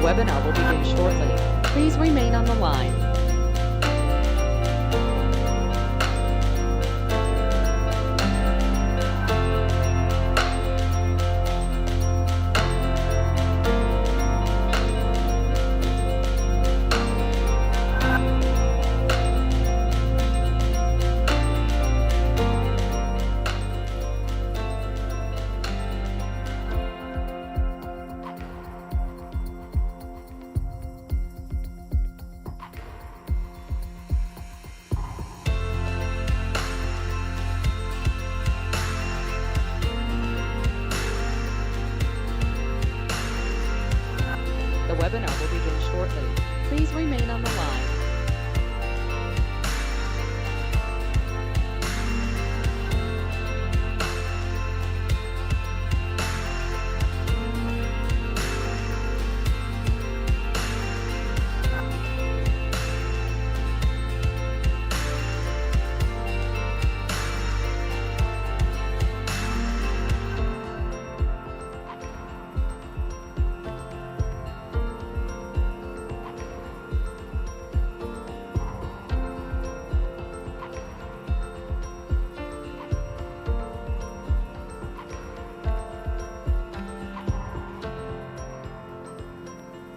The webinar will begin shortly. Please remain on the line. The webinar will begin shortly. Please remain on the line.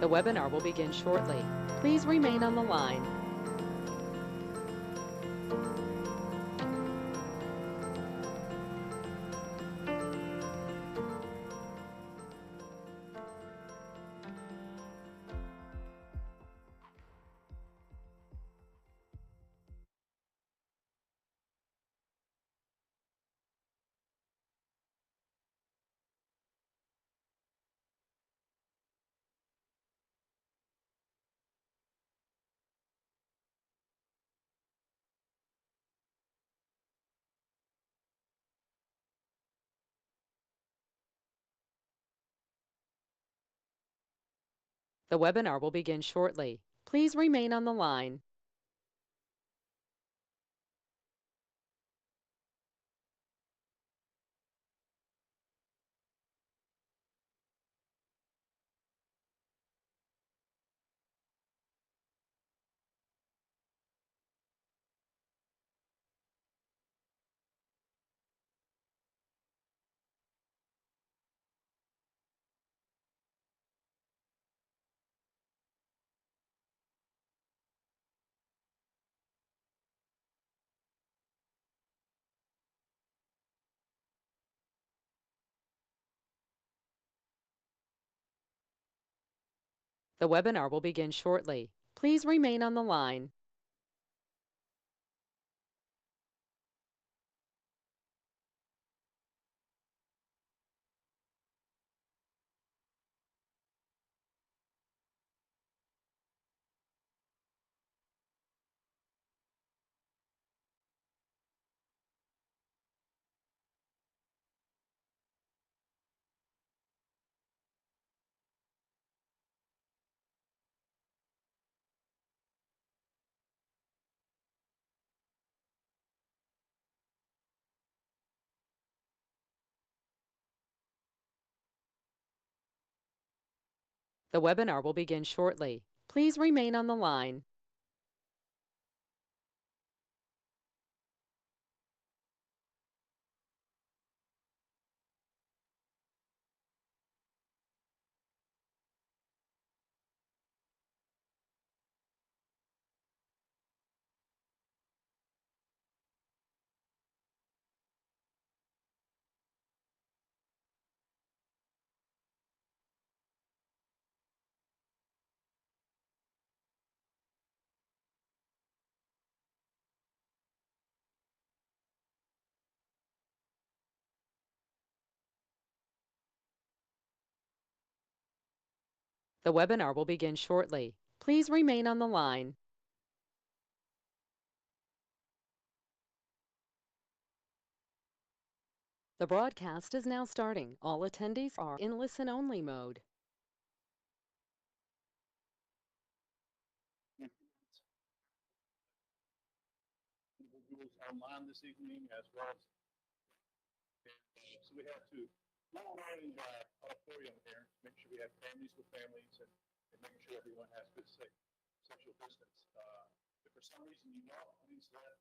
The webinar will begin shortly. Please remain on the line. The webinar will begin shortly. Please remain on the line. The webinar will begin shortly. Please remain on the line. The webinar will begin shortly. Please remain on the line. The webinar will begin shortly. Please remain on the line. The broadcast is now starting. All attendees are in listen-only mode. Individuals online this evening as well as so we have to not only auditorium here, make sure we have families with families and and making sure everyone has good social distance. If for some reason you don't, please let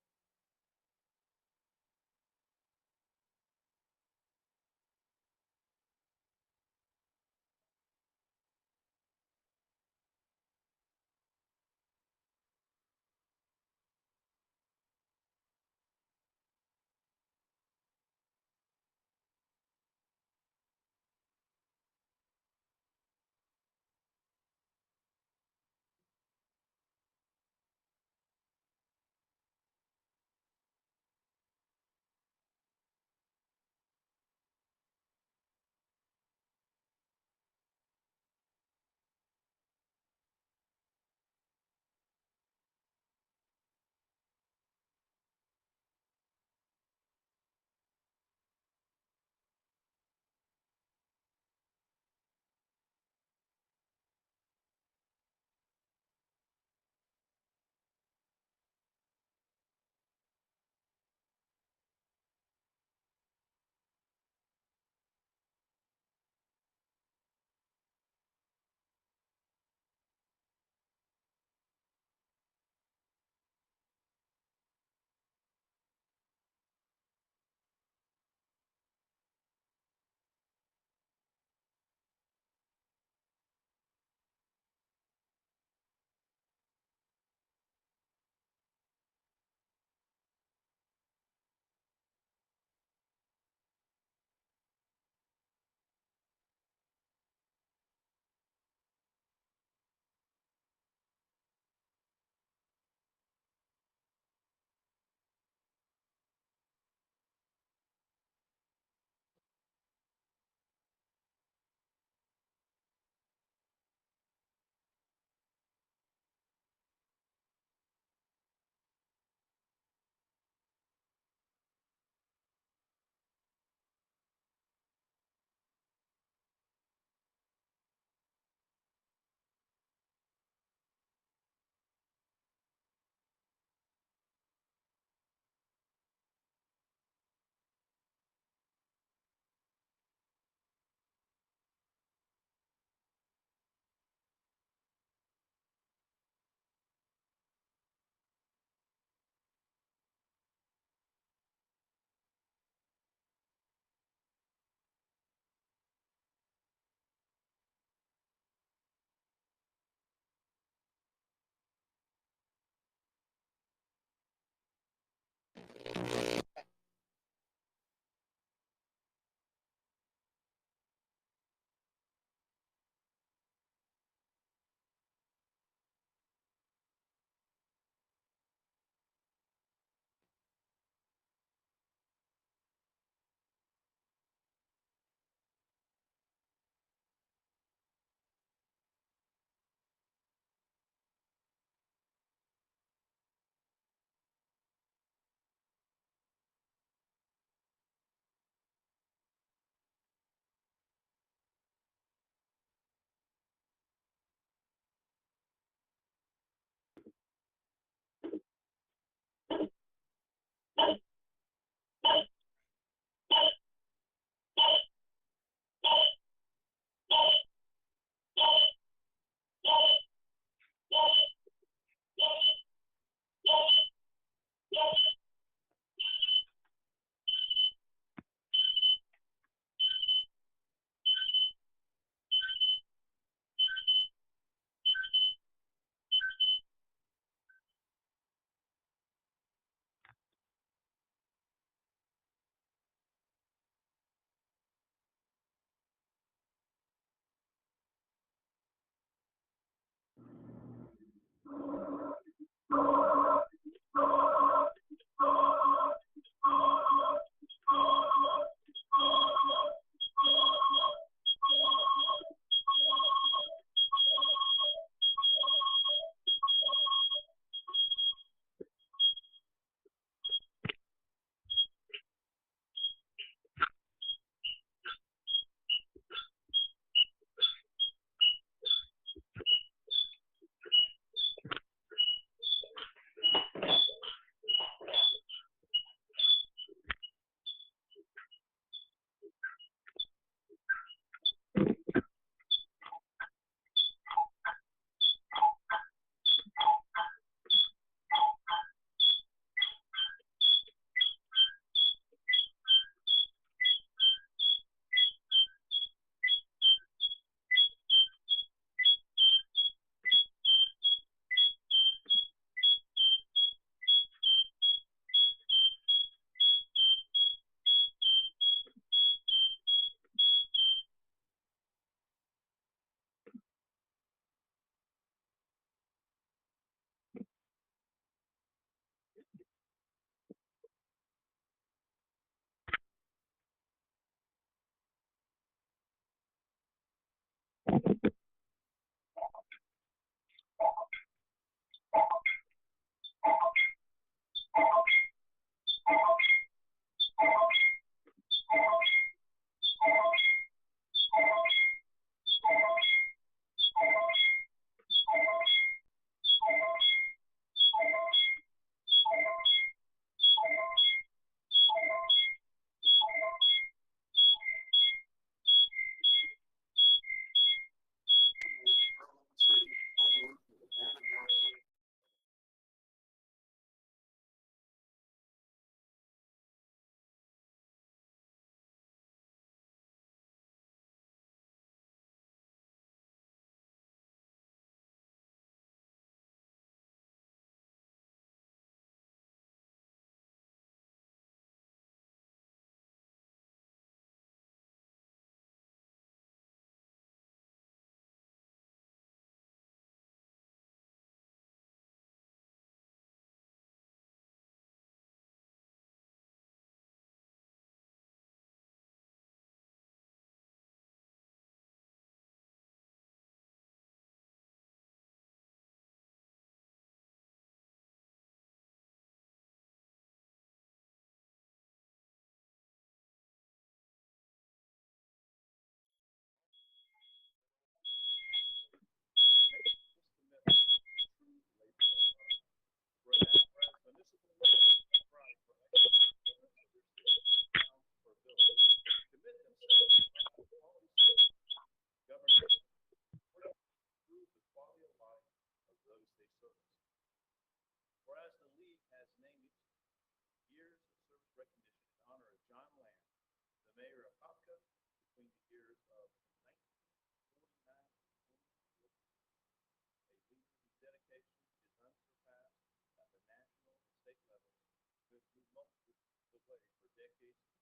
multiple the way for decades and still leading.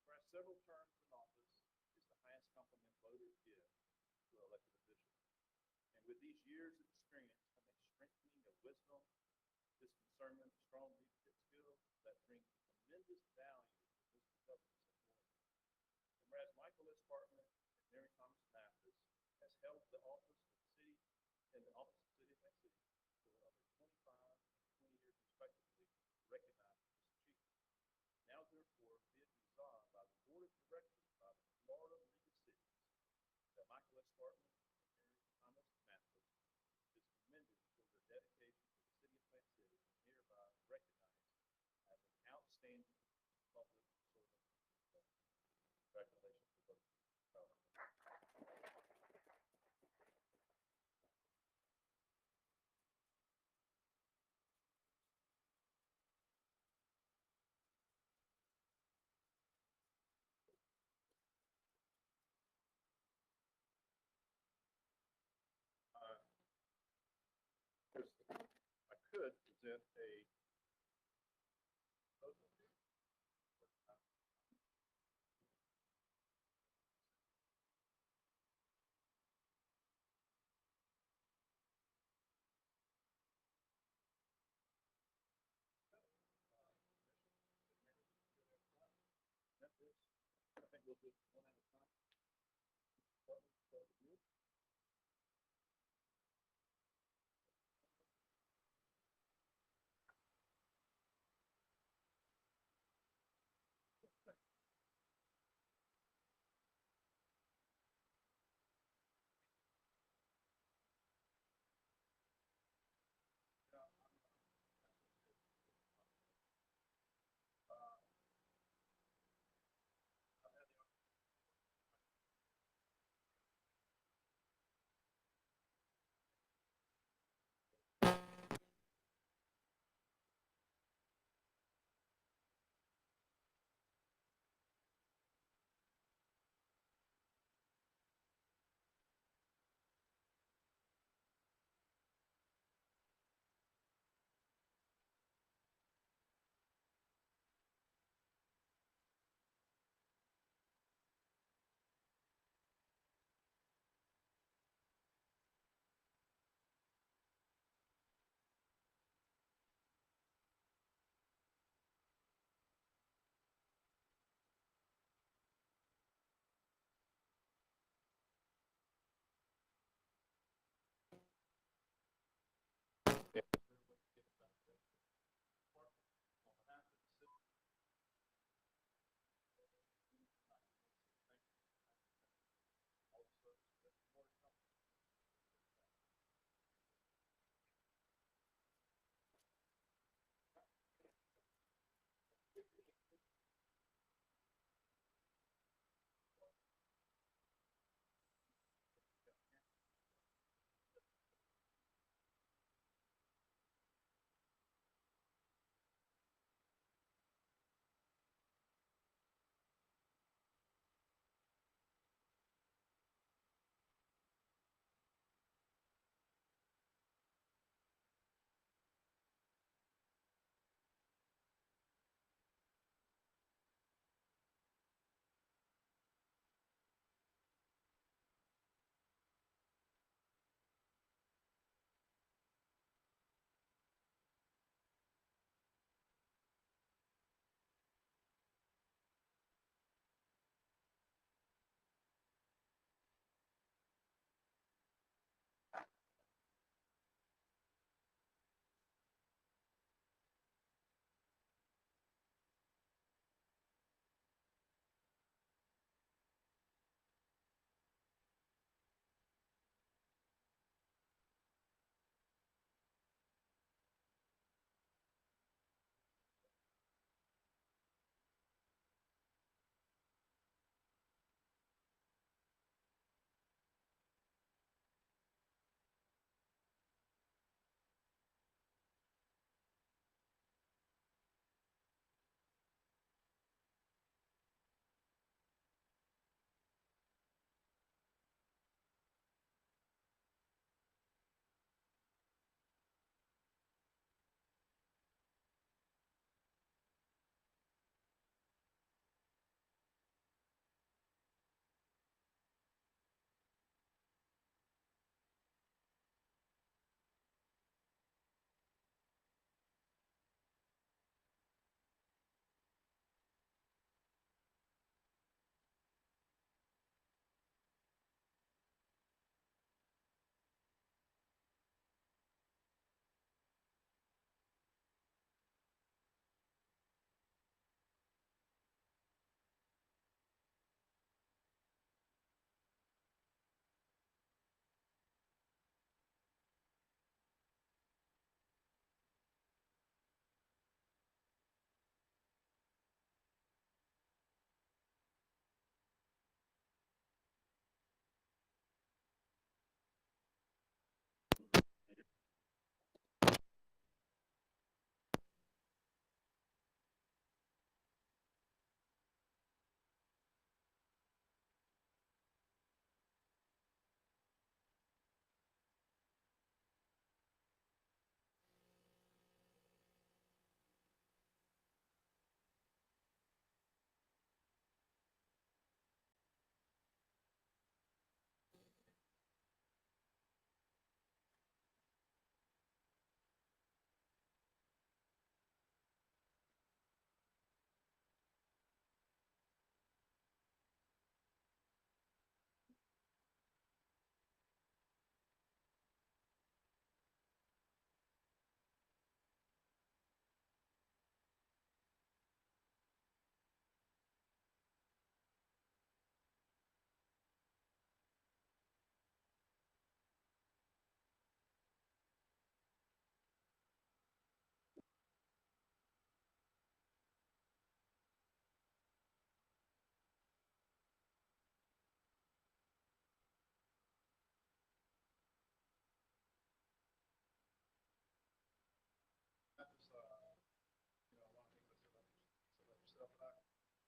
Whereas several terms in office is the highest compliment voters give to an elected official. And with these years of experience come a strengthening of wisdom, discernment, strong leadership skills that bring tremendous value to municipal governance employees. And whereas Michael S. Bartlett and Mary Thomas Mathis has held the office of city in the office of city of City for over 25 and 20 years respectively, recognized this achievement. Now therefore be it resolved by the Board of Directors by the Florida League of Cities that Michael S. Bartlett and Mary Thomas Mathis is commended for their dedication to the city of Plant City and hereby recognized as an outstanding public servant. Congratulations to both of you. I could present a overview. I think we'll do one at a time. Start with you.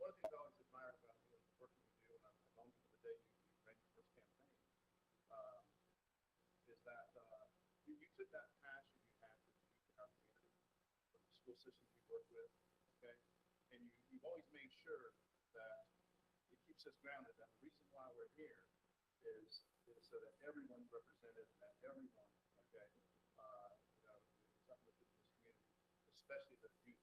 one of the things I always admire about working with you, and I've known you from the day you ran your first campaign, um, is that you took that passion you had for teaching our community, for the school systems you work with, okay, and you've always made sure that it keeps us grounded. And the reason why we're here is so that everyone's represented and that everyone, okay, is uplifted in this community, especially the youth.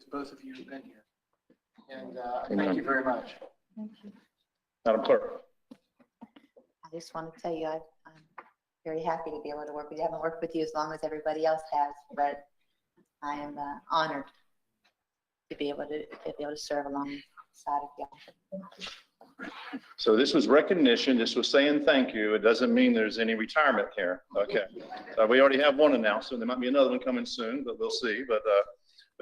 to both of you who've been here. And thank you very much. Madam Clerk. I just want to tell you, I'm very happy to be able to work with you. I haven't worked with you as long as everybody else has, but I am honored to be able to serve alongside of you. So this was recognition. This was saying thank you. It doesn't mean there's any retirement here. Okay. We already have one announced, so there might be another one coming soon, but we'll see. But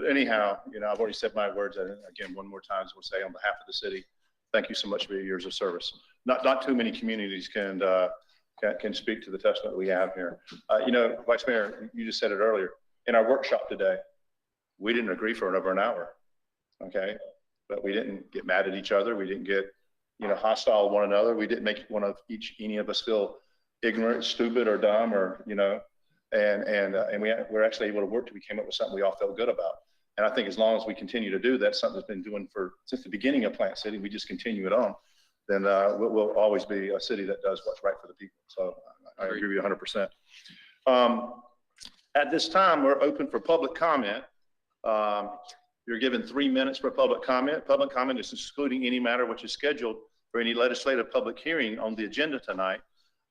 anyhow, you know, I've already said my words. And again, one more time, we'll say on behalf of the city, thank you so much for your years of service. Not too many communities can speak to the testament we have here. You know, Vice Mayor, you just said it earlier. In our workshop today, we didn't agree for over an hour, okay? But we didn't get mad at each other. We didn't get, you know, hostile to one another. We didn't make any of us feel ignorant, stupid, or dumb, or, you know, and we're actually able to work till we came up with something we all felt good about. And I think as long as we continue to do that, something that's been doing since the beginning of Plant City, we just continue it on, then we'll always be a city that does what's right for the people. So I agree with you 100%. At this time, we're open for public comment. You're given 3 minutes for public comment. Public comment is excluding any matter which is scheduled for any legislative public hearing on the agenda tonight,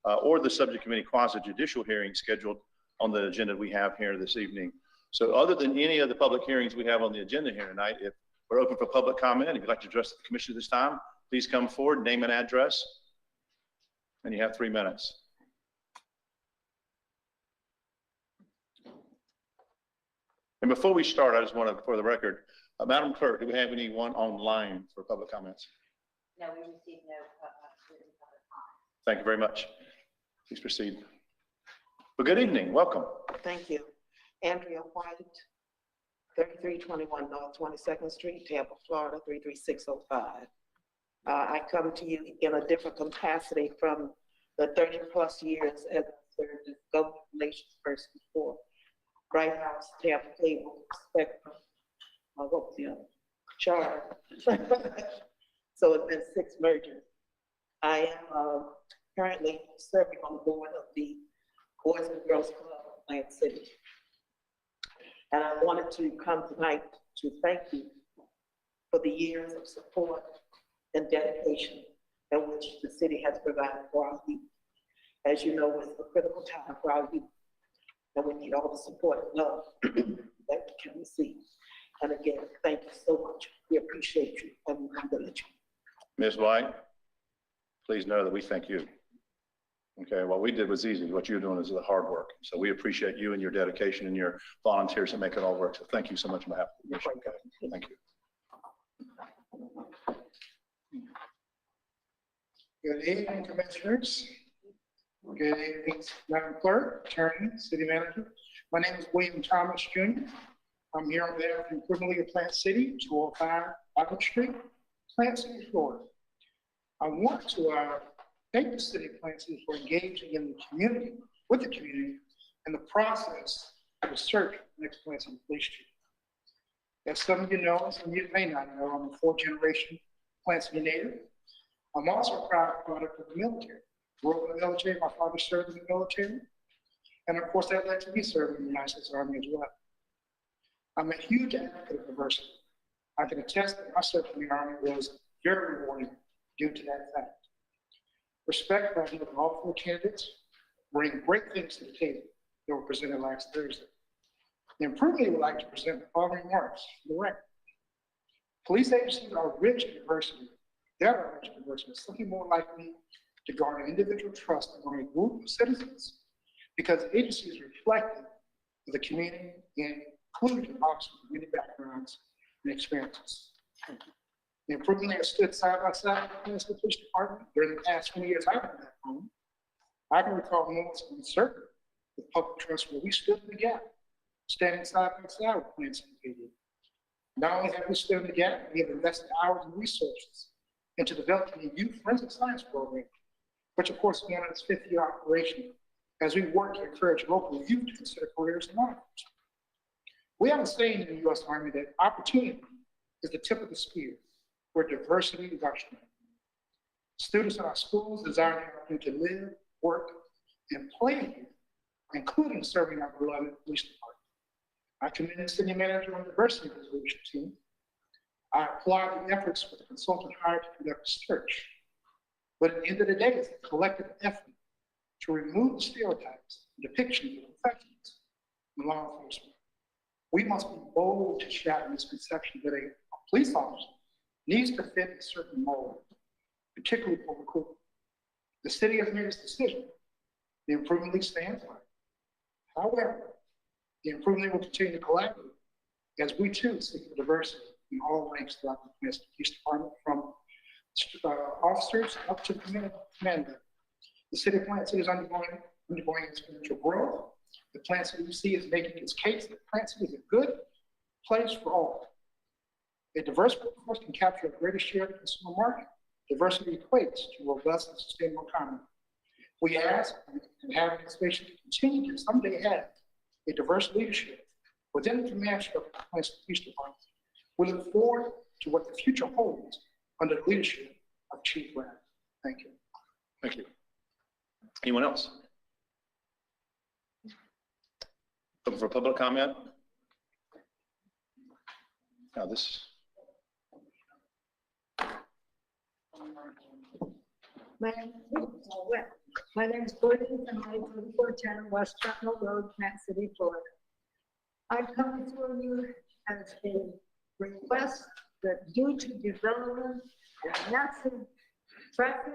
or the subject committee quasi-judicial hearing scheduled on the agenda we have here this evening. So other than any of the public hearings we have on the agenda here tonight, if we're open for public comment, if you'd like to address the commission this time, please come forward, name and address, and you have 3 minutes. And before we start, I just want to, for the record, Madam Clerk, do we have anyone online for public comments? No, we received no written public comment. Thank you very much. Please proceed. Well, good evening. Welcome. Thank you. Andrea White, 3321 North 22nd Street, Tampa, Florida, 33605. I come to you in a different capacity from the 30+ years as I served as government relations person for Bright House, Tampa Cable, Spectrum, what was the other? Charter. So it's been 6 mergers. I am currently serving on the board of the Boys and Girls Club of Plant City. And I wanted to come tonight to thank you for the years of support and dedication in which the city has provided for our youth. As you know, it's a critical time for our youth, and we need all the support and love that we can receive. And again, thank you so much. We appreciate you, and we congratulate you. Ms. White, please know that we thank you. Okay, what we did was easy. What you're doing is the hard work. So we appreciate you and your dedication and your volunteers that make it all work. So thank you so much on behalf of the commission. Okay, thank you. Good evening, commissioners. Good evening, Madam Clerk, Attorney, City Manager. My name is William Thomas Jr. I'm here on behalf of the Improvement League of Plant City, 205 Apple Street, Plant City, Florida. I want to thank the city of Plant City for engaging in the community, with the community, in the process of the search for the next Plant City Police Chief. As some of you know, some of you may not know, I'm a 4th-generation Plant City native. I'm also a proud product of the military. Grew up in the military, my father served in the military, and of course that led to me serving in the United States Army as well. I'm a huge advocate of diversity. I can attest that my service in the Army was very rewarding due to that fact. Respect by all 4 candidates bring great things to the table that were presented last Thursday. The Improvement would like to present the following remarks for the record. Police agencies are rich in diversity. They are rich in diversity. It's something more likely to garner individual trust among a group of citizens because agencies are reflective of the community and include officers with many backgrounds and experiences. The Improvement has stood side by side with the police department during the past 20 years I've been back home. I can recall moments of uncertainty with public trust where we stood in the gap, standing side by side with Plant City PD. Not only have we stood in the gap, we have invested hours and resources into developing a youth forensic science program, which of course is now in its 5th year operation, as we work to encourage local youth to consider careers in law enforcement. We have a saying in the U.S. Army that opportunity is the tip of the spear, where diversity is our strength. Students in our schools desire an opportunity to live, work, and play here, including serving our beloved police department. I commend the city manager and diversity of his leadership team. I applaud the efforts of the consultant hired to conduct the search. But at the end of the day, it's a collective effort to remove the stereotypes and depictions of professions in law enforcement. We must be bold to shatter misconception that a police officer needs to fit a certain mold, particularly for recruitment. The city has made its decision. The improvement league stands by it. However, the improvement league will continue to collaborate as we too seek for diversity in all ranks throughout the police department, from officers up to commander. The city of Plant City is undergoing exponential growth. The Plant City UC is making its case that Plant City is a good place for all. A diverse workforce can capture a greater share of the consumer market. Diversity equates to a robust and sustainable economy. We ask and have an expectation to continue to someday have a diverse leadership within the commandship of the Plant City Police Department. We look forward to what the future holds under the leadership of Chief Brad. Thank you. Thank you. Anyone else? Open for public comment? Now this. My name is Gordon, and I live at 410 West Chapel Road, Plant City, Florida. I come before you as a request that due to development and massive traffic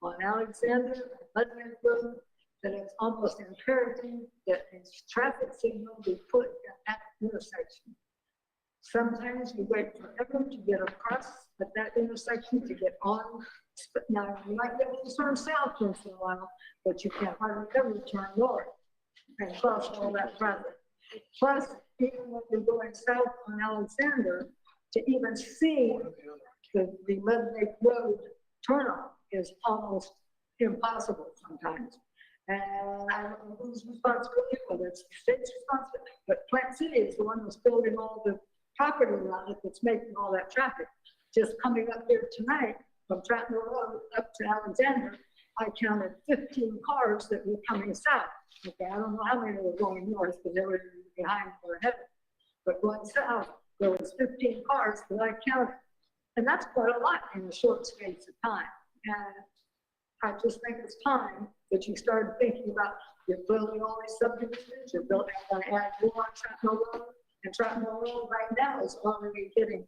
on Alexander and Ludwig Road, that it's almost imperative that a traffic signal be put at that intersection. Sometimes you wait forever to get across at that intersection to get on. Now, you might be able to turn south once in a while, but you can't hardly ever turn north and cross all that traffic. Plus, even when you're going south on Alexander, to even see the Ludwig Road turnoff is almost impossible sometimes. And I don't know whose responsibility, whether it's the state's responsibility, but Plant City is the one that's building all the property around it that's making all that traffic. Just coming up here tonight from Trenton Road up to Alexander, I counted 15 cars that were coming south. Okay, I don't know how many were going north because they were behind or ahead. But going south, there was 15 cars that I counted. And that's quite a lot in a short space of time. And I just think it's time that you start thinking about you're building all these subdivisions, you're building, going to add more on Trenton Road. And Trenton Road right now is already getting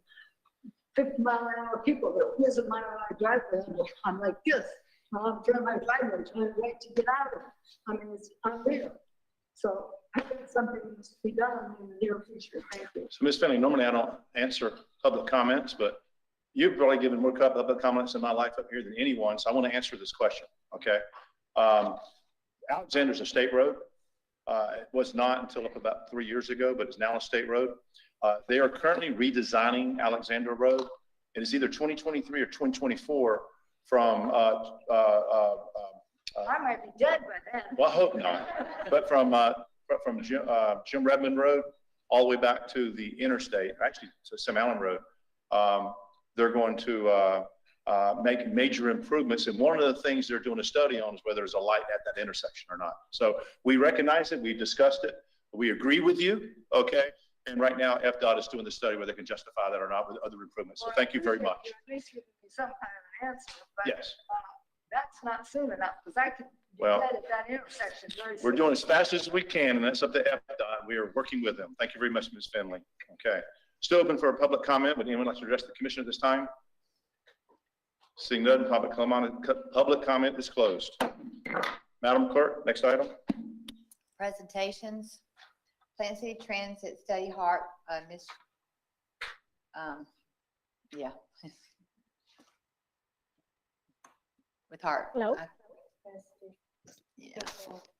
50-mile-an-hour people that whiz a mile on my driveway. I'm like this. I'm turning my driveway, trying to wait to get out of it. I mean, it's unreal. So I think something needs to be done in the near future. Thank you. So Ms. Finley, normally I don't answer public comments, but you've probably given more public comments in my life up here than anyone. So I want to answer this question, okay? Alexander's a state road. It was not until up about 3 years ago, but it's now a state road. They are currently redesigning Alexander Road. It is either 2023 or 2024 from I might be dead by then. well, I hope not. But from Jim Redmond Road all the way back to the interstate, actually to Sam Allen Road, they're going to make major improvements. And one of the things they're doing a study on is whether there's a light at that intersection or not. So we recognize it, we discussed it, we agree with you, okay? And right now, FDOT is doing the study where they can justify that or not with other improvements. So thank you very much. At least give me some kind of an answer, but Yes. that's not soon enough because I could be Well, dead at that intersection very soon. We're doing as fast as we can, and that's up to FDOT. We are working with them. Thank you very much, Ms. Finley. Okay. Still open for a public comment. Would anyone like to address the commission at this time? Seeing none, public comment is closed. Madam Clerk, next item. Presentations, Plant City Transit Study Hart, yeah. With Hart. Hello? Yeah,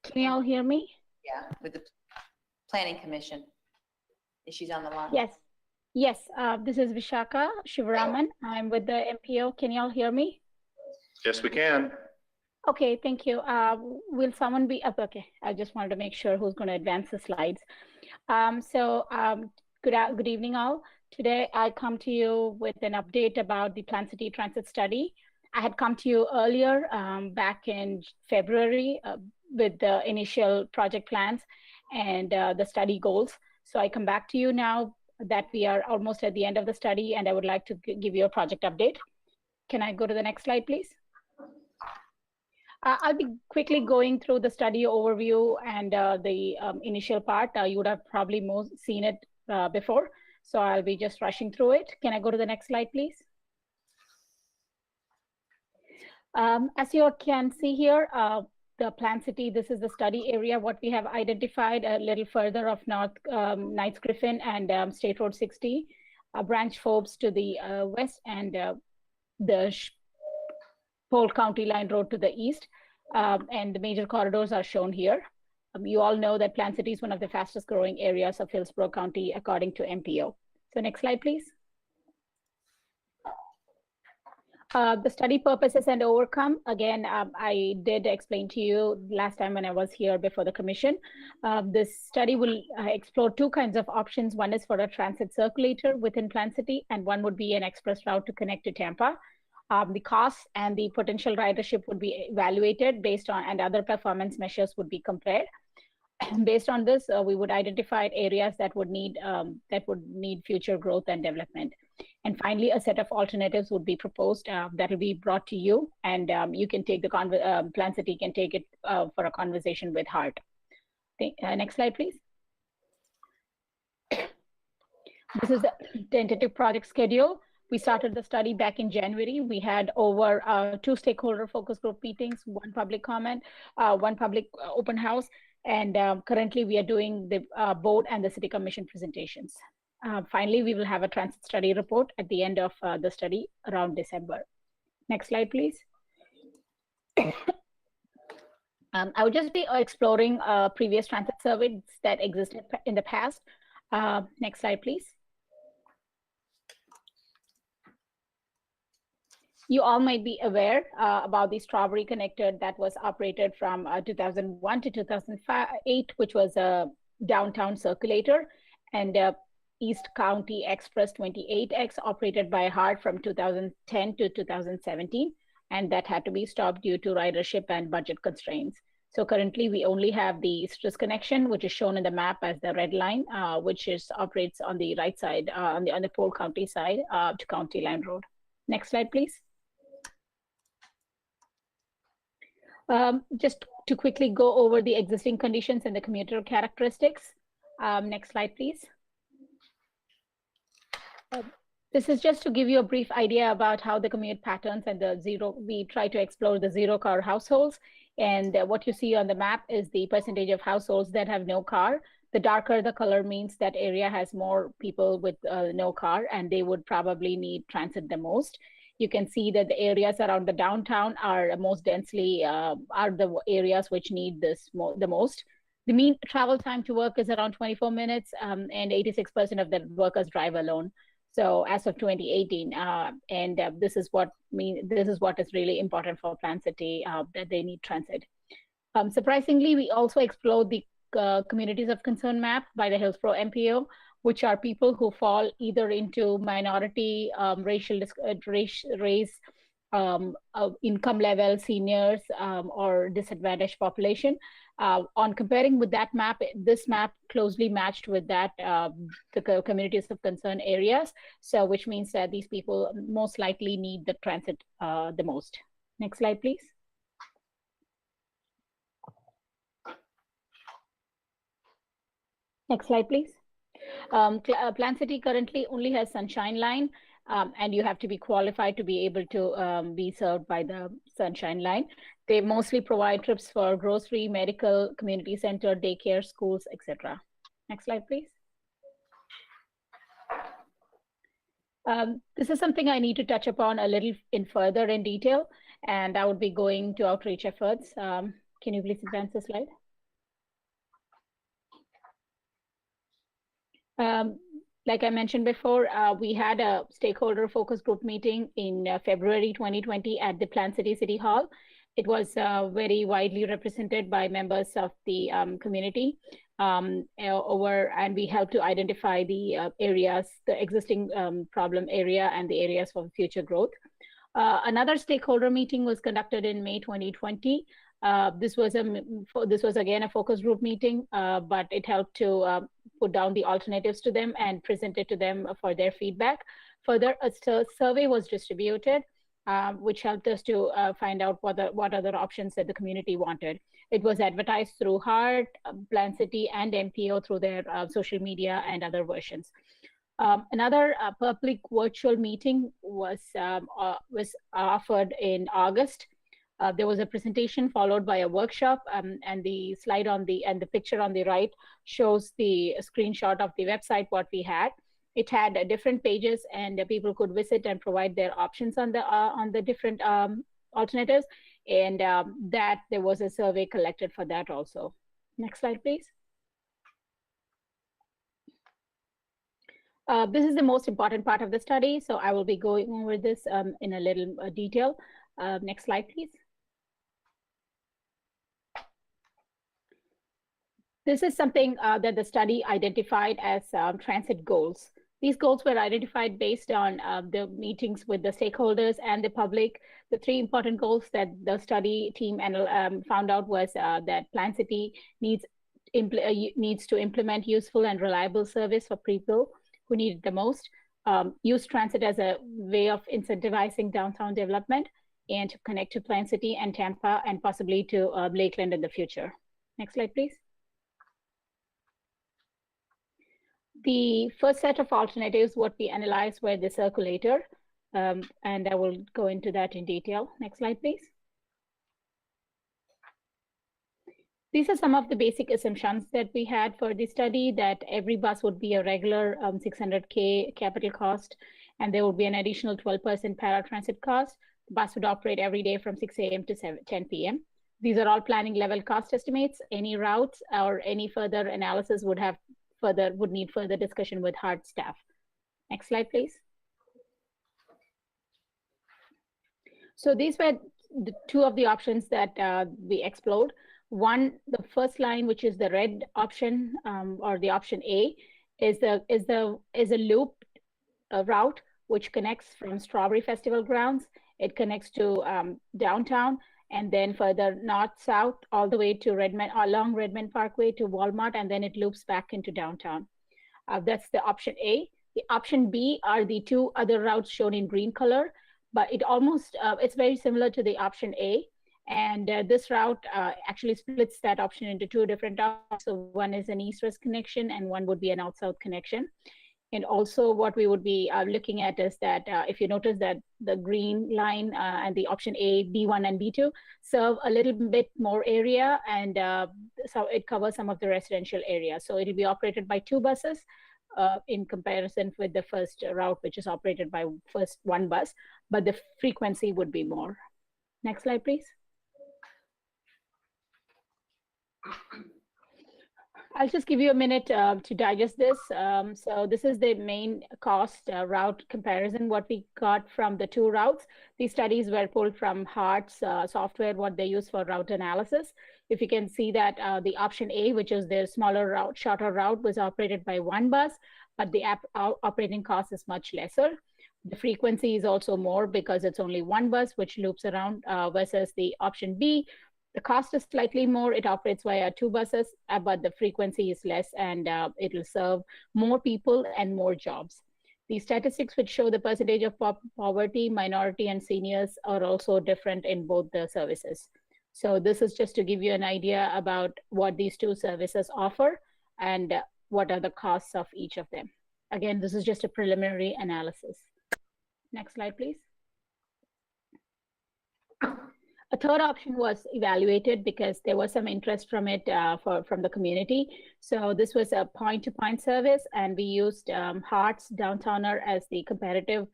Can you all hear me? yeah, with the Planning Commission. Is she on the line? Yes. Yes, this is Vishaka Shivaraman. I'm with the MPO. Can you all hear me? Yes, we can. Okay, thank you. Will someone be up? Okay, I just wanted to make sure who's going to advance the slides. Good evening all. Today I come to you with an update about the Plant City Transit Study. I had come to you earlier back in February with the initial project plans and the study goals. So I come back to you now that we are almost at the end of the study, and I would like to give you a project update. Can I go to the next slide, please? I'll be quickly going through the study overview and the initial part. You would have probably seen it before, so I'll be just rushing through it. Can I go to the next slide, please? As you can see here, the Plant City, this is the study area, what we have identified a little further of North Knights Griffin and State Road 60, Branch Forbes to the west, and the Polk County Line Road to the east, and the major corridors are shown here. You all know that Plant City is one of the fastest growing areas of Hillsborough County, according to MPO. So next slide, please. The study purposes and overcome. Again, I did explain to you last time when I was here before the commission. This study will explore two kinds of options. One is for a transit circulator within Plant City, and one would be an express route to connect to Tampa. The costs and the potential ridership would be evaluated based on, and other performance measures would be compared. Based on this, we would identify areas that would need future growth and development. And finally, a set of alternatives would be proposed that will be brought to you, and you can take the Plant City can take it for a conversation with Hart. Next slide, please. This is the tentative project schedule. We started the study back in January. We had over 2 stakeholder focus group meetings, 1 public comment, 1 public open house, and currently we are doing the board and the city commission presentations. Finally, we will have a transit study report at the end of the study around December. Next slide, please. I would just be exploring previous transit surveys that existed in the past. Next slide, please. You all might be aware about the Strawberry Connector that was operated from 2001 to 2008, which was a downtown circulator, and East County Express 28X operated by Hart from 2010 to 2017, and that had to be stopped due to ridership and budget constraints. So currently we only have the Stress connection, which is shown in the map as the red line, which operates on the right side, on the Polk County side to County Line Road. Next slide, please. Just to quickly go over the existing conditions and the commuter characteristics. Next slide, please. This is just to give you a brief idea about how the commute patterns and we try to explore the zero car households. And what you see on the map is the percentage of households that have no car. The darker the color means that area has more people with no car, and they would probably need transit the most. You can see that the areas around the downtown are most densely, are the areas which need this the most. The mean travel time to work is around 24 minutes, and 86% of the workers drive alone. So as of 2018, and this is what is really important for Plant City, that they need transit. Surprisingly, we also explored the communities of concern map by the Hillsborough MPO, which are people who fall either into minority, race, income level, seniors, or disadvantaged population. On comparing with that map, this map closely matched with that, the communities of concern areas. So which means that these people most likely need the transit the most. Next slide, please. Next slide, please. Plant City currently only has Sunshine Line, and you have to be qualified to be able to be served by the Sunshine Line. They mostly provide trips for grocery, medical, community center, daycare, schools, etc. Next slide, please. This is something I need to touch upon a little further in detail, and I would be going to outreach efforts. Can you please advance the slide? Like I mentioned before, we had a stakeholder focus group meeting in February 2020 at the Plant City City Hall. It was very widely represented by members of the community and we helped to identify the areas, the existing problem area and the areas for future growth. Another stakeholder meeting was conducted in May 2020. This was again a focus group meeting, but it helped to put down the alternatives to them and present it to them for their feedback. Further, a survey was distributed, which helped us to find out what other options that the community wanted. It was advertised through HART, Plan City, and MPO through their social media and other versions. Another public virtual meeting was offered in August. There was a presentation followed by a workshop, and the slide and the picture on the right shows the screenshot of the website what we had. It had different pages, and people could visit and provide their options on the different alternatives, and that there was a survey collected for that also. Next slide, please. This is the most important part of the study, so I will be going over this in a little detail. Next slide, please. This is something that the study identified as transit goals. These goals were identified based on the meetings with the stakeholders and the public. The three important goals that the study team found out was that Plan City needs to implement useful and reliable service for people who need it the most, use transit as a way of incentivizing downtown development, and to connect to Plan City and Tampa and possibly to Lakeland in the future. Next slide, please. The first set of alternatives, what we analyzed were the Circulator, and I will go into that in detail. Next slide, please. These are some of the basic assumptions that we had for the study, that every bus would be a regular $600K capital cost, and there would be an additional 12% paratransit cost. The bus would operate every day from 6 a.m. to 10 p.m. These are all planning level cost estimates. Any routes or any further analysis would need further discussion with HART staff. Next slide, please. So these were the two of the options that we explored. One, the first line, which is the red option, or the option A, is a loop route which connects from Strawberry Festival grounds. It connects to downtown, and then further north-south all the way to Redmond, along Redmond Parkway to Walmart, and then it loops back into downtown. That's the option A. The option B are the two other routes shown in green color, but it's very similar to the option A. And this route actually splits that option into two different routes. So one is an east-west connection, and one would be a north-south connection. And also what we would be looking at is that if you notice that the green line and the option A, B1 and B2 serve a little bit more area, and so it covers some of the residential area. So it'll be operated by two buses in comparison with the first route, which is operated by one bus, but the frequency would be more. Next slide, please. I'll just give you a minute to digest this. So this is the main cost route comparison, what we got from the two routes. These studies were pulled from HART's software, what they use for route analysis. If you can see that the option A, which is the smaller route, shorter route, was operated by one bus, but the operating cost is much lesser. The frequency is also more because it's only one bus which loops around, versus the option B. The cost is slightly more. It operates via two buses, but the frequency is less, and it will serve more people and more jobs. The statistics which show the percentage of poverty, minority, and seniors are also different in both the services. So this is just to give you an idea about what these two services offer and what are the costs of each of them. Again, this is just a preliminary analysis. Next slide, please. A third option was evaluated because there was some interest from it from the community. So this was a point-to-point service, and we used HART's Downtowner as the comparative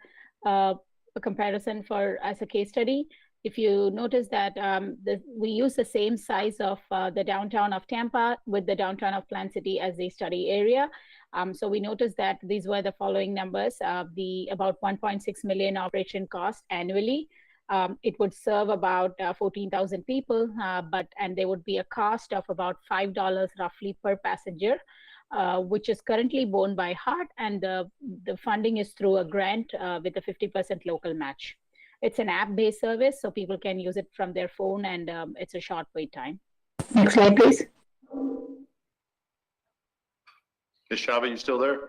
comparison as a case study. If you notice that we use the same size of the downtown of Tampa with the downtown of Plan City as the study area. So we noticed that these were the following numbers: the about 1.6 million operation cost annually. It would serve about 14,000 people, and there would be a cost of about $5 roughly per passenger, which is currently borne by HART, and the funding is through a grant with a 50% local match. It's an app-based service, so people can use it from their phone, and it's a short wait time. Next slide, please. Ms. Shava, you still there?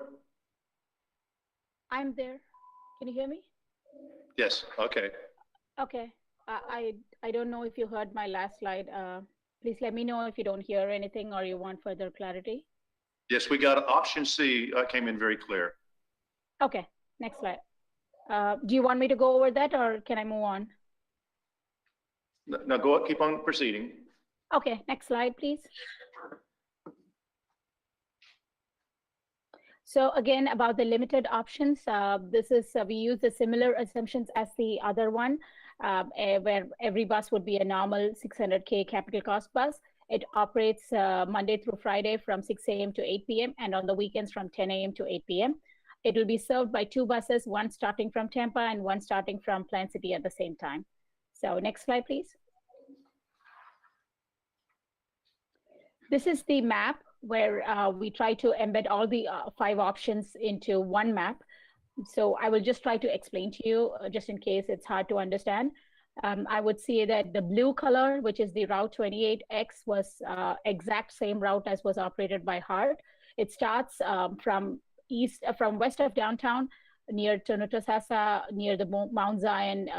I'm there. Can you hear me? Yes, okay. Okay. I don't know if you heard my last slide. Please let me know if you don't hear anything or you want further clarity. Yes, we got option C, came in very clear. Okay, next slide. Do you want me to go over that or can I move on? Now go, keep on proceeding. Okay, next slide, please. So again, about the limited options, this is, we use the similar assumptions as the other one, where every bus would be a normal 600K capital cost bus. It operates Monday through Friday from 6 a.m. to 8 p.m. and on the weekends from 10 a.m. to 8 p.m. It will be served by 2 buses, one starting from Tampa and one starting from Plant City at the same time. So next slide, please. This is the map where we try to embed all the 5 options into one map. So I will just try to explain to you, just in case it's hard to understand. I would say that the blue color, which is the Route 28X, was exact same route as was operated by HART. It starts from west of downtown, near Tonotosasa, near the Mount Zion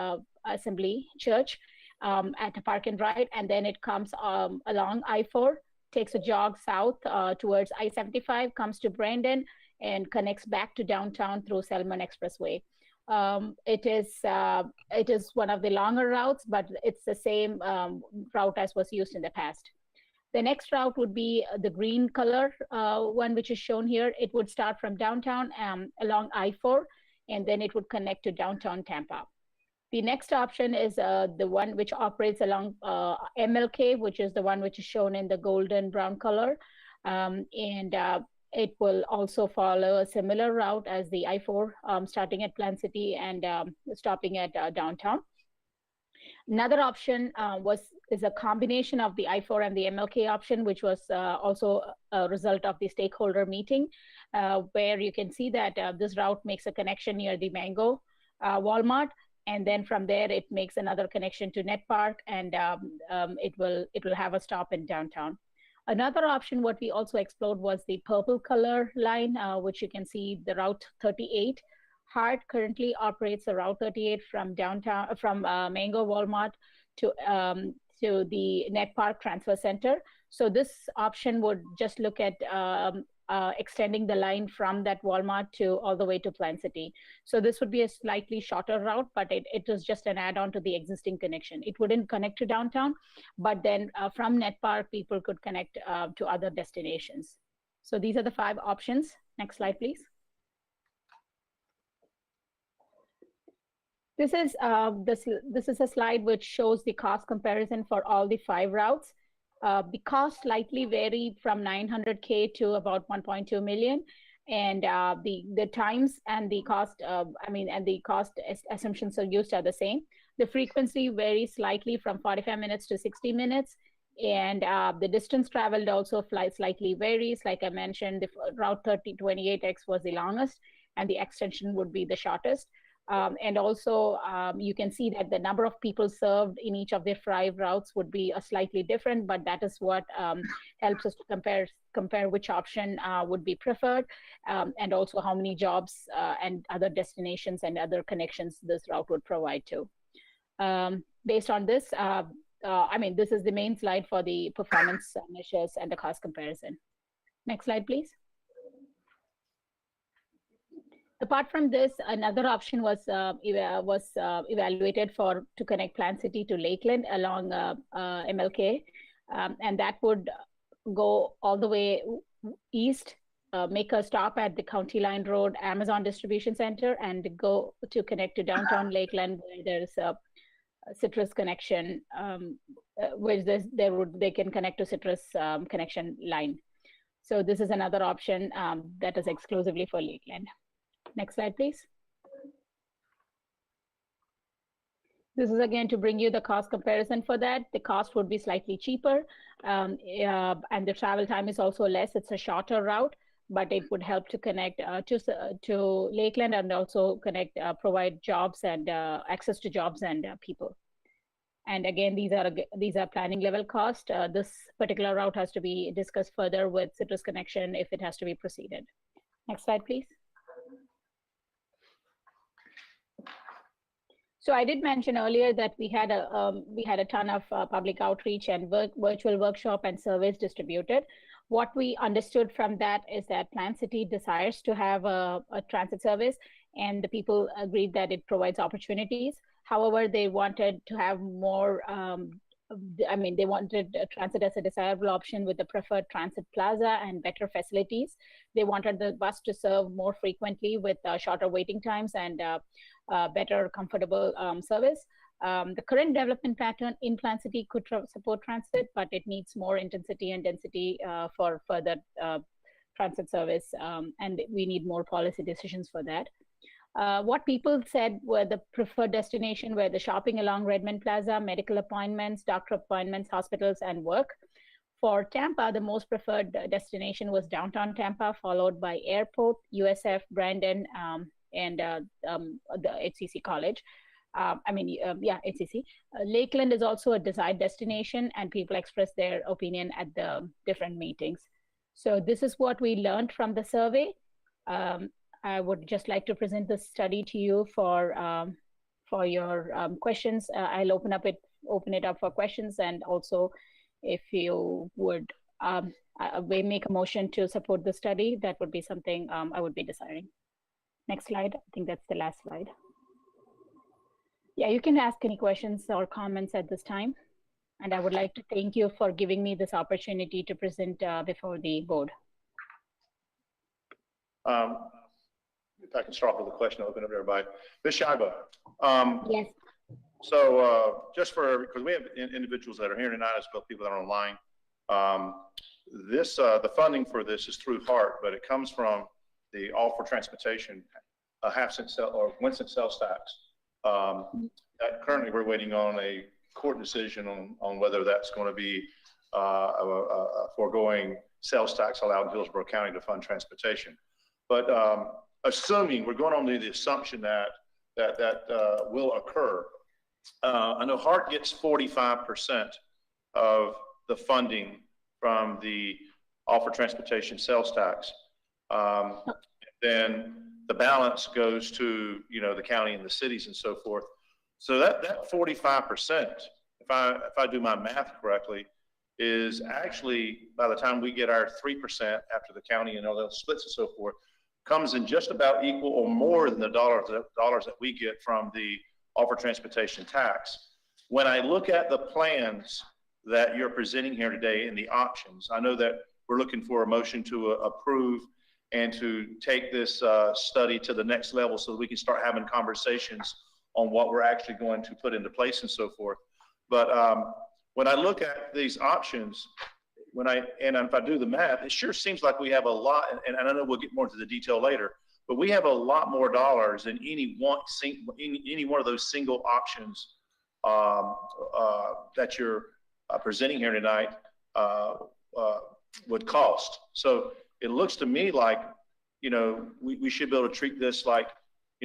Assembly Church, at a park and ride, and then it comes along I-4, takes a jog south towards I-75, comes to Brandon, and connects back to downtown through Selman Expressway. It is one of the longer routes, but it's the same route as was used in the past. The next route would be the green color one, which is shown here. It would start from downtown along I-4, and then it would connect to downtown Tampa. The next option is the one which operates along MLK, which is the one which is shown in the golden brown color. It will also follow a similar route as the I-4, starting at Plant City and stopping at downtown. Another option is a combination of the I-4 and the MLK option, which was also a result of the stakeholder meeting, where you can see that this route makes a connection near the Mango Walmart. And then from there, it makes another connection to Net Park, and it will have a stop in downtown. Another option, what we also explored, was the purple color line, which you can see the Route 38. HART currently operates a Route 38 from downtown, from Mango Walmart to the Net Park Transfer Center. So this option would just look at extending the line from that Walmart to all the way to Plant City. So this would be a slightly shorter route, but it is just an add-on to the existing connection. It wouldn't connect to downtown, but then from Net Park, people could connect to other destinations. So these are the 5 options. Next slide, please. This is a slide which shows the cost comparison for all the 5 routes. The costs slightly vary from 900K to about 1.2 million, and the times and the cost, and the cost assumptions are used are the same. The frequency varies slightly from 45 minutes to 60 minutes, and the distance traveled also slightly varies. Like I mentioned, the Route 28X was the longest, and the extension would be the shortest. And also, you can see that the number of people served in each of the 5 routes would be slightly different, but that is what helps us to compare which option would be preferred, and also how many jobs and other destinations and other connections this route would provide to. Based on this, this is the main slide for the performance measures and the cost comparison. Next slide, please. Apart from this, another option was evaluated to connect Plant City to Lakeland along MLK, and that would go all the way east, make a stop at the County Line Road Amazon Distribution Center, and go to connect to downtown Lakeland, where there's a Citrus connection, where they can connect to Citrus connection line. So this is another option that is exclusively for Lakeland. Next slide, please. This is again to bring you the cost comparison for that. The cost would be slightly cheaper, and the travel time is also less. It's a shorter route, but it would help to connect to Lakeland, and also provide jobs and access to jobs and people. And again, these are planning level costs. This particular route has to be discussed further with Citrus Connection if it has to be proceeded. Next slide, please. So I did mention earlier that we had a ton of public outreach and virtual workshop and surveys distributed. What we understood from that is that Plant City desires to have a transit service, and the people agreed that it provides opportunities. However, they wanted to have more, they wanted transit as a desirable option with the preferred transit plaza and better facilities. They wanted the bus to serve more frequently with shorter waiting times and better, comfortable service. The current development pattern in Plant City could support transit, but it needs more intensity and density for further transit service, and we need more policy decisions for that. What people said were the preferred destination were the shopping along Redmond Plaza, medical appointments, doctor appointments, hospitals, and work. For Tampa, the most preferred destination was downtown Tampa, followed by Airport, USF, Brandon, and the HCC College. HCC. Lakeland is also a desired destination, and people express their opinion at the different meetings. So this is what we learned from the survey. I would just like to present this study to you for your questions. I'll open it up for questions, and also if you would make a motion to support the study, that would be something I would be desiring. Next slide. I think that's the last slide. Yeah, you can ask any questions or comments at this time. And I would like to thank you for giving me this opportunity to present before the board. If I can start with a question, open up to everybody. Ms. Shaiba. Yes. So because we have individuals that are here tonight, as well as people that are online, the funding for this is through HART, but it comes from the All for Transportation, a 1/2 cent or 1 cent sales tax. Currently, we're waiting on a court decision on whether that's going to be a foregoing sales tax allowed in Hillsborough County to fund transportation. But assuming we're going on to the assumption that will occur, I know HART gets 45% of the funding from the All for Transportation sales tax. Then the balance goes to the county and the cities and so forth. So that 45%, if I do my math correctly, is actually, by the time we get our 3% after the county and all those splits and so forth, comes in just about equal or more than the dollars that we get from the All for Transportation tax. When I look at the plans that you're presenting here today and the options, I know that we're looking for a motion to approve and to take this study to the next level so that we can start having conversations on what we're actually going to put into place and so forth. But when I look at these options, if I do the math, it sure seems like we have a lot, and I know we'll get more into the detail later, but we have a lot more dollars than any one of those single options that you're presenting here tonight would cost. So it looks to me like, we should be able to treat this like,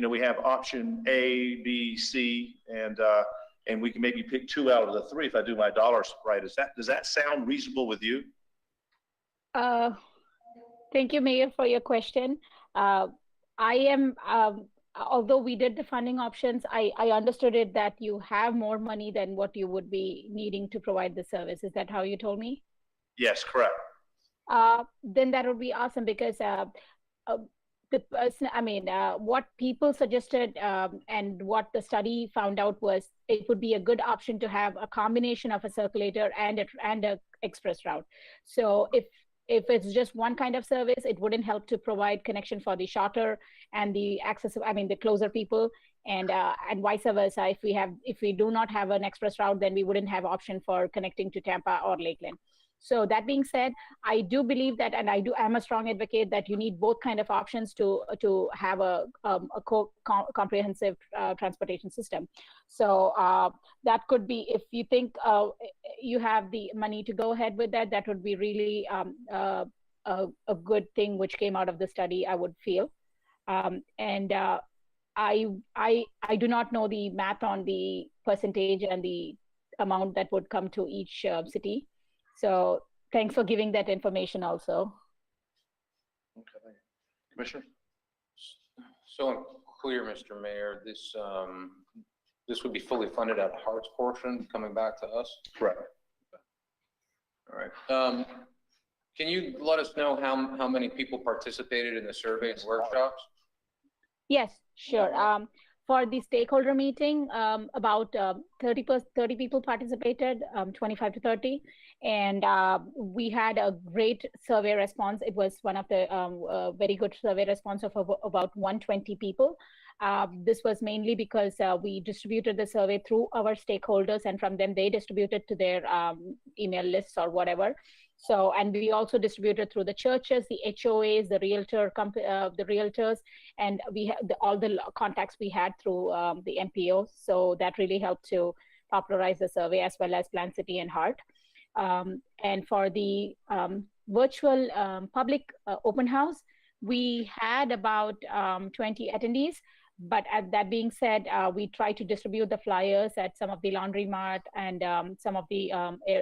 we have option A, B, C, and we can maybe pick 2 out of the 3 if I do my dollars right. Does that sound reasonable with you? Thank you, Mayor, for your question. Although we did the funding options, I understood it that you have more money than what you would be needing to provide the service. Is that how you told me? Yes, correct. Then that would be awesome, because what people suggested and what the study found out was it would be a good option to have a combination of a circulator and a express route. So if it's just one kind of service, it wouldn't help to provide connection for the shorter and the the closer people, and vice versa. If we do not have an express route, then we wouldn't have option for connecting to Tampa or Lakeland. So that being said, I do believe that, and I'm a strong advocate that you need both kind of options to have a comprehensive transportation system. So that could be, if you think you have the money to go ahead with that, that would be really a good thing which came out of the study, I would feel. I do not know the math on the percentage and the amount that would come to each city. So thanks for giving that information also. Okay, thank you. Commissioner? So I'm clear, Mr. Mayor, this would be fully funded out of Hart's portion coming back to us? Correct. All right. Can you let us know how many people participated in the survey and workshops? Yes, sure. For the stakeholder meeting, about 30 people participated, 25 to 30, and we had a great survey response. It was one of the very good survey response of about 120 people. This was mainly because we distributed the survey through our stakeholders, and from them they distributed to their email lists or whatever. So, and we also distributed through the churches, the HOAs, the realtors, and we have all the contacts we had through the MPO. So that really helped to popularize the survey, as well as Plant City and Hart. And for the virtual public open house, we had about 20 attendees. But that being said, we try to distribute the flyers at some of the laundromat and some of the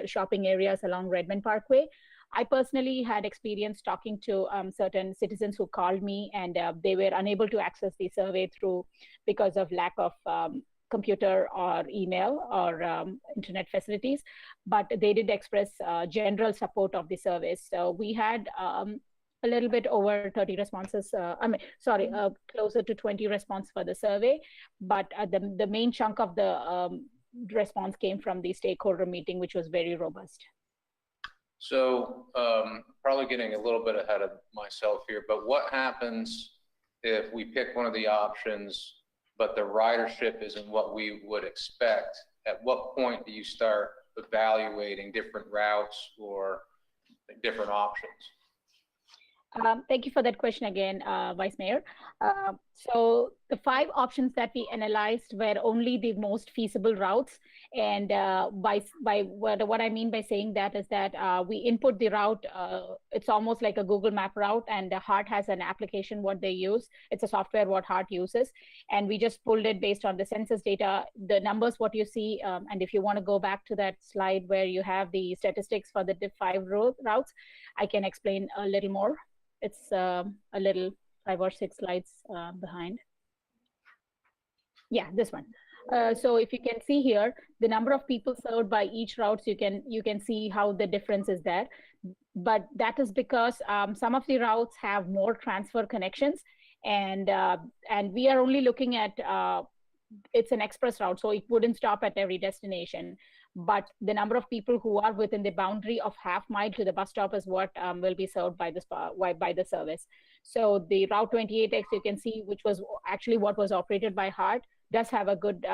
shopping areas along Redmond Parkway. I personally had experience talking to certain citizens who called me, and they were unable to access the survey because of lack of computer or email or internet facilities. But they did express general support of the service. So we had a little bit over 30 responses, closer to 20 responses for the survey, but the main chunk of the response came from the stakeholder meeting, which was very robust. So probably getting a little bit ahead of myself here, but what happens if we pick one of the options, but the ridership isn't what we would expect? At what point do you start evaluating different routes or different options? Thank you for that question again, Vice Mayor. So the 5 options that we analyzed were only the most feasible routes. And what I mean by saying that is that we input the route. It's almost like a Google Map route, and Hart has an application what they use. It's a software what Hart uses. And we just pulled it based on the census data, the numbers what you see. And if you want to go back to that slide where you have the statistics for the 5 routes, I can explain a little more. It's a little 5 or 6 slides behind. Yeah, this one. So if you can see here, the number of people served by each route, you can see how the difference is there. But that is because some of the routes have more transfer connections, and we are only looking at it's an express route, so it wouldn't stop at every destination. But the number of people who are within the boundary of half mile to the bus stop is what will be served by the service. So the Route 28X, you can see, which was actually what was operated by Hart, does have a good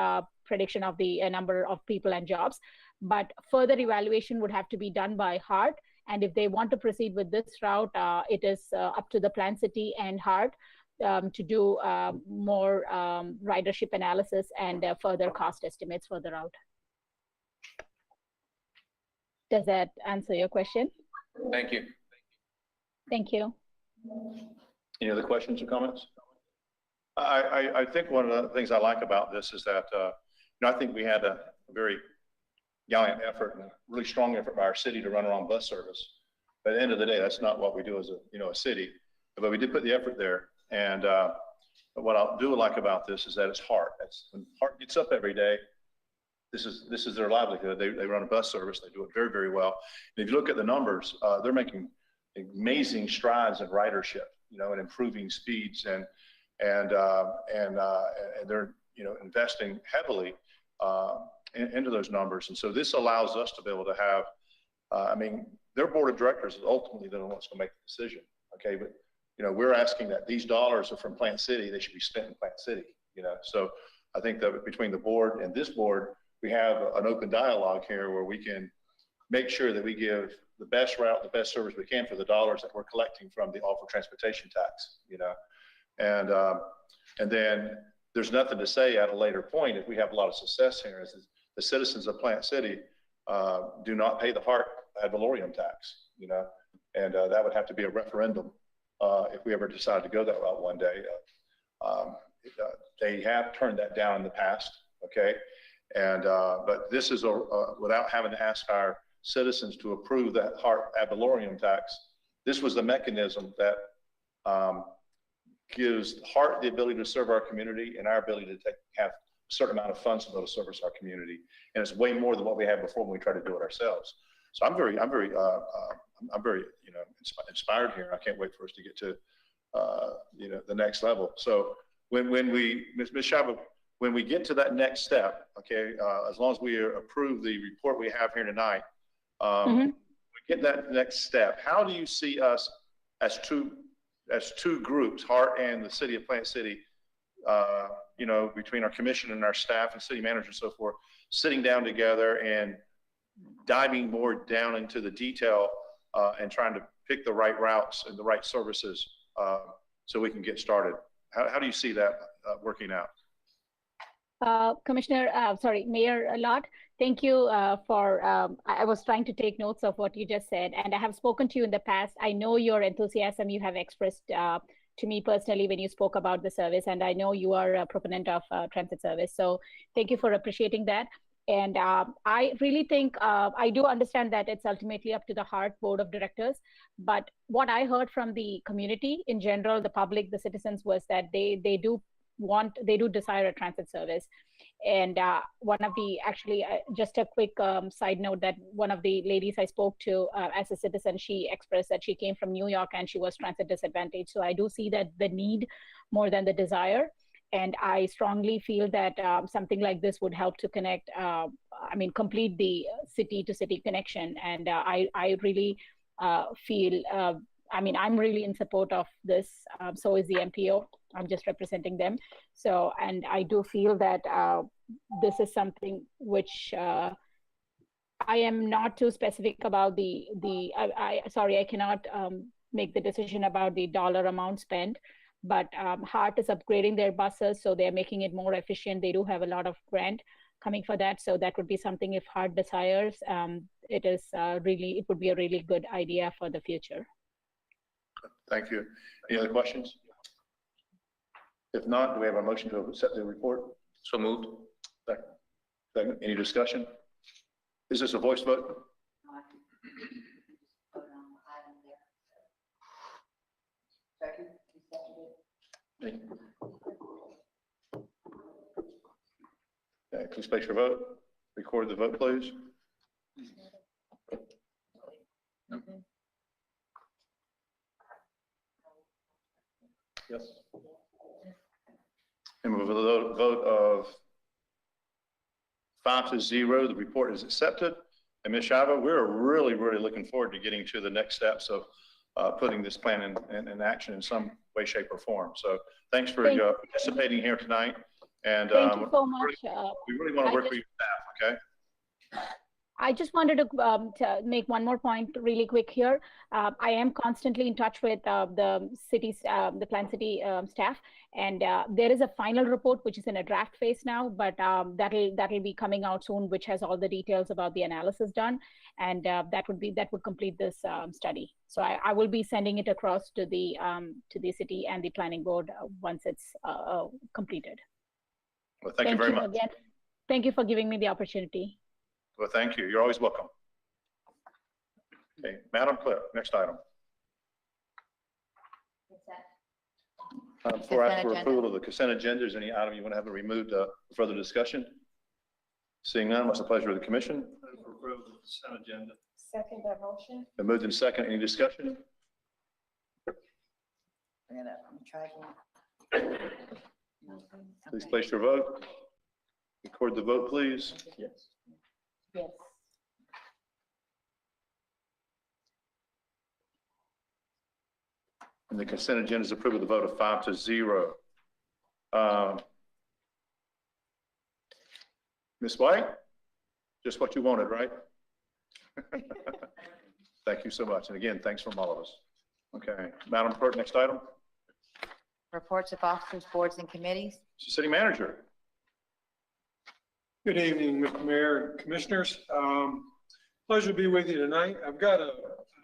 prediction of the number of people and jobs. But further evaluation would have to be done by Hart. And if they want to proceed with this route, it is up to the Plant City and Hart to do more ridership analysis and further cost estimates for the route. Does that answer your question? Thank you. Thank you. Any other questions or comments? I think one of the things I like about this is that, I think we had a very gallant effort and a really strong effort by our city to run our own bus service. But at the end of the day, that's not what we do as a city, but we did put the effort there. And but what I do like about this is that it's Hart. When Hart gets up every day, this is their livelihood. They run a bus service. They do it very, very well. And if you look at the numbers, they're making amazing strides in ridership, and improving speeds, and they're investing heavily into those numbers. And so this allows us to be able to have, their board of directors is ultimately the ones going to make the decision. Okay, but we're asking that these dollars are from Plant City. They should be spent in Plant City. So I think that between the board and this board, we have an open dialogue here where we can make sure that we give the best route, the best service we can for the dollars that we're collecting from the offer transportation tax, and then there's nothing to say at a later point if we have a lot of success here is the citizens of Plant City do not pay the Hart ad valorem tax, and that would have to be a referendum if we ever decide to go that route one day. They have turned that down in the past, okay? And, but this is without having to ask our citizens to approve that HART ad valorem tax. This was the mechanism that gives HART the ability to serve our community and our ability to have a certain amount of funds to be able to service our community. And it's way more than what we had before when we tried to do it ourselves. So I'm very, inspired here. I can't wait for us to get to, the next level. So when we, Ms. Shaba, when we get to that next step, okay, as long as we approve the report we have here tonight, we get that next step. How do you see us as two groups, HART and the city of Plant City, between our commission and our staff and city manager and so forth, sitting down together and diving more down into the detail and trying to pick the right routes and the right services so we can get started? How do you see that working out? Mayor Lott, thank you for, I was trying to take notes of what you just said, and I have spoken to you in the past. I know your enthusiasm you have expressed to me personally when you spoke about the service, and I know you are a proponent of transit service. So thank you for appreciating that. And I really think, I do understand that it's ultimately up to the HART board of directors, but what I heard from the community in general, the public, the citizens, was that they do desire a transit service. And one of the, actually, just a quick side note, that one of the ladies I spoke to as a citizen, she expressed that she came from New York and she was transit disadvantaged. So I do see that the need more than the desire. And I strongly feel that something like this would help to connect, complete the city to city connection. And I really feel, I'm really in support of this. So is the MPO. I'm just representing them. So, and I do feel that this is something which I am not too specific about I cannot make the decision about the dollar amount spent, but HART is upgrading their buses, so they're making it more efficient. They do have a lot of grant coming for that. So that would be something, if HART desires, it would be a really good idea for the future. Thank you. Any other questions? If not, do we have a motion to accept the report? So moved. Second. Any discussion? Is this a voice vote? Okay, please place your vote. Record the vote, please. Yes. And with a vote of 5-0, the report is accepted. And Ms. Shava, we're really, really looking forward to getting to the next steps of putting this plan in action in some way, shape, or form. So thanks for participating here tonight. And thank you so much. We really want to work with your staff, okay? I just wanted to make one more point really quick here. I am constantly in touch with the city's, the Plant City staff, and there is a final report which is in a draft phase now, but that'll be coming out soon, which has all the details about the analysis done, and that would complete this study. So I will be sending it across to the city and the planning board once it's completed. Well, thank you very much. Again. Thank you for giving me the opportunity. Well, thank you. You're always welcome. Okay, Madam Clerk, next item. Before I ask for approval of the consent agenda, is there any item you want to have removed for further discussion? Seeing none, what's the pleasure of the commission? For approval of the consent agenda. Second that motion. Been moved in second. Any discussion? I'm gonna try. Please place your vote. Record the vote, please. Yes. And the consent agenda is approved with a vote of 5-0. Ms. White, just what you wanted, right? Thank you so much. And again, thanks from all of us. Okay, Madam Clerk, next item. Reports of officers, boards, and committees. City Manager. Good evening, Mr. Mayor and Commissioners. Pleasure to be with you tonight. I've got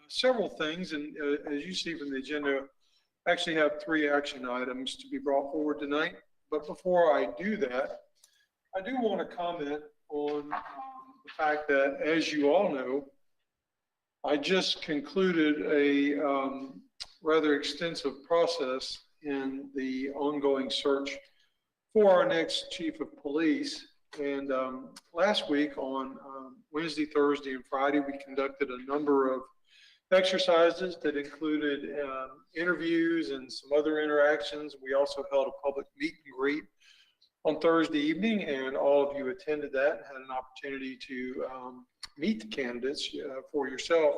several things, and as you see from the agenda, I actually have 3 action items to be brought forward tonight. But before I do that, I do want to comment on the fact that, as you all know, I just concluded a rather extensive process in the ongoing search for our next chief of police. And last week on Wednesday, Thursday, and Friday, we conducted a number of exercises that included interviews and some other interactions. We also held a public meet and greet on Thursday evening, and all of you attended that and had an opportunity to meet the candidates for yourself.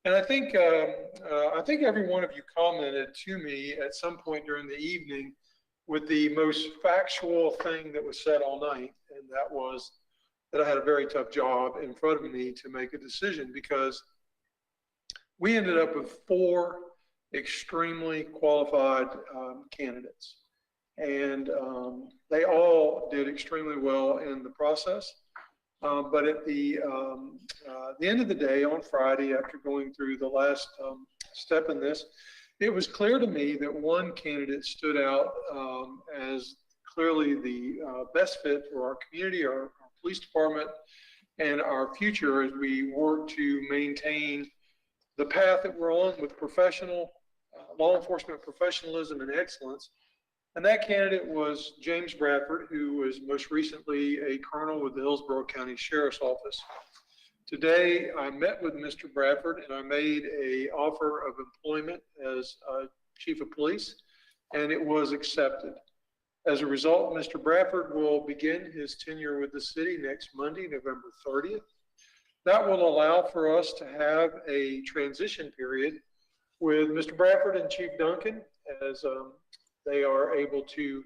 And I think every one of you commented to me at some point during the evening with the most factual thing that was said all night, and that was that I had a very tough job in front of me to make a decision, because we ended up with 4 extremely qualified candidates, and they all did extremely well in the process. But at the end of the day on Friday, after going through the last step in this, it was clear to me that one candidate stood out as clearly the best fit for our community, our police department, and our future as we work to maintain the path that we're on with professional law enforcement professionalism and excellence. And that candidate was James Bradford, who was most recently a colonel with the Hillsborough County Sheriff's Office. Today, I met with Mr. Bradford and I made an offer of employment as chief of police, and it was accepted. As a result, Mr. Bradford will begin his tenure with the city next Monday, November 30th. That will allow for us to have a transition period with Mr. Bradford and Chief Duncan as they are able to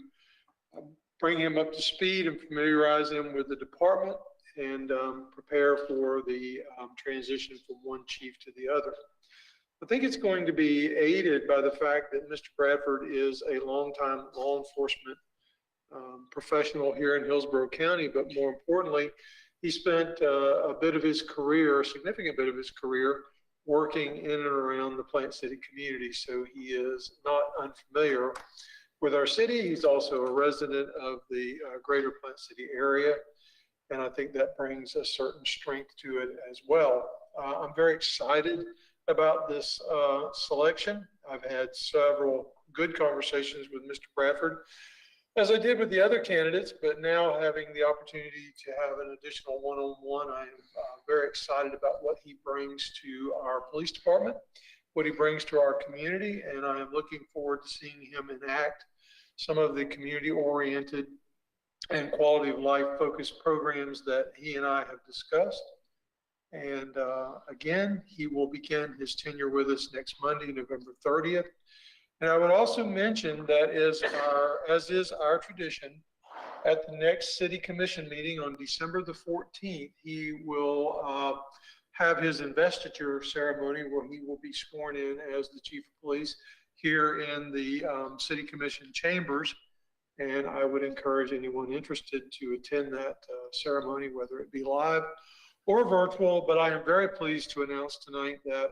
bring him up to speed and familiarize him with the department and prepare for the transition from one chief to the other. I think it's going to be aided by the fact that Mr. Bradford is a longtime law enforcement professional here in Hillsborough County, but more importantly, he spent a bit of his career, a significant bit of his career, working in and around the Plant City community. So he is not unfamiliar with our city. He's also a resident of the greater Plant City area. And I think that brings a certain strength to it as well. I'm very excited about this selection. I've had several good conversations with Mr. Bradford, as I did with the other candidates, but now having the opportunity to have an additional one-on-one, I am very excited about what he brings to our police department, what he brings to our community, and I am looking forward to seeing him enact some of the community-oriented and quality of life focused programs that he and I have discussed. And again, he will begin his tenure with us next Monday, November 30th. And I would also mention that as is our tradition, at the next city commission meeting on December the 14th, he will have his investiture ceremony where he will be sworn in as the chief of police here in the city commission chambers. And I would encourage anyone interested to attend that ceremony, whether it be live or virtual. But I am very pleased to announce tonight that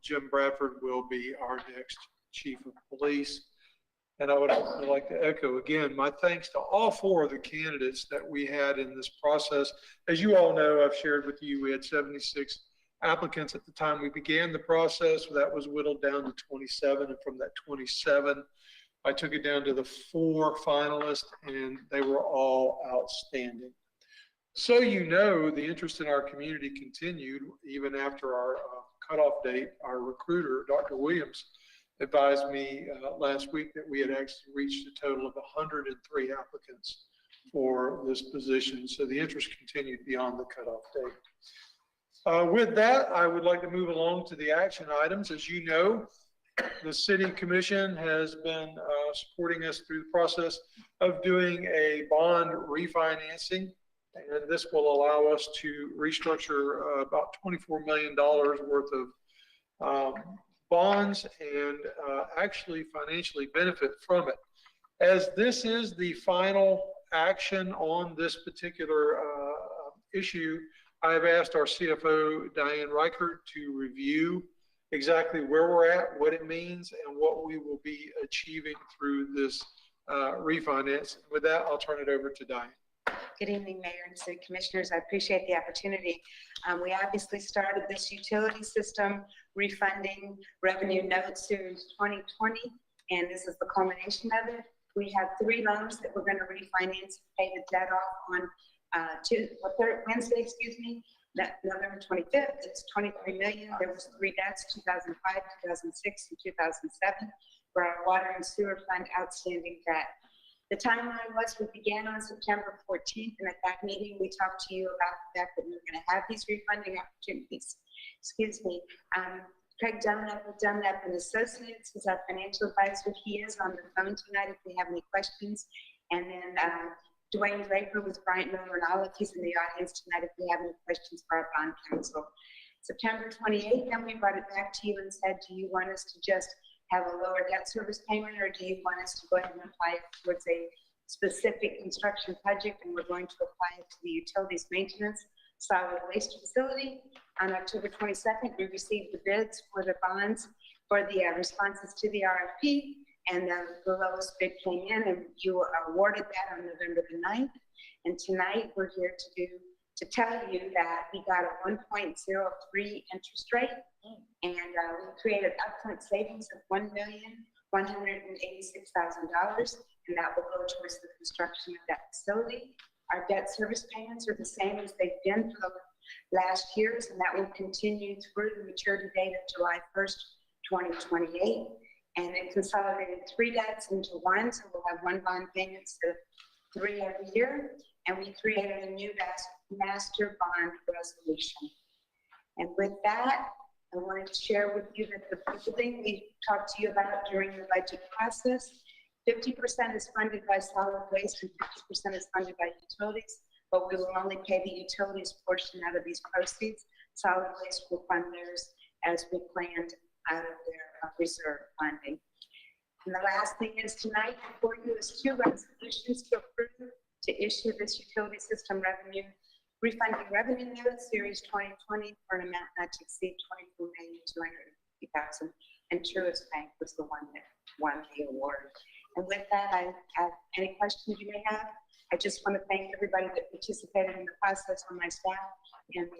Jim Bradford will be our next chief of police. And I would also like to echo again my thanks to all 4 of the candidates that we had in this process. As you all know, I've shared with you, we had 76 applicants at the time we began the process. That was whittled down to 27, and from that 27, I took it down to the 4 finalists, and they were all outstanding. So you know, the interest in our community continued even after our cutoff date. Our recruiter, Dr. Williams, advised me last week that we had actually reached a total of 103 applicants for this position. So the interest continued beyond the cutoff date. With that, I would like to move along to the action items. As you know, the City Commission has been supporting us through the process of doing a bond refinancing, and this will allow us to restructure about $24 million worth of bonds and actually financially benefit from it. As this is the final action on this particular issue, I have asked our CFO, Diane Reichert, to review exactly where we're at, what it means, and what we will be achieving through this refinance. With that, I'll turn it over to Diane. Good evening, Mayor and City Commissioners. I appreciate the opportunity. We obviously started this utility system refunding revenue note series 2020, and this is the culmination of it. We have 3 loans that we're going to refinance, pay the debt off on Wednesday, November 25th. It's $23 million. There was 3 debts, 2005, 2006, and 2007, for our water and sewer fund outstanding debt. The timeline was we began on September 14th, and at that meeting, we talked to you about the fact that we were going to have these refunding opportunities. Excuse me. Craig Dunlap of Dunlap and Associates is our financial advisor. He is on the phone tonight if we have any questions. And then Dwayne Draper with Bryant Miller and Olive, he's in the audience tonight if we have any questions for our bond counsel. September 28th, then we brought it back to you and said, do you want us to just have a lower debt service payment, or do you want us to go ahead and apply it towards a specific construction project? And we're going to apply it to the utilities maintenance solid waste facility. On October 22nd, we received the bids for the bonds for the responses to the RFP, and the lowest bid came in, and you awarded that on November the 9th. And tonight we're here to tell you that we got a 1.03 interest rate, and we created upfront savings of $1,186,000, and that will go towards the construction of that facility. Our debt service payments are the same as they've been for the last years, and that will continue through the maturity date of July 1st, 2028. And it consolidated 3 debts into one, so we'll have 1 bond payment instead of 3 every year. And we created a new master bond resolution. And with that, I wanted to share with you that the budgeting we talked to you about during the budget process, 50% is funded by solid waste and 50% is funded by utilities, but we will only pay the utilities portion out of these proceeds. Solid waste will fund theirs as we planned out of their reserve funding. And the last thing is tonight before you is 2 resolutions to approve to issue this utility system refunding revenue note series 2020 for an amount not to exceed $24,250,000, and Truist Bank was the one that won the award. And with that, I have any questions you may have. I just want to thank everybody that participated in the process on my staff and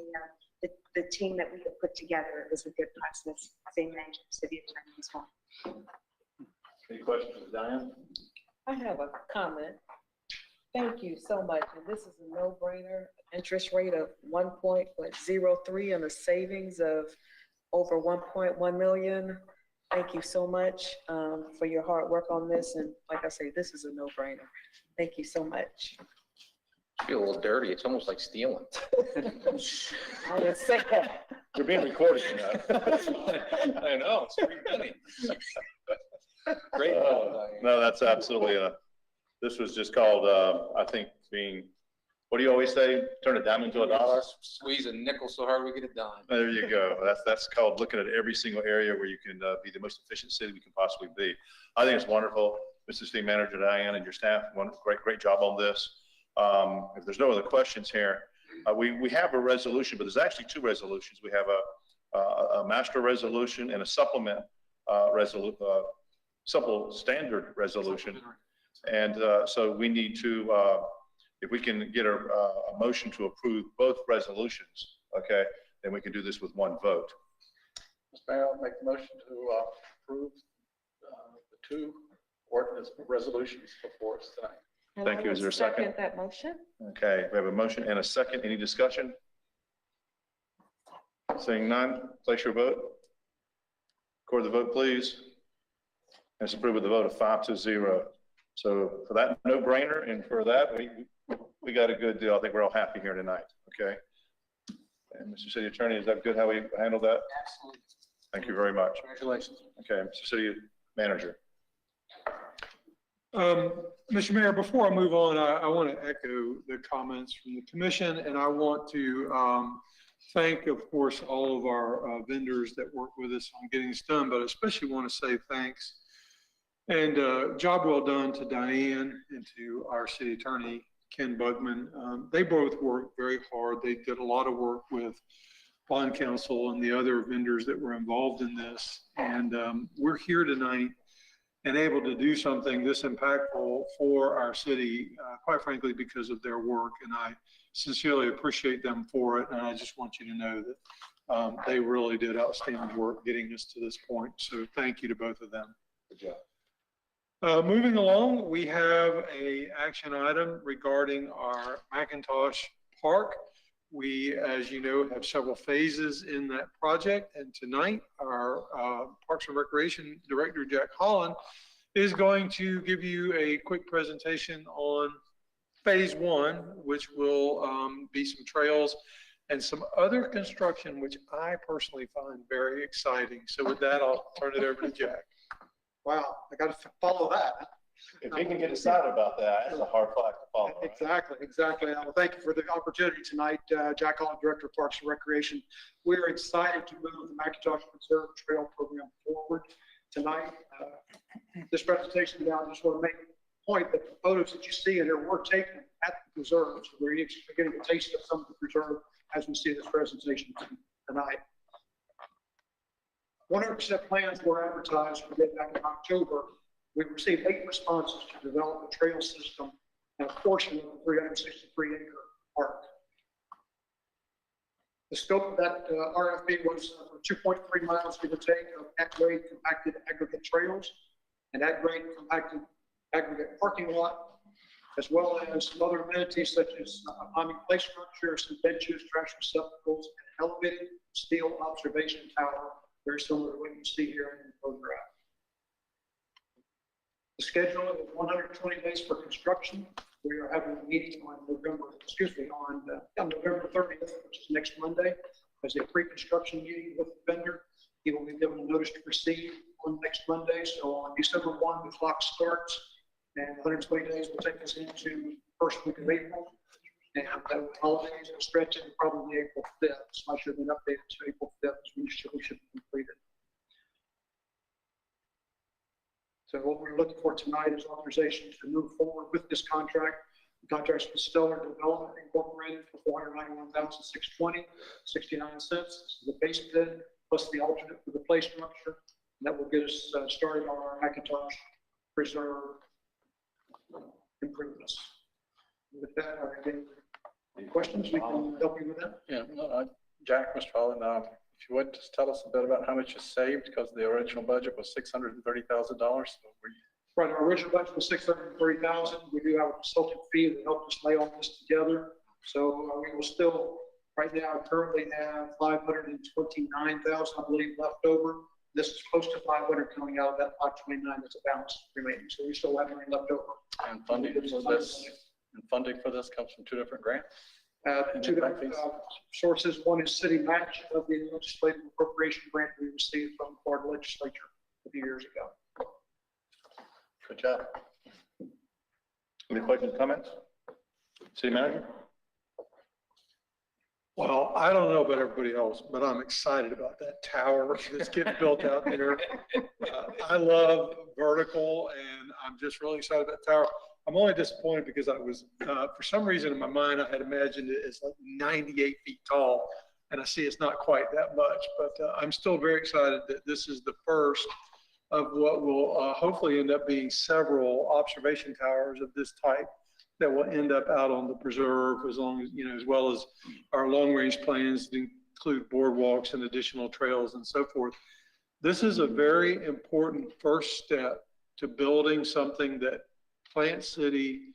the team that we have put together. It was a good process. Same manager, city attorney as well. Any questions, Diane? I have a comment. Thank you so much. And this is a no-brainer. Interest rate of 1.03 and a savings of over 1.1 million. Thank you so much for your hard work on this. And like I say, this is a no-brainer. Thank you so much. I feel a little dirty. It's almost like stealing. I didn't say that. You're being recorded, you know. I know, it's free money. Great. No, that's absolutely this was just called, I think, what do you always say? Turn a dime into a dollar? Squeeze a nickel so hard we get a dime. There you go. That's called looking at every single area where you can be the most efficient city we can possibly be. I think it's wonderful. Mr. City Manager Diane and your staff, great job on this. If there's no other questions here, we have a resolution, but there's actually 2 resolutions. We have a master resolution and a supplement standard resolution. And so we need to, if we can get a motion to approve both resolutions, okay, then we can do this with 1 vote. Mr. Mayor, I'll make the motion to approve the 2 ordinance resolutions before us tonight. Thank you. Is there a second? Second that motion. Okay, we have a motion and a second. Any discussion? Seeing none, place your vote. Record the vote, please. And it's approved with a vote of 5-0. So for that no-brainer and for that, we got a good deal. I think we're all happy here tonight, okay? And Mr. City Attorney, is that good how we handled that? Absolutely. Thank you very much. Congratulations. Okay, Mr. City Manager. Mr. Mayor, before I move on, I want to echo the comments from the commission, and I want to thank, of course, all of our vendors that work with us on getting this done, but especially want to say thanks and job well done to Diane and to our city attorney, Ken Bugman. They both worked very hard. They did a lot of work with bond counsel and the other vendors that were involved in this. And we're here tonight. and able to do something this impactful for our city, quite frankly, because of their work. And I sincerely appreciate them for it. And I just want you to know that they really did outstanding work getting us to this point. So thank you to both of them. Good job. Moving along, we have a action item regarding our McIntosh Park. We, as you know, have several phases in that project, and tonight our Parks and Recreation Director, Jack Holland, is going to give you a quick presentation on phase one, which will be some trails and some other construction, which I personally find very exciting. So with that, I'll turn it over to Jack. Wow, I got to follow that. If he can get excited about that, that's a hard flag to follow. Right? Exactly, exactly. Well, thank you for the opportunity tonight. Jack Holland, Director of Parks and Recreation. We're excited to move the McIntosh Preserve Trail Program forward tonight. This presentation now, I just want to make a point that the photos that you see in here were taken at the preserve. So we're getting a taste of some of the preserve as we see this presentation tonight. 100% plans were advertised for bid back in October. We received 8 responses to develop a trail system and a portion of the 363-acre park. The scope of that RFP was 2.3 miles, give or take, of at-grade compacted aggregate trails and at-grade compacted aggregate parking lot, as well as some other amenities such as a climbing play structure, some benches, trash receptacles, and elevated steel observation tower, very similar to what you see here in the photograph. The schedule is 120 days for construction. We are having a meeting on November 30th, which is next Monday, as a pre-construction meeting with the vendor. He will be given a notice to proceed on next Monday. So on December 1, the clock starts, and 120 days will take us into first week of April. And the holidays will stretch into probably April 5th. So I should have been updated to April 5th, as we should be completed. So what we're looking for tonight is authorization to move forward with this contract. The contract's with Stellar Development Incorporated for $491,620.69. This is the base bid plus the alternate for the play structure. And that will get us started on our McIntosh Preserve improvements. With that, any questions? We can help you with that. Yeah, Jack, Mr. Holland, if you would just tell us a bit about how much you saved, because the original budget was $630,000. So Right, our original budget was $630,000. We do have a consultant fee that helped us lay all this together. So we will still, right now, currently have $529,000, I believe, left over. This is close to 500 coming out of that 529 that's a balance remaining. So we still have money left over. And funding for this comes from 2 different grants. Two different sources. One is city match of the legislative appropriation grant we received from the Florida legislature a few years ago. Good job. Any questions, comments? City manager? Well, I don't know about everybody else, but I'm excited about that tower that's getting built out there. I love vertical, and I'm just really excited about the tower. I'm only disappointed because I was, for some reason in my mind, I had imagined it as like 98 feet tall, and I see it's not quite that much, but I'm still very excited that this is the first of what will hopefully end up being several observation towers of this type that will end up out on the preserve, as long as, as well as our long range plans to include boardwalks and additional trails and so forth. This is a very important first step to building something that Plant City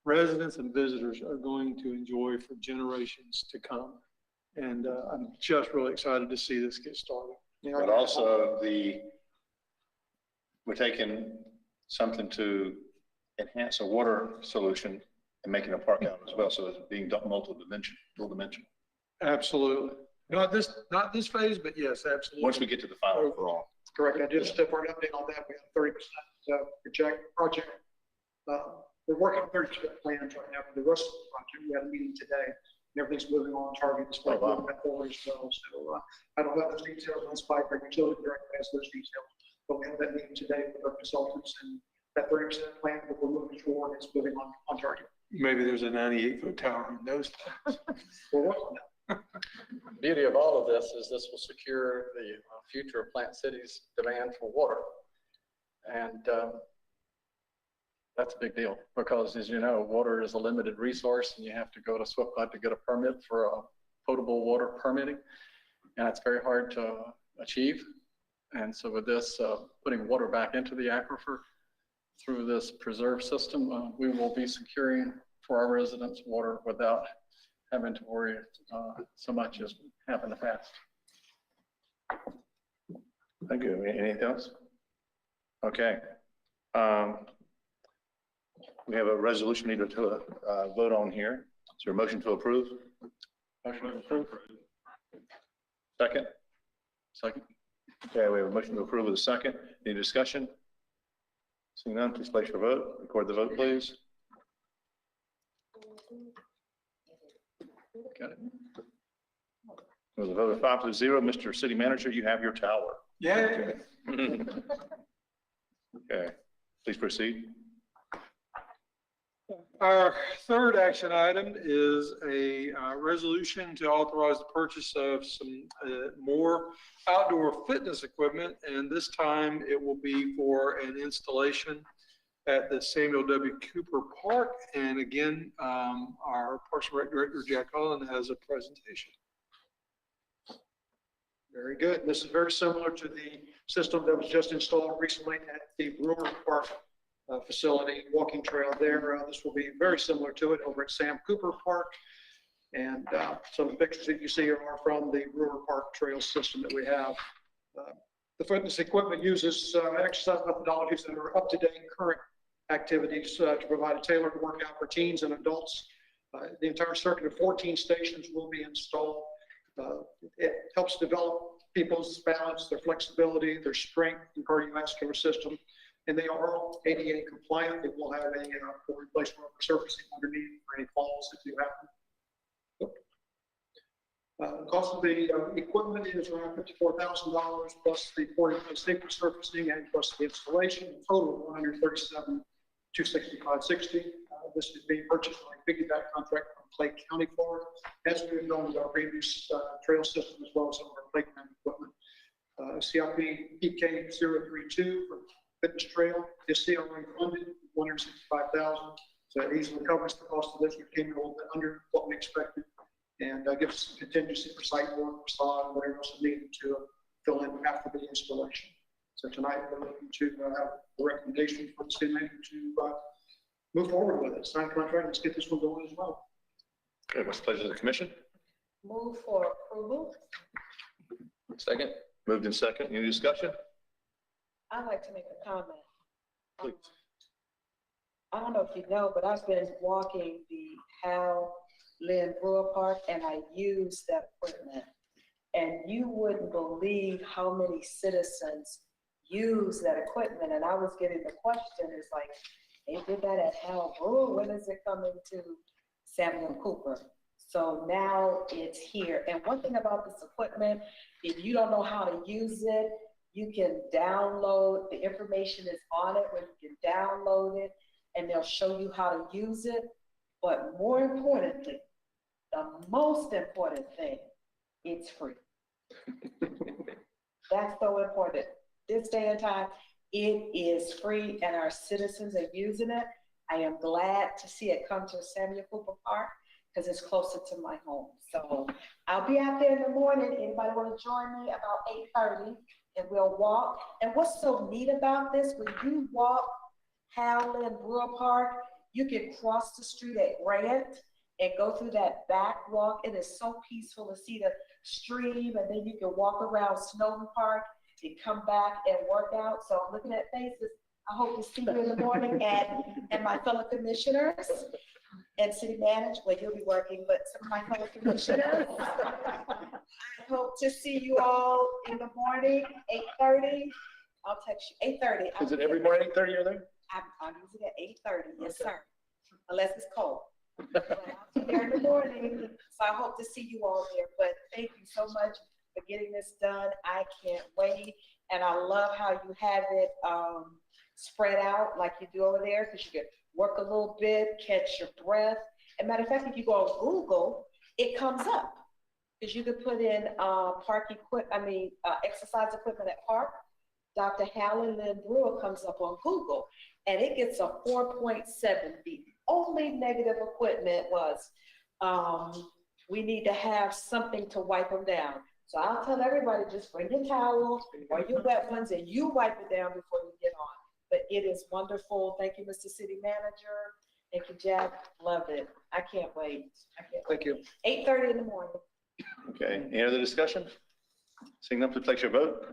residents and visitors are going to enjoy for generations to come. And I'm just really excited to see this get started. But also we're taking something to enhance a water solution and making a park out as well. So it's being dual dimension. Absolutely. Not this phase, but yes, absolutely. Once we get to the final overall. Correct. I just for an update on that, we have 30% project. We're working on 30% plans right now for the rest of the project. We had a meeting today, and everything's moving on target. It's moving forward as well. So I don't have those details on Spike. Our utility director has those details, but we have that meeting today with our consultants, and that 30% plan that we're moving toward is moving on target. Maybe there's a 98-foot tower in those times. We're working on that. The beauty of all of this is this will secure the future of Plant City's demand for water. And that's a big deal because, as you know, water is a limited resource and you have to go to SWIFT to get a permit for potable water permitting. And it's very hard to achieve. And so with this, putting water back into the aquifer through this preserve system, we will be securing for our residents water without having to worry so much as we have in the past. Thank you. Anything else? Okay. We have a resolution needed to vote on here. Is there a motion to approve? Motion to approve. Second? Second. Okay, we have a motion to approve with a second. Any discussion? Seeing none, please place your vote. Record the vote, please. Got it. With a vote of 5-0, Mr. City Manager, you have your tower. Yeah. Okay, please proceed. Our third action item is a resolution to authorize the purchase of some more outdoor fitness equipment. And this time it will be for an installation at the Samuel W. Cooper Park. And again, our Parks and Rec Director, Jack Holland, has a presentation. Very good. This is very similar to the system that was just installed recently at the Brewer Park facility, walking trail there. This will be very similar to it over at Sam Cooper Park. And some of the pictures that you see are from the Brewer Park trail system that we have. The fitness equipment uses exercise methodologies that are up to date, current activities to provide a tailored workout for teens and adults. The entire circuit of 14 stations will be installed. It helps develop people's balance, their flexibility, their strength and cardiovascular system. And they are all ADA compliant. It will have a replacement rubber surfacing underneath for any falls that do happen. The cost of the equipment is around $54,000 plus the 40-foot safety surfacing and plus the installation, a total of $137,265.60. This is being purchased on a piggyback contract from Clay County, Florida, as we have done with our previous trail system as well as some of our playground equipment. CIP PK032 for fitness trail is CRA funded, $165,000. So it easily covers the cost of this. We came in a little bit under what we expected, and gives us some contingency for site work, facade, whatever else is needed to fill in after the installation. So tonight we're looking to have a recommendation for the city manager to move forward with it. Sign contract. Let's get this one going as well. Okay, what's the pleasure of the commission? Move for approval. Second. Moved in second. Any discussion? I'd like to make a comment. Please. I don't know if you know, but I've been walking the Hal Lynn Brewer Park and I use that equipment. And you wouldn't believe how many citizens use that equipment. And I was getting the question, is like, they did that at Hal Brewer, when is it coming to Samuel Cooper? So now it's here. And one thing about this equipment, if you don't know how to use it, you can download, the information is on it where you can download it and they'll show you how to use it. But more importantly, the most important thing, it's free. That's so important. This day and time, it is free and our citizens are using it. I am glad to see it come to Samuel Cooper Park because it's closer to my home. So I'll be out there in the morning. Anybody want to join me about 8:30 and we'll walk. And what's so neat about this, when you walk Hal Lynn Brewer Park, you can cross the street at Grant and go through that back walk. It is so peaceful to see the stream, and then you can walk around Snowden Park and come back and work out. So I'm looking at faces. I hope to see you in the morning and my fellow commissioners and city manager. Well, you'll be working, but some of my fellow commissioners. I hope to see you all in the morning, 8:30. I'll text you, 8:30. Is it every morning, 8:30 you're there? I'm usually at 8:30, yes, sir, unless it's cold. But I'll be there in the morning, so I hope to see you all there. But thank you so much for getting this done. I can't wait, and I love how you have it spread out like you do over there, because you can work a little bit, catch your breath. And matter of fact, if you go on Google, it comes up, because you can put in exercise equipment at park. Dr. Helen Lynn Brewer comes up on Google and it gets a 4.7. The only negative equipment was, we need to have something to wipe them down. So I'll tell everybody, just bring your towels or your wet ones and you wipe it down before you get on. But it is wonderful. Thank you, Mr. City Manager. Thank you, Jack. Love it. I can't wait. Thank you. 8:30 in the morning. Okay, any other discussion? Seeing none, please place your vote.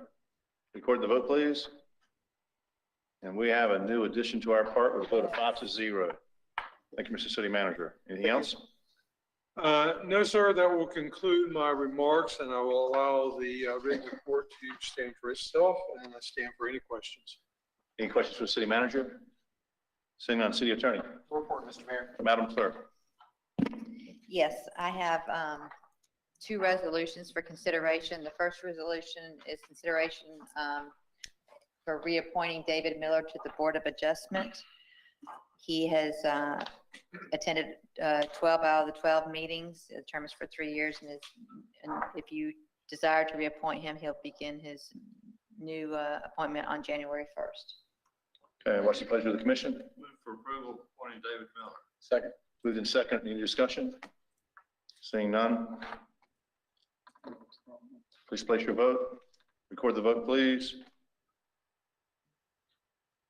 Record the vote, please. And we have a new addition to our part with a vote of 5-0. Thank you, Mr. City Manager. Anything else? No, sir, that will conclude my remarks, and I will allow the written report to stand for itself, and I stand for any questions. Any questions for the City Manager? Seeing none, City Attorney. Report, Mr. Mayor. Madam Clerk. Yes, I have two resolutions for consideration. The first resolution is consideration for reappointing David Miller to the Board of Adjustment. He has attended 12 out of the 12 meetings. The term is for 3 years, and if you desire to reappoint him, he'll begin his new appointment on January 1st. Okay, what's the pleasure of the commission? Move for approval, appointing David Miller. Second. Moved in second. Any discussion? Seeing none. Please place your vote. Record the vote, please.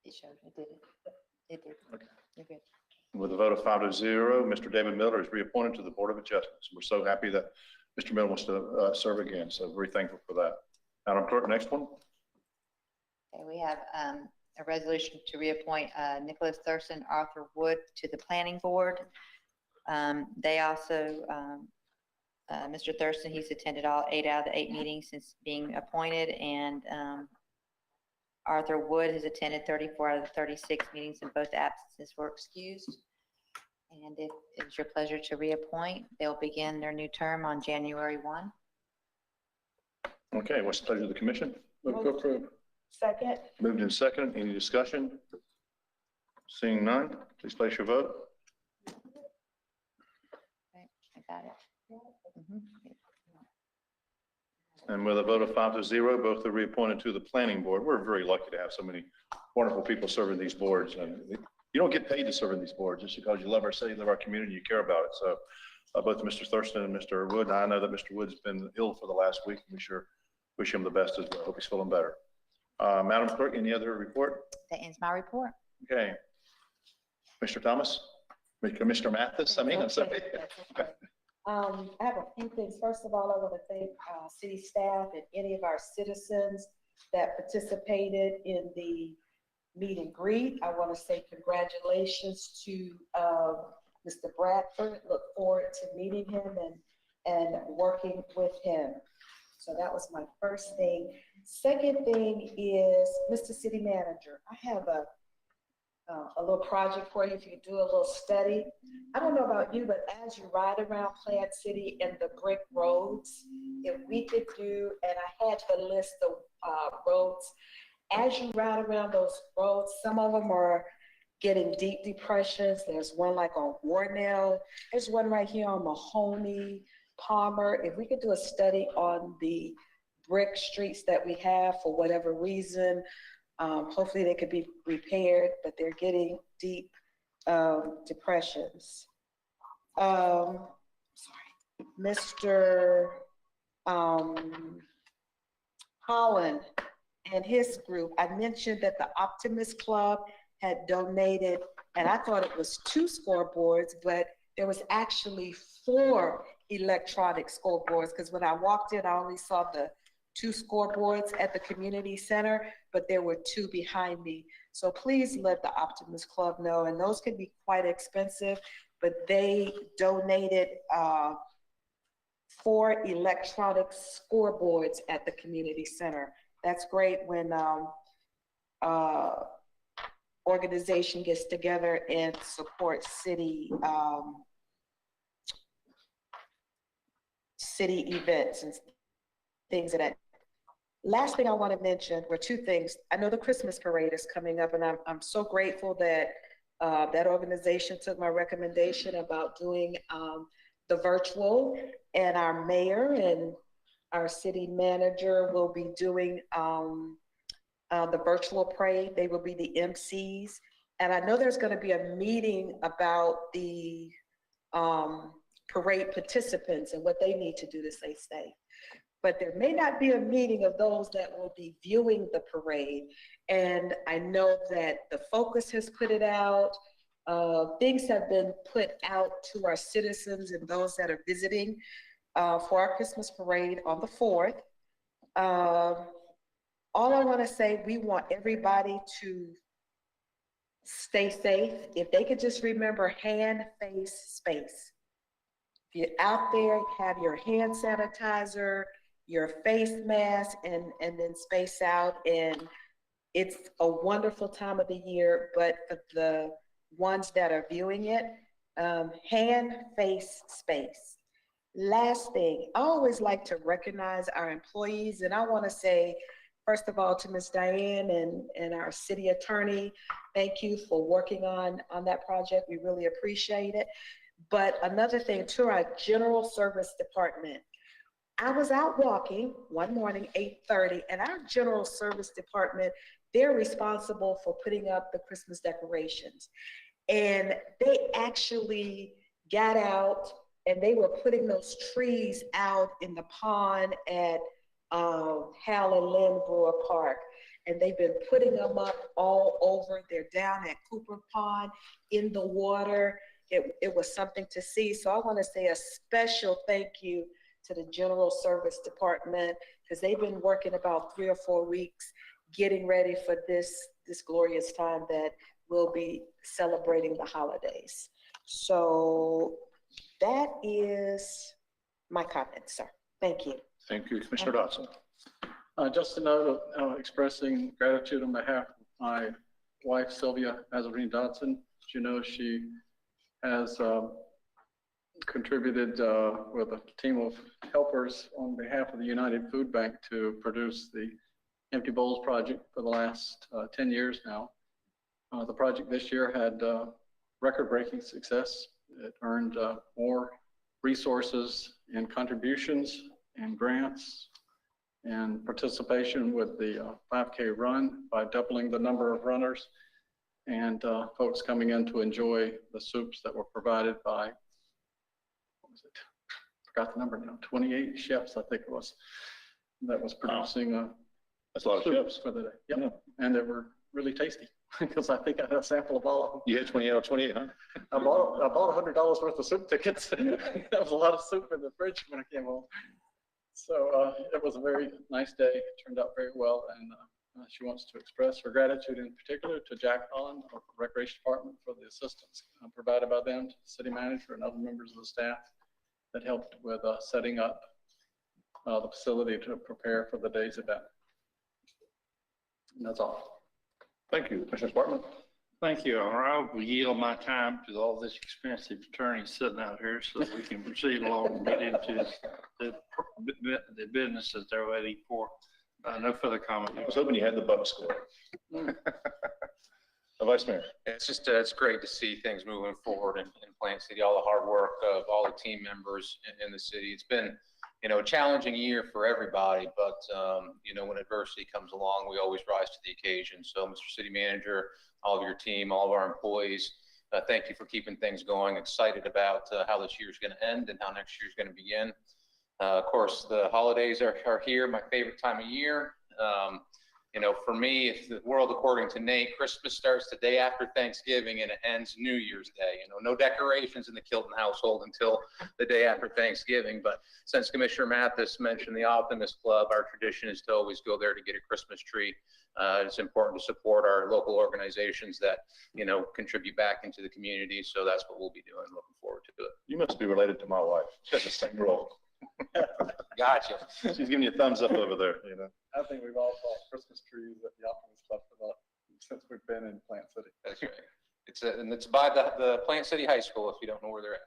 It showed, it did it. It did. Okay. You're good. With a vote of 5-0, Mr. David Miller is reappointed to the Board of Adjustments. We're so happy that Mr. Miller wants to serve again, so very thankful for that. Madam Clerk, next one. Okay, we have a resolution to reappoint Nicholas Thurston, Arthur Wood to the Planning Board. They also, Mr. Thurston, he's attended all 8 out of the 8 meetings since being appointed, and Arthur Wood has attended 34 out of the 36 meetings, and both absences were excused. And if it's your pleasure to reappoint, they'll begin their new term on January 1. Okay, what's the pleasure of the commission? Move to approve. Second. Moved in second. Any discussion? Seeing none, please place your vote. Okay, I got it. Mhm. And with a vote of 5-0, both are reappointed to the Planning Board. We're very lucky to have so many wonderful people serving these boards. And you don't get paid to serve in these boards just because you love our city, love our community, you care about it. So both Mr. Thurston and Mr. Wood, I know that Mr. Wood's been ill for the last week. We sure wish him the best as well. Hope he's feeling better. Madam Clerk, any other report? That ends my report. Okay. Mr. Thomas? Commissioner Mathis, I'm sorry. I have a few things. First of all, I want to thank city staff and any of our citizens that participated in the meet and greet. I want to say congratulations to Mr. Bradford. Look forward to meeting him and working with him. So that was my first thing. Second thing is, Mr. City Manager, I have a little project for you. If you could do a little study. I don't know about you, but as you ride around Plant City and the brick roads, if we could do, and I had to list the roads, as you ride around those roads, some of them are getting deep depressions. There's one like on Warnell. There's one right here on Mahoney, Palmer. If we could do a study on the brick streets that we have for whatever reason, hopefully they could be repaired, but they're getting deep depressions. Sorry, Mr. Holland and his group, I mentioned that the Optimist Club had donated, and I thought it was 2 scoreboards, but there was actually 4 electronic scoreboards, because when I walked in, I only saw the 2 scoreboards at the community center, but there were 2 behind me. So please let the Optimist Club know, and those can be quite expensive, but they donated 4 electronic scoreboards at the community center. That's great when organization gets together and supports city city events and things of that. Last thing I want to mention were 2 things. I know the Christmas parade is coming up, and I'm so grateful that that organization took my recommendation about doing the virtual, and our mayor and our city manager will be doing the virtual parade. They will be the MCs. And I know there's going to be a meeting about the parade participants and what they need to do to stay safe. But there may not be a meeting of those that will be viewing the parade. And I know that the Focus has put it out. Things have been put out to our citizens and those that are visiting for our Christmas parade on the 4th. All I want to say, we want everybody to stay safe. If they could just remember hand, face, space. If you're out there, have your hand sanitizer, your face mask, and then space out. And it's a wonderful time of the year, but for the ones that are viewing it, hand, face, space. Last thing, I always like to recognize our employees, and I want to say, first of all, to Ms. Diane and our city attorney, thank you for working on that project. We really appreciate it. But another thing, to our general service department, I was out walking one morning, 8:30, and our general service department, they're responsible for putting up the Christmas decorations. And they actually got out and they were putting those trees out in the pond at Hal and Lynn Brewer Park. And they've been putting them up all over. They're down at Cooper Pond in the water. It was something to see. So I want to say a special thank you to the General Service Department, because they've been working about 3 or 4 weeks getting ready for this glorious time that we'll be celebrating the holidays. So that is my comment, sir. Thank you. Thank you, Commissioner Dotson. Just a note of expressing gratitude on behalf of my wife, Sylvia Azarine Dotson. As you know, she has contributed with a team of helpers on behalf of the United Food Bank to produce the Empty Bowls project for the last 10 years now. The project this year had record-breaking success. It earned more resources and contributions and grants and participation with the 5K run by doubling the number of runners and folks coming in to enjoy the soups that were provided by, what was it? Forgot the number now, 28 chefs, I think it was, that was producing That's a lot of chefs for the day. Yep. Yeah. And they were really tasty because I think I had a sample of all of them. You had 28 or 28, huh? I bought $100 worth of soup tickets. That was a lot of soup in the fridge when I came home. So it was a very nice day. It turned out very well. And she wants to express her gratitude in particular to Jack Holland of the Recreation Department for the assistance provided by them, to the city manager and other members of the staff that helped with setting up the facility to prepare for the day's event. And that's all. Thank you, Commissioner Spartman. Thank you. I will yield my time to all this expensive attorney sitting out here so that we can proceed along and get into the business that they're ready for. No further comment. I was hoping you had the buck score. Vice Mayor. It's great to see things moving forward in Plant City, all the hard work of all the team members in the city. It's been, a challenging year for everybody, but, when adversity comes along, we always rise to the occasion. So, Mr. City Manager, all of your team, all of our employees, thank you for keeping things going. Excited about how this year's going to end and how next year's going to begin. Of course, the holidays are here, my favorite time of year. For me, if the world according to Nate, Christmas starts the day after Thanksgiving and it ends New Year's Day. No decorations in the Kilton household until the day after Thanksgiving. But since Commissioner Mathis mentioned the Optimist Club, our tradition is to always go there to get a Christmas tree. It's important to support our local organizations that, contribute back into the community. So that's what we'll be doing. Looking forward to it. You must be related to my wife. She has the same role. Gotcha. She's giving you a thumbs up over there, I think we've all bought Christmas trees at the Optimist Club since we've been in Plant City. That's right. It's by the Plant City High School if you don't know where they're at.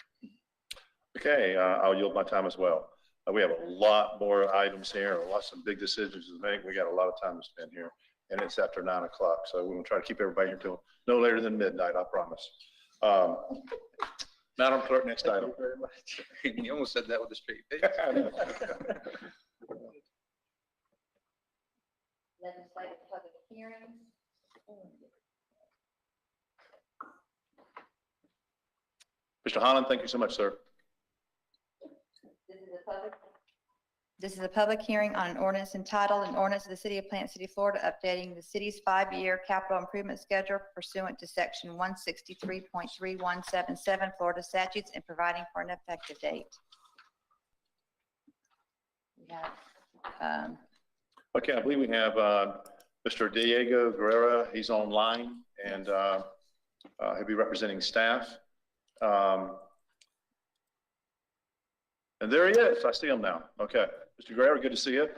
Okay, I'll yield my time as well. We have a lot more items here, some big decisions to make. We got a lot of time to spend here, and it's after 9 o'clock. So we're gonna try to keep everybody here till no later than midnight, I promise. Madam Clerk, next item. Thank you very much. You almost said that with a straight face. Legislative public hearing. hearing. Mr. Holland, thank you so much, sir. This is a public hearing on an ordinance entitled, an ordinance of the City of Plant City, Florida, updating the city's 5-year capital improvement schedule pursuant to section 163.3177 Florida statutes and providing for an effective date. We have, Okay, I believe we have Mr. Diego Guerrera. He's online, and he'll be representing staff. And there he is. I see him now. Okay. Mr. Guerrero, good to see you.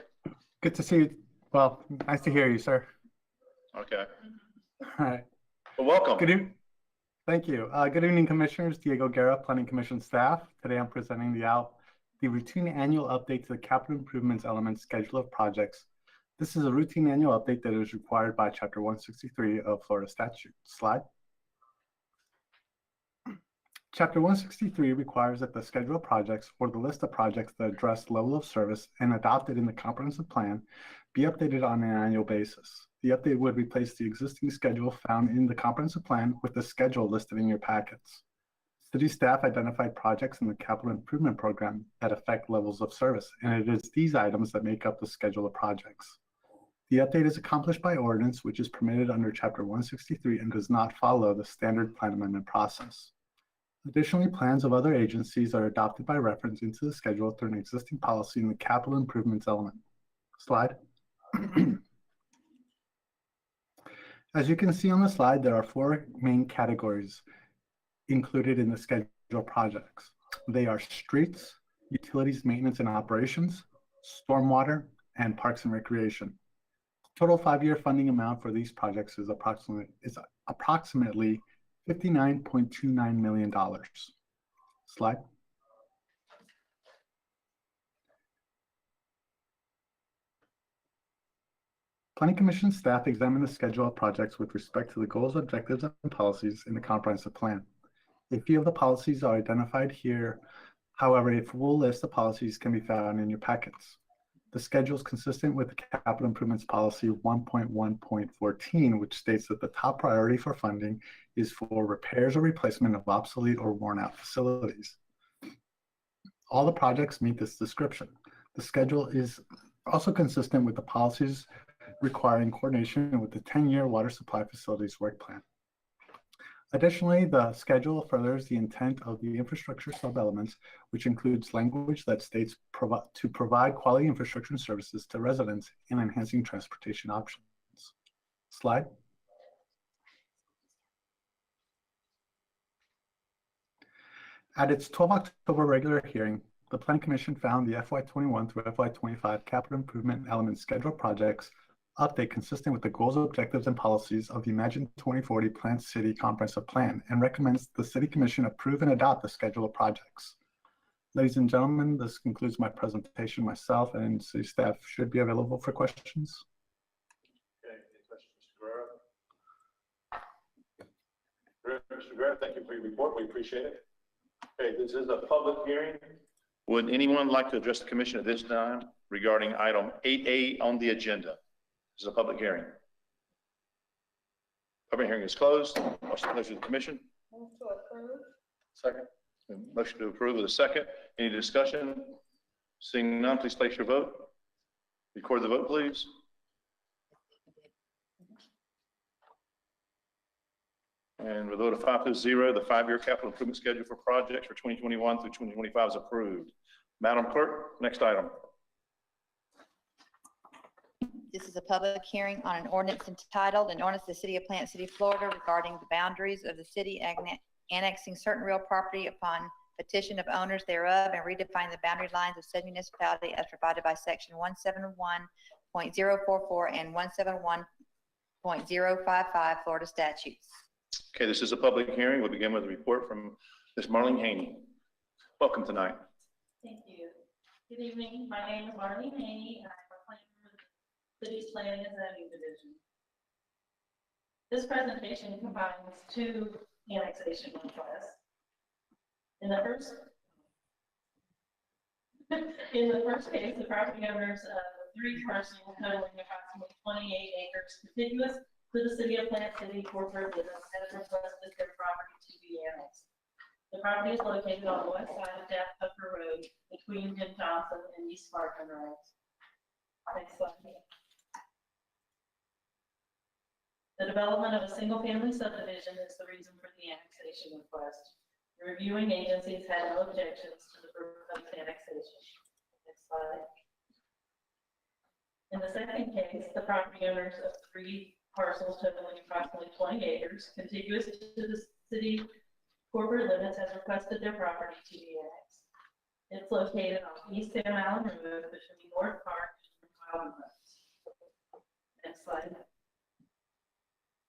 Good to see you. Well, nice to hear you, sir. Okay. All right. Well, welcome. Good evening. Thank you. Good evening, Commissioners. Diego Guerra, Planning Commission staff. Today I'm presenting the routine annual update to the capital improvements element schedule of projects. This is a routine annual update that is required by Chapter 163 of Florida statute. Slide. Chapter 163 requires that the schedule of projects or the list of projects that address level of service and adopted in the comprehensive plan be updated on an annual basis. The update would replace the existing schedule found in the comprehensive plan with the schedule listed in your packets. City staff identified projects in the capital improvement program that affect levels of service, and it is these items that make up the schedule of projects. The update is accomplished by ordinance, which is permitted under Chapter 163 and does not follow the standard plan amendment process. Additionally, plans of other agencies are adopted by reference into the schedule through an existing policy in the capital improvements element. Slide. As you can see on the slide, there are 4 main categories included in the schedule projects. They are streets, utilities, maintenance and operations, stormwater, and parks and recreation. Total 5-year funding amount for these projects is approximately $59.29 million. Slide. Planning Commission staff examined the schedule of projects with respect to the goals, objectives, and policies in the comprehensive plan. A few of the policies are identified here. However, a full list of policies can be found in your packets. The schedule is consistent with the Capital Improvements Policy 1.1.14, which states that the top priority for funding is for repairs or replacement of obsolete or worn-out facilities. All the projects meet this description. The schedule is also consistent with the policies requiring coordination with the 10-year water supply facilities work plan. Additionally, the schedule furthers the intent of the infrastructure sub-elements, which includes language that states to provide quality infrastructure and services to residents and enhancing transportation options. Slide. At its 12 October regular hearing, the Planning Commission found the FY21 through FY25 capital improvement element schedule projects update consistent with the goals, objectives, and policies of the Imagine 2040 Plant City Comprehensive Plan and recommends the City Commission approve and adopt the schedule of projects. Ladies and gentlemen, this concludes my presentation. Myself and city staff should be available for questions. Okay, any questions, Mr. Guerrero? Mr. Guerrero, thank you for your report. We appreciate it. Okay, this is a public hearing. Would anyone like to address the commission at this time regarding item 8A on the agenda? This is a public hearing. Public hearing is closed. What's the pleasure of the commission? Move to approve. Second. Motion to approve with a second. Any discussion? Seeing none, please place your vote. Record the vote, please. And with a vote of 5-0, the 5-year capital improvement schedule for projects for 2021 through 2025 is approved. Madam Clerk, next item. This is a public hearing on an ordinance entitled, an ordinance of the City of Plant City, Florida regarding the boundaries of the city annexing certain real property upon petition of owners thereof and redefine the boundary lines of said municipality as provided by section 171.044 and 171.055 Florida statutes. Okay, this is a public hearing. We'll begin with a report from Ms. Marlene Haney. Welcome tonight. Thank you. Good evening. My name is Marlene Haney, and I'm a planner with the City's Planning and Zoning Division. This presentation combines 2 annexation requests. In the first case, the property owners of 3 parcels totaling approximately 28 acres contiguous to the city of Plant City corporate limits has requested their property to be annexed. The property is located on the west side of Jack Tucker Road between Jim Johnson and East Spartan Road. Next slide. The development of a single-family subdivision is the reason for the annexation request. Reviewing agencies had no objections to the proposed annexation. Next slide. In the second case, the property owners of 3 parcels totaling approximately 20 acres contiguous to the city corporate limits has requested their property to be annexed. It's located on East Sam Allen Road between North Park and Cloud Roads. Next slide.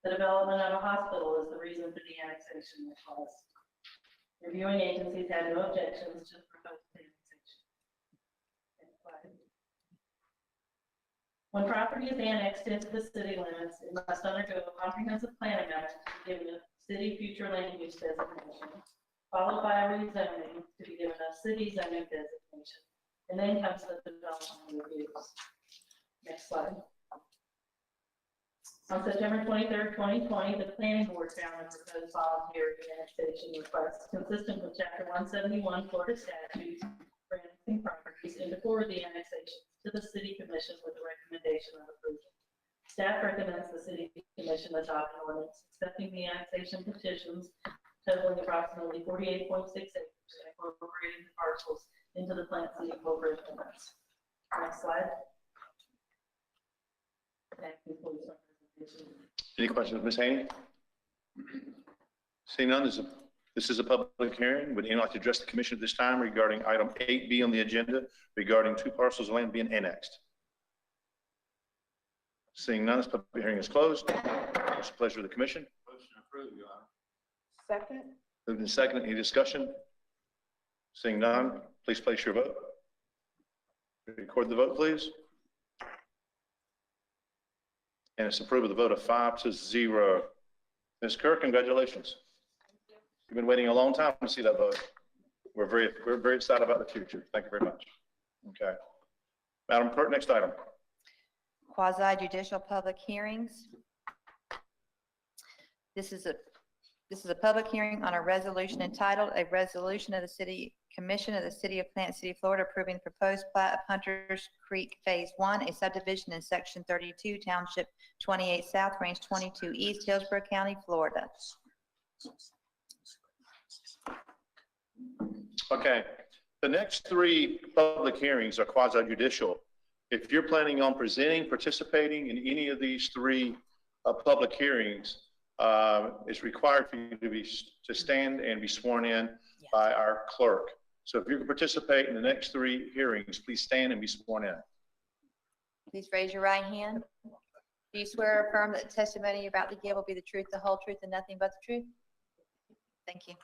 The development of a hospital is the reason for the annexation request. Reviewing agencies had no objections to the proposed annexation. Next slide. When property is annexed into the city limits, it must undergo a comprehensive plan amendment to be given a city future land use designation, followed by a rezoning to be given a city zoning designation, and then comes the development reviews. Next slide. On September 23rd, 2020, the planning board found a proposed voluntary annexation request consistent with Chapter 171 Florida statutes for annexing properties and to forward the annexation to the City Commission with a recommendation of approval. Staff recommends the City Commission adopt an ordinance accepting the annexation petitions totaling approximately 48.6 acres and incorporating the parcels into the Plant City corporate limits. Next slide. That concludes our presentation. Any questions, Ms. Haney? Seeing none, this is a public hearing. Would anyone like to address the commission at this time regarding item 8B on the agenda regarding 2 parcels of land being annexed? Seeing none, this public hearing is closed. It's the pleasure of the commission. Motion approved, Your Honor. Second? Moved and seconded. Any discussion? Seeing none, please place your vote. Record the vote, please. And it's approved with a vote of 5-0. Ms. Kerr, congratulations. You've been waiting a long time to see that vote. We're very excited about the future. Thank you very much. Okay. Madam Clerk, next item. Quasi judicial public hearings. This is a public hearing on a resolution entitled A Resolution of the City Commission of the City of Plant City, Florida, approving the proposed plat of Hunters Creek Phase 1, a subdivision in Section 32, Township 28 South, Range 22 East, Hillsborough County, Florida. Okay. The next 3 public hearings are quasi judicial. If you're planning on participating in any of these 3 public hearings, it's required for you to stand and be sworn in by our clerk. So if you can participate in the next 3 hearings, please stand and be sworn in. Please raise your right hand. Do you swear or affirm that the testimony you're about to give will be the truth, the whole truth, and nothing but the truth? Thank you.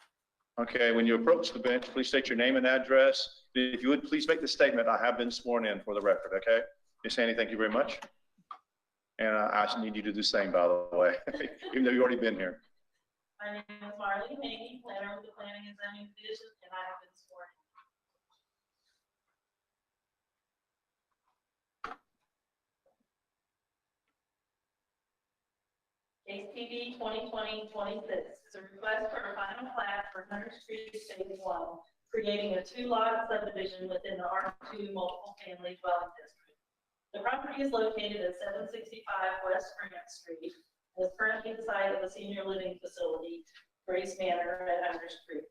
Okay, when you approach the bench, please state your name and address. If you would, please make the statement, I have been sworn in for the record, okay? Ms. Haney, thank you very much. And I need you to do the same, by the way, even though you've already been here. My name is Marlene Haney, planner with the Planning and Zoning Division, and I have been sworn in. Case PB 2020-26 is a request for a final plat for Hunter Street Phase 1, creating a 2-lot subdivision within the R2 multiple family dwelling district. The property is located at 765 West Grant Street and is currently the site of a senior living facility, Grace Manor at Hunter Street.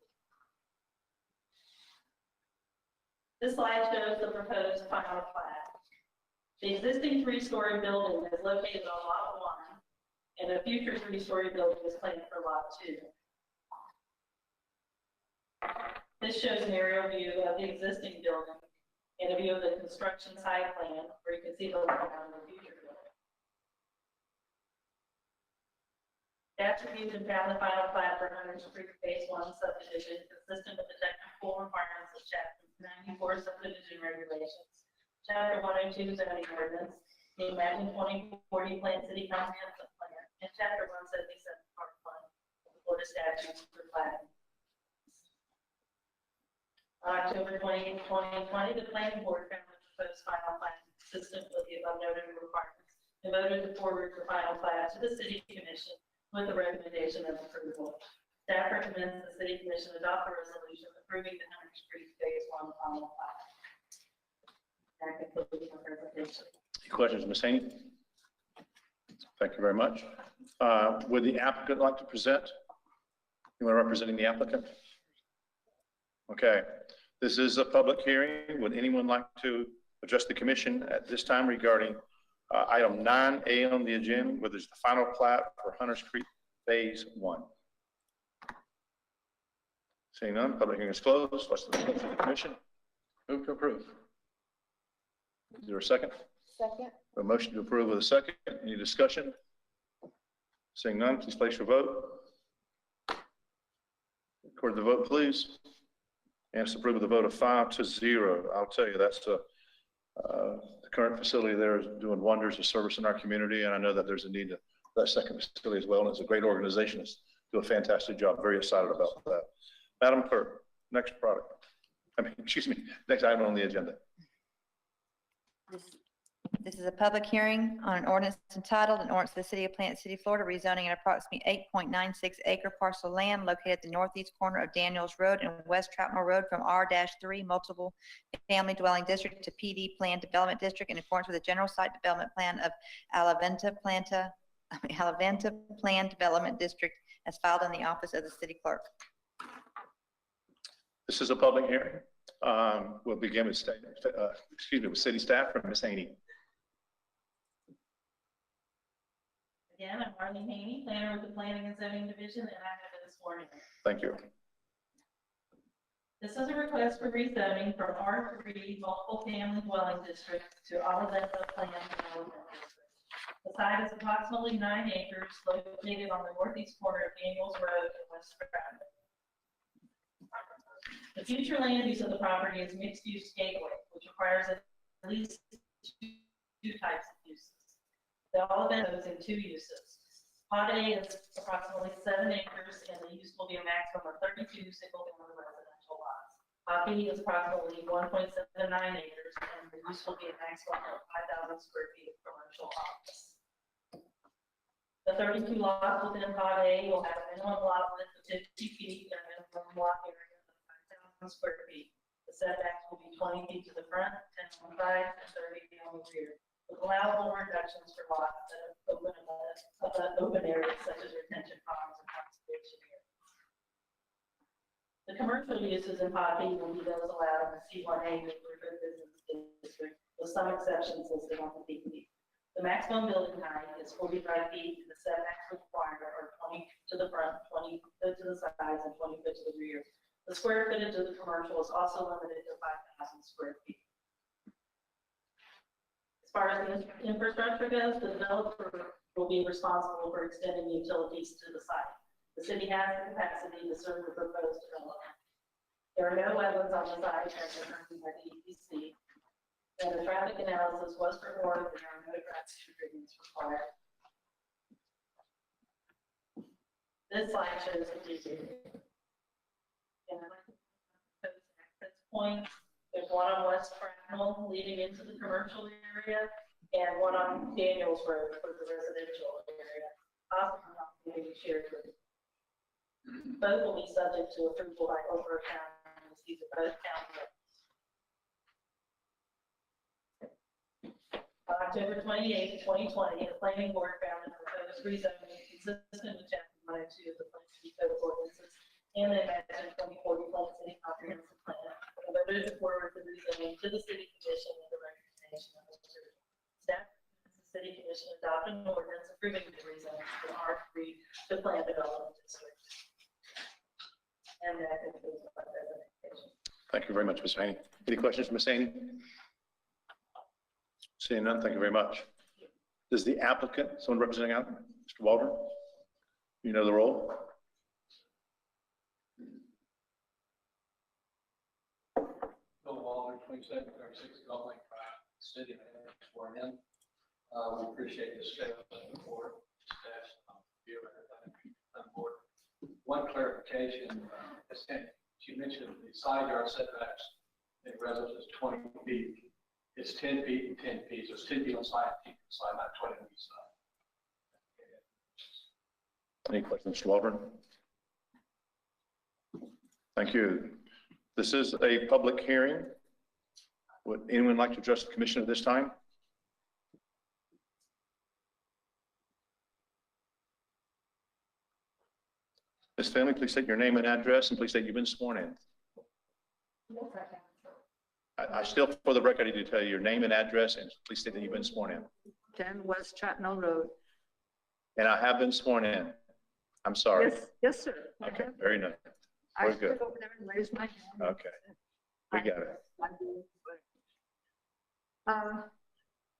This slide shows the proposed final plat. The existing 3-story building is located on Lot 1, and a future 3-story building is planned for Lot 2. This shows an aerial view of the existing building and a view of the construction site plan where you can see the layout of the future building. Staff reviewed and found the final plat for Hunters Creek Phase 1 subdivision consistent with the technical requirements of Chapter 94 subdivision regulations, Chapter 102 zoning ordinance, the Imagine 2040 Plant City Comprehensive Plan, and Chapter 177 Park Plan of the Florida statutes for planning. On October 28, 2020, the planning board found the proposed final plan consistent with the above noted requirements and voted to forward the final plat to the city commission with the recommendation of approval. Staff recommends the city commission adopt a resolution approving the Hunter Street Phase 1 final plat. That concludes my presentation. Any questions, Ms. Haney? Thank you very much. Would the applicant like to present? Anyone representing the applicant? Okay, this is a public hearing. Would anyone like to address the commission at this time regarding item 9A on the agenda, which is the final plat for Hunters Creek Phase 1? Seeing none, public hearing is closed. What's the pleasure of the commission? Move to approve. Is there a second? Second. A motion to approve with a second. Any discussion? Seeing none, please place your vote. Record the vote, please. And it's approved with a vote of 5-0. I'll tell you, that's the current facility there is doing wonders of service in our community, and I know that there's a need for that second facility as well, and it's a great organization. It's do a fantastic job. Very excited about that. Madam Clerk, next next item on the agenda. This is a public hearing on an ordinance entitled, an ordinance of the City of Plant City, Florida, rezoning an approximately 8.96 acre parcel of land located at the northeast corner of Daniels Road and West Troutmore Road from R-3 Multiple Family Dwelling District to PD Plan Development District in accordance with the General Site Development Plan of Alaventa Plan Development District as filed in the office of the city clerk. This is a public hearing. We'll begin with with city staff from Ms. Haney. Again, I'm Marlene Haney, planner with the Planning and Zoning Division, and I have been sworn in. Thank you. This is a request for rezoning from R3 Multiple Family Dwelling District to Alaventa Plan Development District. The site is approximately 9 acres located on the northeast corner of Daniels Road in West Troutmore. The future land use of the property is mixed-use gateway, which requires at least two types of uses. The Alaventa is in 2 uses. Pot A is approximately 7 acres, and the use will be a maximum of 32 single-family residential lots. Pot B is approximately 1.79 acres, and the use will be a maximum of 5,000 square feet of commercial office. The 32 lots within Pot A will have a minimum lot width of 50 feet and a minimum lot area of 5,000 square feet. The setbacks will be 20 feet to the front, 10 on the side, and 30 on the rear, with allowable reductions for lots that are open areas such as retention ponds and conservation areas. The commercial uses in Pot B will be those allowed in the C1A neighborhood business district, with some exceptions listed on the DP. The maximum building height is 45 feet, and the setbacks required are 20 to the front, 20 foot to the sides, and 20 foot to the rear. The square footage of the commercial is also limited to 5,000 square feet. As far as the infrastructure goes, the developer will be responsible for extending utilities to the site. The city has the capacity to serve the proposed development. There are no wetlands on the site as determined by the EPC, and the traffic analysis was performed, and there are no traffic improvements required. This slide shows the detail. And I'd like to propose access points. There's one on West Fratnell leading into the commercial area, and one on Daniels Road for the residential area. Possibly not being shared with. Both will be subject to approval by Oprah County. These are both county roads. On October 28, 2020, the planning board found that the proposed rezoning is consistent with chapter 102 of the Plan City Code of Ordinances and the Imagine 2040 Plan City Comprehensive Plan, and voted to forward the rezoning to the city commission with the recommendation of the staff. The city commission adopted an ordinance approving the rezoning from R3 to Plan Development District. And that concludes my presentation. Thank you very much, Ms. Haney. Any questions, Ms. Haney? Seeing none, thank you very much. Does the applicant, someone representing applicant, Mr. Waldron? You know the role? Bill Waldron, 2736 Gulf Lake Drive, City Manager, sworn in. We appreciate the staff support, staff view on board. One clarification, you mentioned the side yard setbacks in residence is 20 feet. It's 10 feet and 10 feet, so it's 10 feet on side, 10 feet on side, not 20 on each side. Any questions, Mr. Waldron? Thank you. This is a public hearing. Would anyone like to address the commission at this time? Ms. Finley, please state your name and address, and please state you've been sworn in. I still, for the record, I need to tell you your name and address, and please state that you've been sworn in. 10 West Chatnell Road. And I have been sworn in. I'm sorry. Yes, sir. Okay, very nice. I We're stood good. over there and raised my hand. Okay, we got it.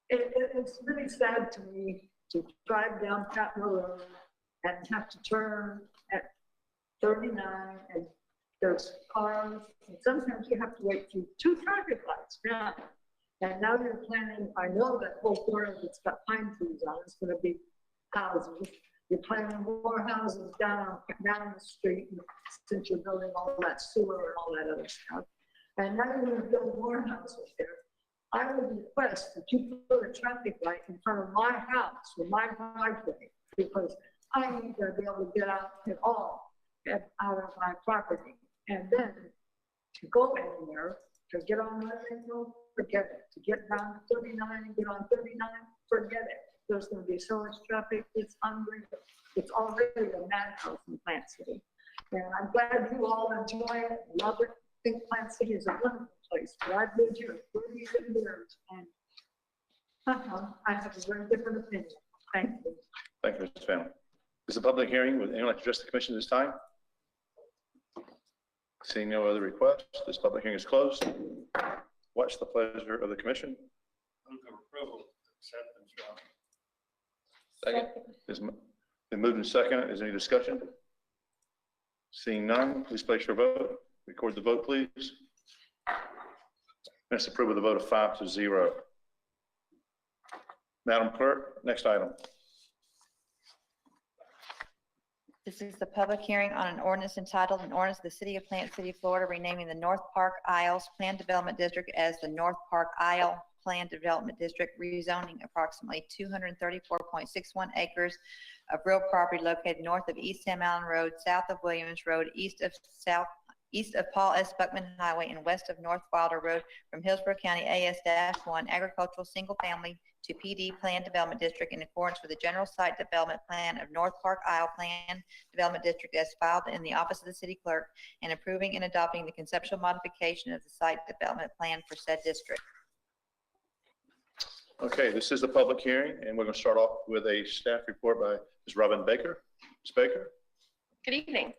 It's really sad to me to drive down Patna Road and have to turn at 39 and there's cars. And sometimes you have to wait through 2 traffic lights now. And now you're planning, I know that whole corner that's got pine trees on, it's gonna be houses. You're planning more houses down the street since you're building all that sewer and all that other stuff. And now you're gonna build more houses there. I would request that you put a traffic light in front of my house or my driveway, because I ain't gonna be able to get out at all, out of my property. And then to go anywhere, to get on my road, forget it. To get down to 39 and get on 39, forget it. There's gonna be so much traffic, it's unreal. It's already a madhouse in Plant City. And I'm glad you all enjoy it, love it. I think Plant City is a wonderful place, but I've lived here 30 years and I have a very different opinion. Thank you. Thank you, Mr. Finley. This is a public hearing. Would anyone like to address the commission this time? Seeing no other requests, this public hearing is closed. What's the pleasure of the commission? Move for approval, acceptance, Your Honor. Second. Is been moved and second. Is there any discussion? Seeing none, please place your vote. Record the vote, please. That's approved with a vote of 5-0. Madam Clerk, next item. This is the public hearing on an ordinance entitled, an ordinance of the City of Plant City, Florida, renaming the North Park Isles Planned Development District as the North Park Isle Planned Development District, rezoning approximately 234.61 acres of real property located north of East Sam Allen Road, south of Williams Road, east of Paul S. Buckman Highway, and west of North Wilder Road from Hillsborough County AS-1 Agricultural Single Family to PD Planned Development District in accordance with the General Site Development Plan of North Park Isle Planned Development District as filed in the Office of the City Clerk, and approving and adopting the conceptual modification of the Site Development Plan for said district. Okay, this is the public hearing, and we're going to start off with a staff report by Ms. Robin Baker. Ms. Baker? Good evening.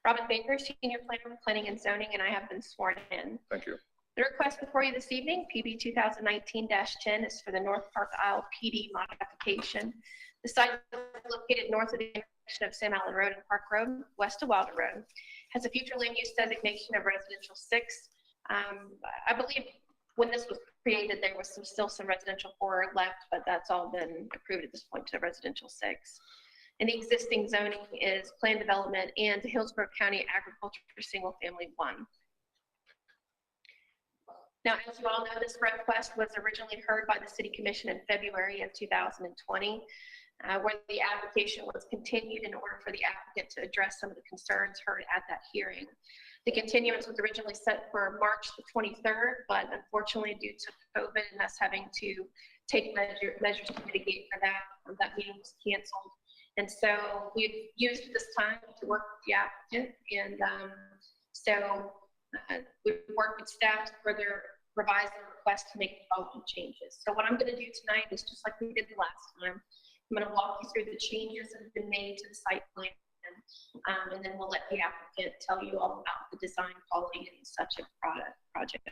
Robin Baker, Senior Planner, Planning and Zoning, and I have been sworn in. Thank you. The request before you this evening, PB 2019-10, is for the North Park Isle PD modification. The site is located north of the intersection of Sam Allen Road and Park Road, west of Wilder Road. Has a future land use designation of residential 6. I believe when this was created, there was still some residential 4 left, but that's all been approved at this point to residential 6. And the existing zoning is planned development and Hillsborough County Agriculture Single Family 1. Now, as you all know, this request was originally heard by the City Commission in February of 2020, where the application was continued in order for the applicant to address some of the concerns heard at that hearing. The continuance was originally set for March the 23rd, but unfortunately due to COVID and us having to take measures to mitigate for that, that meeting was canceled. And so we've used this time to work with the applicant, and we've worked with staff to further revise the request to make development changes. So what I'm going to do tonight is just like we did the last time. I'm going to walk you through the changes that have been made to the site plan, and then we'll let the applicant tell you all about the design quality and such of project.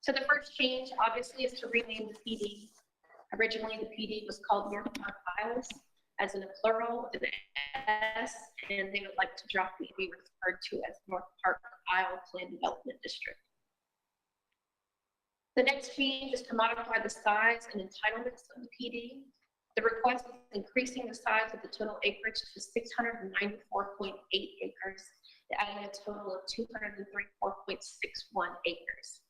So the first change, obviously, is to rename the PD. Originally, the PD was called North Park Isles, as in a plural, with an S, and they would like to drop the be referred to as North Park Isle Planned Development District. The next change is to modify the size and entitlements of the PD. The request is increasing the size of the total acreage to 694.8 acres, adding a total of 234.61 acres.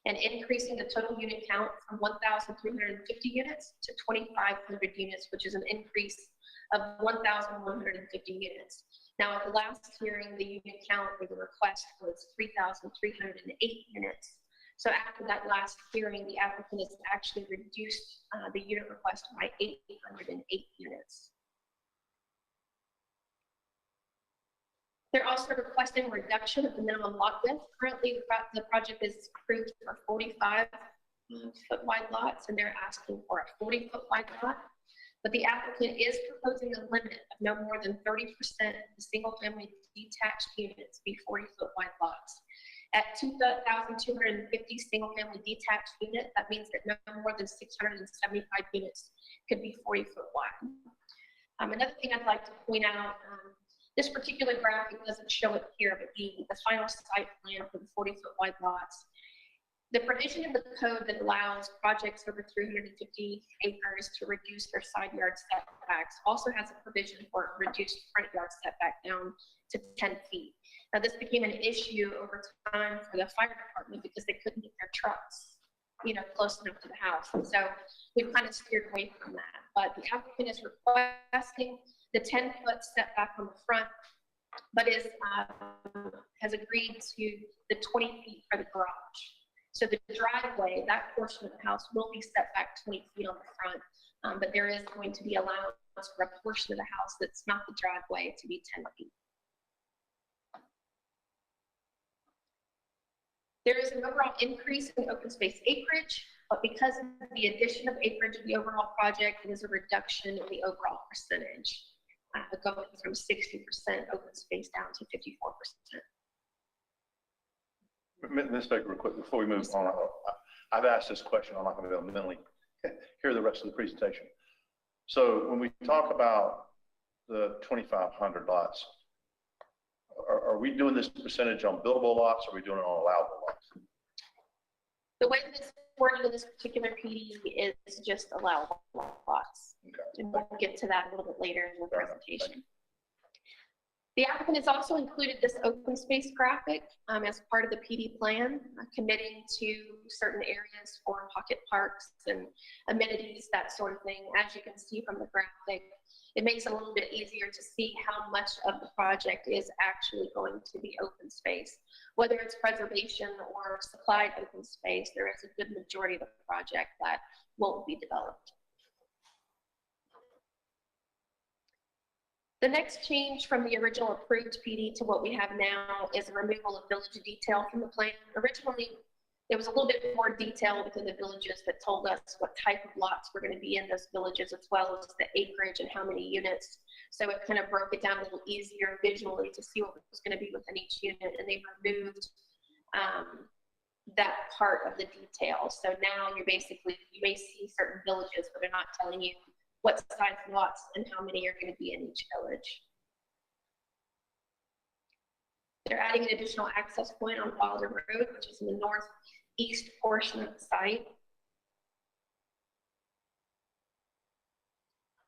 and increasing the total unit count from 1,350 units to 2,500 units, which is an increase of 1,150 units. Now, at the last hearing, the unit count for the request was 3,308 units. So after that last hearing, the applicant has actually reduced the unit request by 808 units. They're also requesting a reduction of the minimum lot width. Currently, the project is approved for 45-foot wide lots, and they're asking for a 40-foot wide lot. But the applicant is proposing a limit of no more than 30% of the single-family detached units be 40-foot wide lots. At 2,250 single-family detached unit, that means that no more than 675 units could be 40-foot wide. Another thing I'd like to point out, this particular graphic doesn't show it here, but the final site plan for the 40-foot wide lots. The provision in the code that allows projects over 350 acres to reduce their side yard setbacks also has a provision for reduced front yard setback down to 10 feet. Now, this became an issue over time for the fire department because they couldn't get their trucks, close enough to the house. And so we've kind of steered away from that. But the applicant is requesting the 10-foot setback on the front, but has agreed to the 20 feet for the garage. So the driveway, that portion of the house will be set back 20 feet on the front, but there is going to be allowance for a portion of the house that's not the driveway to be 10 feet. There is an overall increase in open space acreage, but because of the addition of acreage in the overall project, it is a reduction in the overall percentage, going from 60% open space down to 54%. Ms. Baker, real quick, before we move on, I've asked this question, I'm not going to be able to mentally hear the rest of the presentation. So when we talk about the 2,500 lots, are we doing this percentage on buildable lots, or are we doing it on allowable lots? The way that it's worded in this particular PD is just allowable lots. Okay. And we'll get to that a little bit later in the presentation. The applicant has also included this open space graphic as part of the PD plan, committing to certain areas for pocket parks and amenities, that sort of thing. As you can see from the graphic, it makes it a little bit easier to see how much of the project is actually going to be open space. Whether it's preservation or supplied open space, there is a good majority of the project that won't be developed. The next change from the original approved PD to what we have now is a removal of village detail from the plan. Originally, there was a little bit more detail within the villages that told us what type of lots were going to be in those villages, as well as the acreage and how many units. So it kind of broke it down a little easier visually to see what was going to be within each unit, and they removed that part of the detail. So now you may see certain villages, but they're not telling you what size lots and how many are going to be in each village. They're adding an additional access point on Wilder Road, which is in the northeast portion of the site.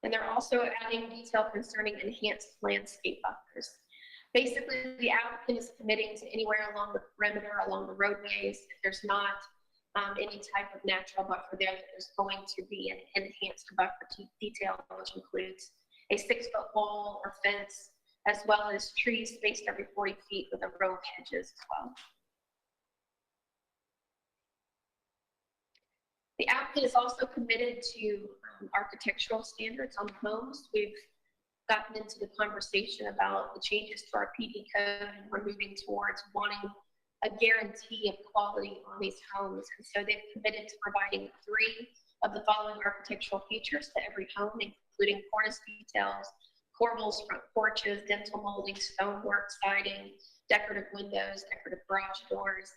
And they're also adding detail concerning enhanced landscape buffers. Basically, the applicant is committing to anywhere along the perimeter, along the roadways. If there's not any type of natural buffer there, that there's going to be an enhanced buffer detail, which includes a 6-foot wall or fence, as well as trees spaced every 40 feet with a row of hedges as well. The applicant is also committed to architectural standards on the homes. We've gotten into the conversation about the changes to our PD code, and we're moving towards wanting a guarantee of quality on these homes. And so they've committed to providing 3 of the following architectural features to every home, including cornice details, corbels, front porches, dental molding, stonework, siding, decorative windows, decorative garage doors.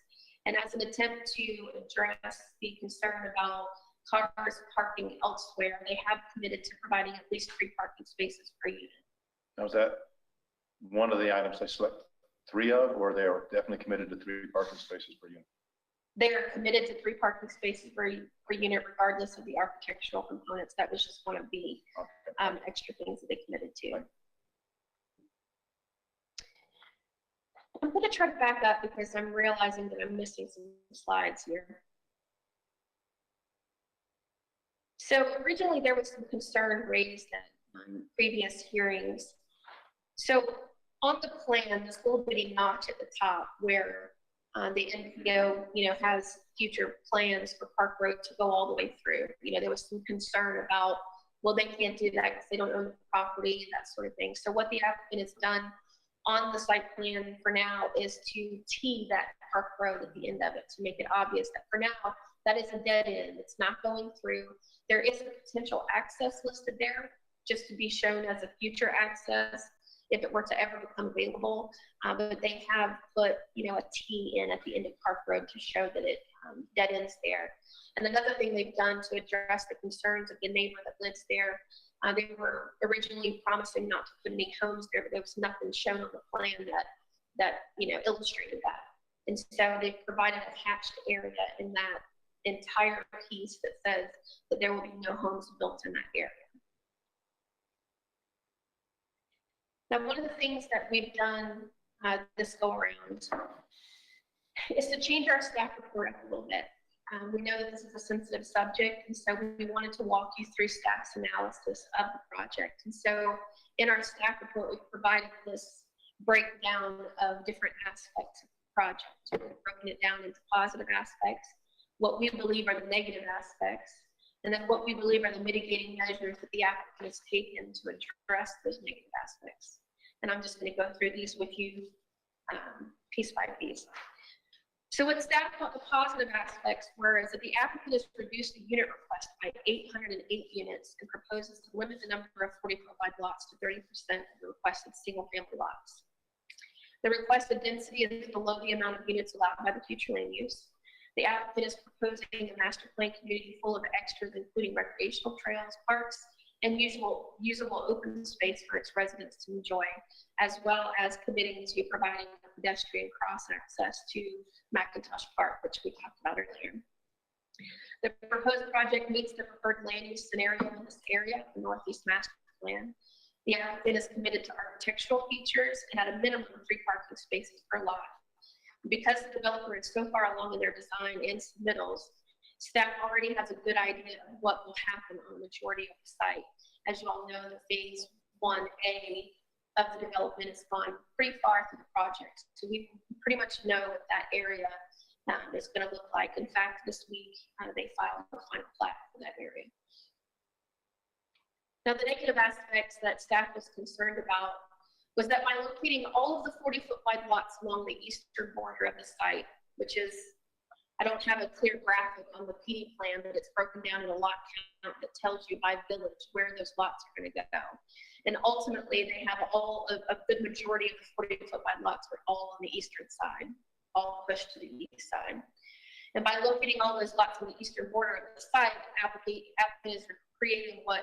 And as an attempt to address the concern about cars parking elsewhere, they have committed to providing at least 3 parking spaces per unit. Now, is that one of the items they select 3 of, or they are definitely committed to 3 parking spaces per unit? They are committed to 3 parking spaces per unit, regardless of the architectural components. That was just one of the extra things that they committed to. I'm going to try to back up because I'm realizing that I'm missing some slides here. So originally there was some concern raised at previous hearings. So on the plan, this little bitty notch at the top where the NPO, has future plans for Park Road to go all the way through. There was some concern about, well, they can't do that because they don't own the property and that sort of thing. So what the applicant has done on the site plan for now is to tee that Park Road at the end of it to make it obvious that for now, that is a dead end. It's not going through. There is a potential access listed there just to be shown as a future access if it were to ever become available. But they have put, a T in at the end of Park Road to show that it dead ends there. And another thing they've done to address the concerns of the neighbor that lives there, they were originally promising not to put any homes there, but there was nothing shown on the plan that illustrated that. And so they've provided a hatched area in that entire piece that says that there will be no homes built in that area. Now, one of the things that we've done this go around is to change our staff report up a little bit. We know that this is a sensitive subject, and so we wanted to walk you through staff's analysis of the project. And so in our staff report, we've provided this breakdown of different aspects of the project. We've broken it down into positive aspects, what we believe are the negative aspects, and then what we believe are the mitigating measures that the applicant has taken to address those negative aspects. And I'm just going to go through these with you piece by piece. So what staff thought the positive aspects were is that the applicant has reduced the unit request by 808 units and proposes to limit the number of 40-foot wide lots to 30% of the requested single-family lots. The requested density is below the amount of units allowed by the future land use. The applicant is proposing a master plan community full of extras, including recreational trails, parks, and usable open space for its residents to enjoy, as well as committing to providing pedestrian cross access to McIntosh Park, which we talked about earlier. The proposed project meets the preferred land use scenario in this area, the Northeast Master Plan. The applicant is committed to architectural features and at a minimum 3 parking spaces per lot. Because the developer is so far along in their design and submittals, staff already has a good idea of what will happen on the majority of the site. As you all know, the phase 1A of the development has gone pretty far through the project. So we pretty much know what that area is going to look like. In fact, this week they filed the final plat for that area. Now, the negative aspects that staff was concerned about was that by locating all of the 40-foot wide lots along the eastern border of the site, which is, I don't have a clear graphic on the PD plan, but it's broken down in a lot count that tells you by village where those lots are going to go. And ultimately, they have a good majority of the 40-foot wide lots are all on the eastern side, all pushed to the east side. And by locating all those lots on the eastern border of the site, the applicant is creating what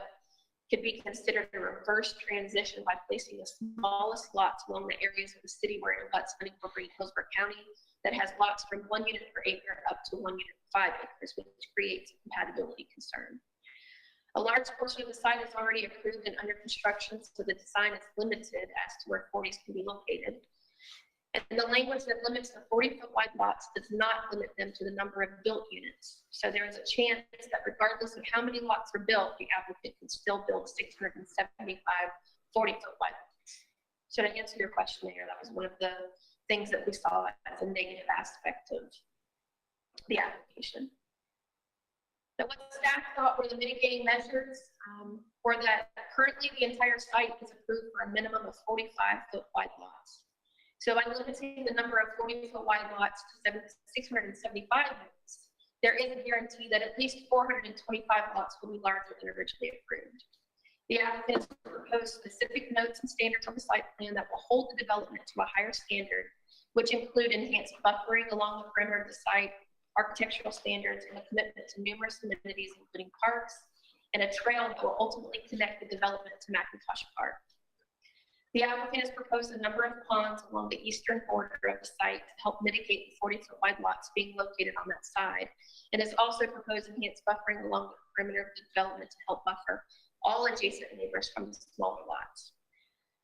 could be considered a reverse transition by placing the smallest lots along the areas of the city where it abuts unincorporated Hillsborough County that has lots from 1 unit per acre up to 1 unit per 5 acres, which creates a compatibility concern. A large portion of the site is already approved and under construction, so the design is limited as to where 40s can be located. And the language that limits the 40-foot wide lots does not limit them to the number of built units. So there is a chance that regardless of how many lots are built, the applicant can still build 675 40-foot wide lots. So to answer your question there, that was one of the things that we saw as a negative aspect of the application. Now, what staff thought were the mitigating measures were that currently the entire site is approved for a minimum of 45-foot wide lots. So by limiting the number of 40-foot wide lots to 675 units, there is a guarantee that at least 425 lots will be larger than originally approved. The applicant has proposed specific notes and standards on the site plan that will hold the development to a higher standard, which include enhanced buffering along the perimeter of the site, architectural standards, and a commitment to numerous amenities, including parks, and a trail that will ultimately connect the development to McIntosh Park. The applicant has proposed a number of ponds along the eastern border of the site to help mitigate the 40-foot wide lots being located on that side, and has also proposed enhanced buffering along the perimeter of the development to help buffer all adjacent neighbors from the smaller lots.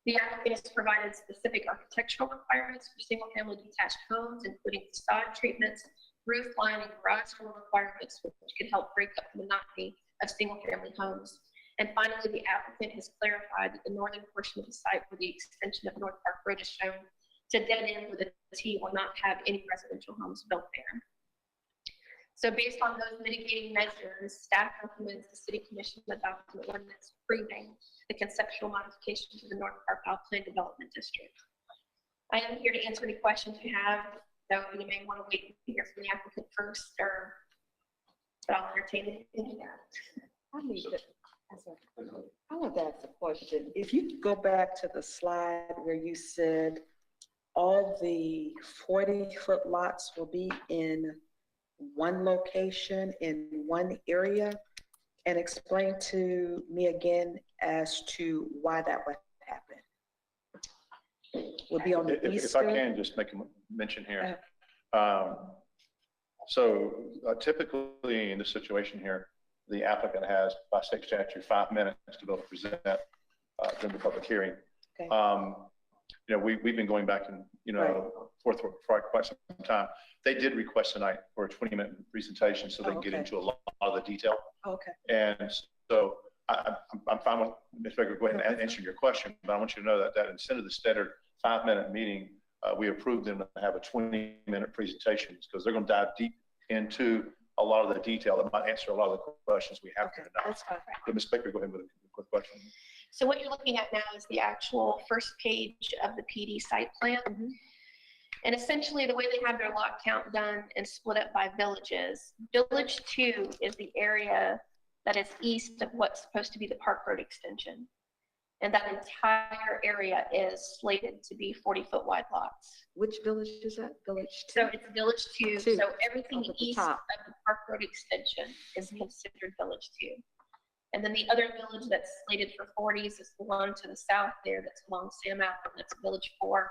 The applicant has provided specific architectural requirements for single-family detached homes, including facade treatments, roof line, and garage door requirements, which can help break up the monotony of single-family homes. And finally, the applicant has clarified that the northern portion of the site where the extension of North Park Road is shown to dead end with a T will not have any residential homes built there. So based on those mitigating measures, staff recommends the City Commission adopt an ordinance approving the conceptual modification to the North Park Isle Plan Development District. I am here to answer any questions you have, though you may want to wait to hear from the applicant first, but I'll entertain anything you have. I want to ask a question. If you could go back to the slide where you said all the 40-foot lots will be in one location, in one area, and explain to me again as to why that would happen. Will be on the If I can just make a mention here. Typically in this situation here, the applicant has by state statute 5 minutes to be able to present during the public hearing. Okay. We've been going back and, forth for quite some time. They did request tonight for a 20-minute presentation so they can get into a lot of the detail. Okay. And so I'm fine with Ms. Baker, go ahead and answer your question, but I want you to know that instead of the standard 5-minute meeting, we approved them to have a 20-minute presentation because they're going to dive deep into a lot of the detail that might answer a lot of the questions we have here tonight. That's fine. But Ms. Baker, go ahead with a quick question. So what you're looking at now is the actual first page of the PD site plan. And essentially the way they have their lot count done and split up by villages, Village 2 is the area that is east of what's supposed to be the Park Road extension. And that entire area is slated to be 40-foot wide lots. Which village is that? Village 2? So it's Village 2. Two. So everything Up at the east top. of the Park Road extension is considered Village 2. And then the other village that's slated for 40s is the one to the south there that's along Sam Allen, that's Village 4.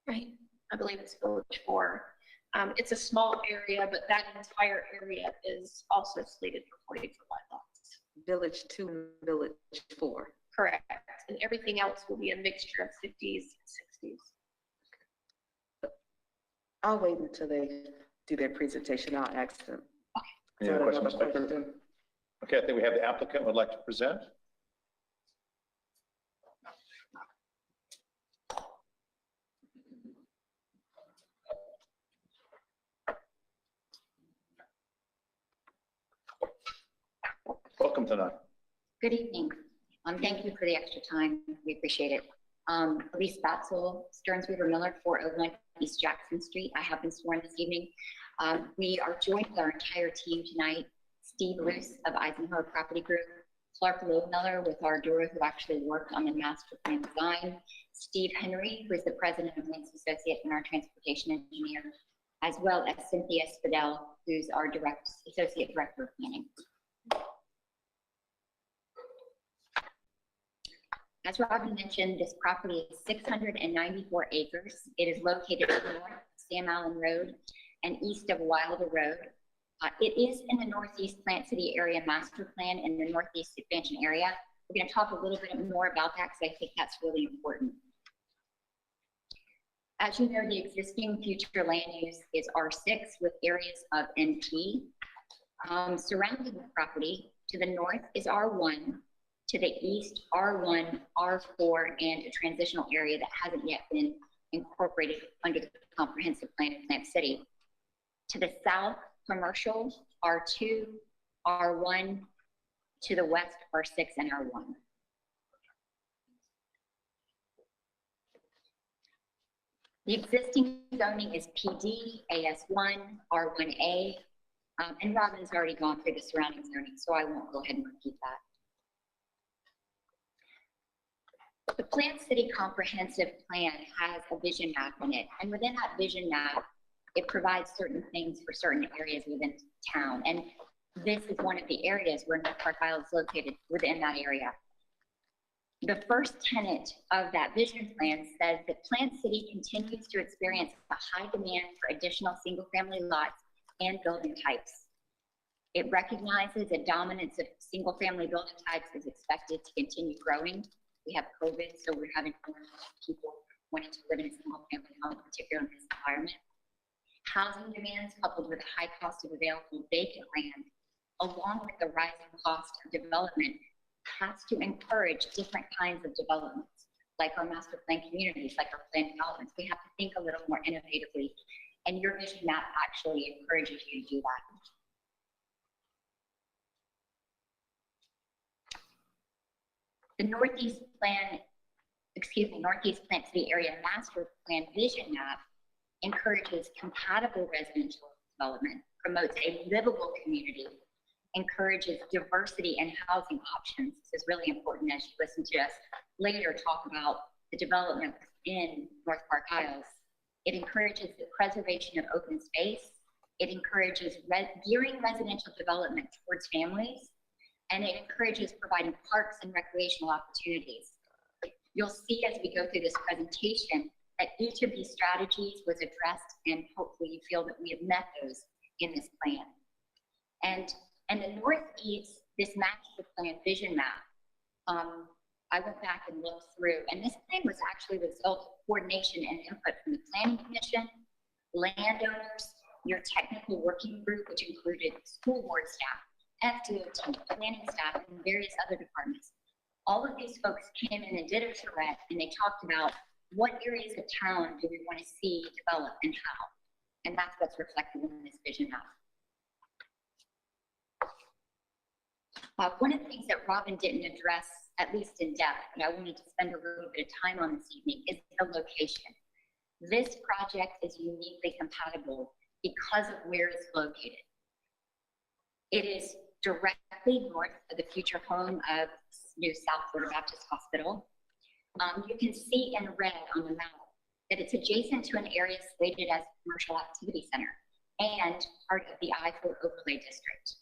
Right, I believe it's Village 4. It's a small area, but that entire area is also slated for 40-foot wide lots. Village 2 and Village 4. Correct. And everything else will be a mixture of 50s and 60s. I'll wait until they do their presentation. I'll ask them. Any other questions, Ms. Baker? Okay, I think we have the applicant would like to present. Welcome tonight. Good evening. Thank you for the extra time. We appreciate it. Elise Batzel, Stearns River Miller, 409 East Jackson Street. I have been sworn this evening. We are joined with our entire team tonight. Steve Luce of Eisenhower Property Group, Clark Lowe Miller with Ardura, who actually worked on the master plan design, Steve Henry, who is the president of Links Associates and our transportation engineer, as well as Cynthia Spadell, who's our associate director of planning. As Robin mentioned, this property is 694 acres. It is located north of Sam Allen Road and east of Wilder Road. It is in the Northeast Plant City Area Master Plan in the Northeast Expansion Area. We're going to talk a little bit more about that because I think that's really important. As you know, the existing future land use is R6 with areas of NP. Surrounding the property, to the north is R1, to the east, R1, R4, and a transitional area that hasn't yet been incorporated under the comprehensive plan of Plant City. To the south, commercial, R2, R1, to the west, R6 and R1. The existing zoning is PD, AS1, R1A, and Robin's already gone through the surrounding zoning, so I won't go ahead and repeat that. The Plant City Comprehensive Plan has a vision map in it, and within that vision map, it provides certain things for certain areas within town. And this is one of the areas where North Park Isle is located within that area. The first tenet of that vision plan says that Plant City continues to experience a high demand for additional single-family lots and building types. It recognizes that dominance of single-family building types is expected to continue growing. We have COVID, so we're having more people wanting to live in a single-family home, particularly in this environment. Housing demands coupled with a high cost of available vacant land along with the rising cost of development, has to encourage different kinds of developments, like our master plan communities, like our planned developments. We have to think a little more innovatively, and your vision map actually encourages you to do that. The Northeast Plant City Area Master Plan Vision Map encourages compatible residential development, promotes a livable community, encourages diversity and housing options. This is really important as you listen to us later talk about the development in North Park Isles. It encourages the preservation of open space. It encourages gearing residential development towards families, and it encourages providing parks and recreational opportunities. You'll see as we go through this presentation that each of these strategies was addressed, and hopefully you feel that we have met those in this plan. And the Northeast, this master plan vision map, I went back and looked through, and this plan was actually the result of coordination and input from the Planning Commission, landowners, your technical working group, which included school board staff, FDOT, planning staff, and various other departments. All of these folks came in and did a charrette, and they talked about what areas of town do we want to see develop and how. And that's what's reflected in this vision map. One of the things that Robin didn't address, at least in depth, but I wanted to spend a little bit of time on this evening, is the location. This project is uniquely compatible because of where it's located. It is directly north of the future home of new South Florida Baptist Hospital. You can see in red on the map that it's adjacent to an area slated as a commercial activity center and part of the I-4 overlay district.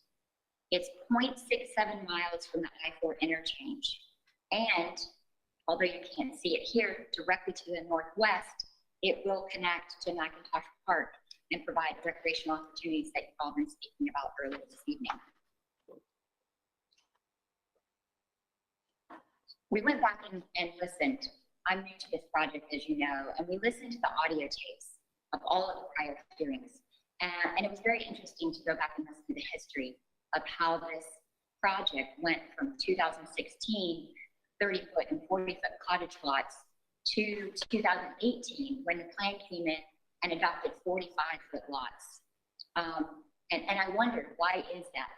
It's 0.67 miles from the I-4 interchange. And although you can't see it here, directly to the northwest, it will connect to McIntosh Park and provide recreational opportunities that you've all been speaking about earlier this evening. We went back and listened. I'm new to this project, as you know, and we listened to the audio tapes of all of the prior hearings. And it was very interesting to go back and listen to the history of how this project went from 2016, 30-foot and 40-foot cottage lots, to 2018, when the plan came in and adopted 45-foot lots. And I wondered, why is that?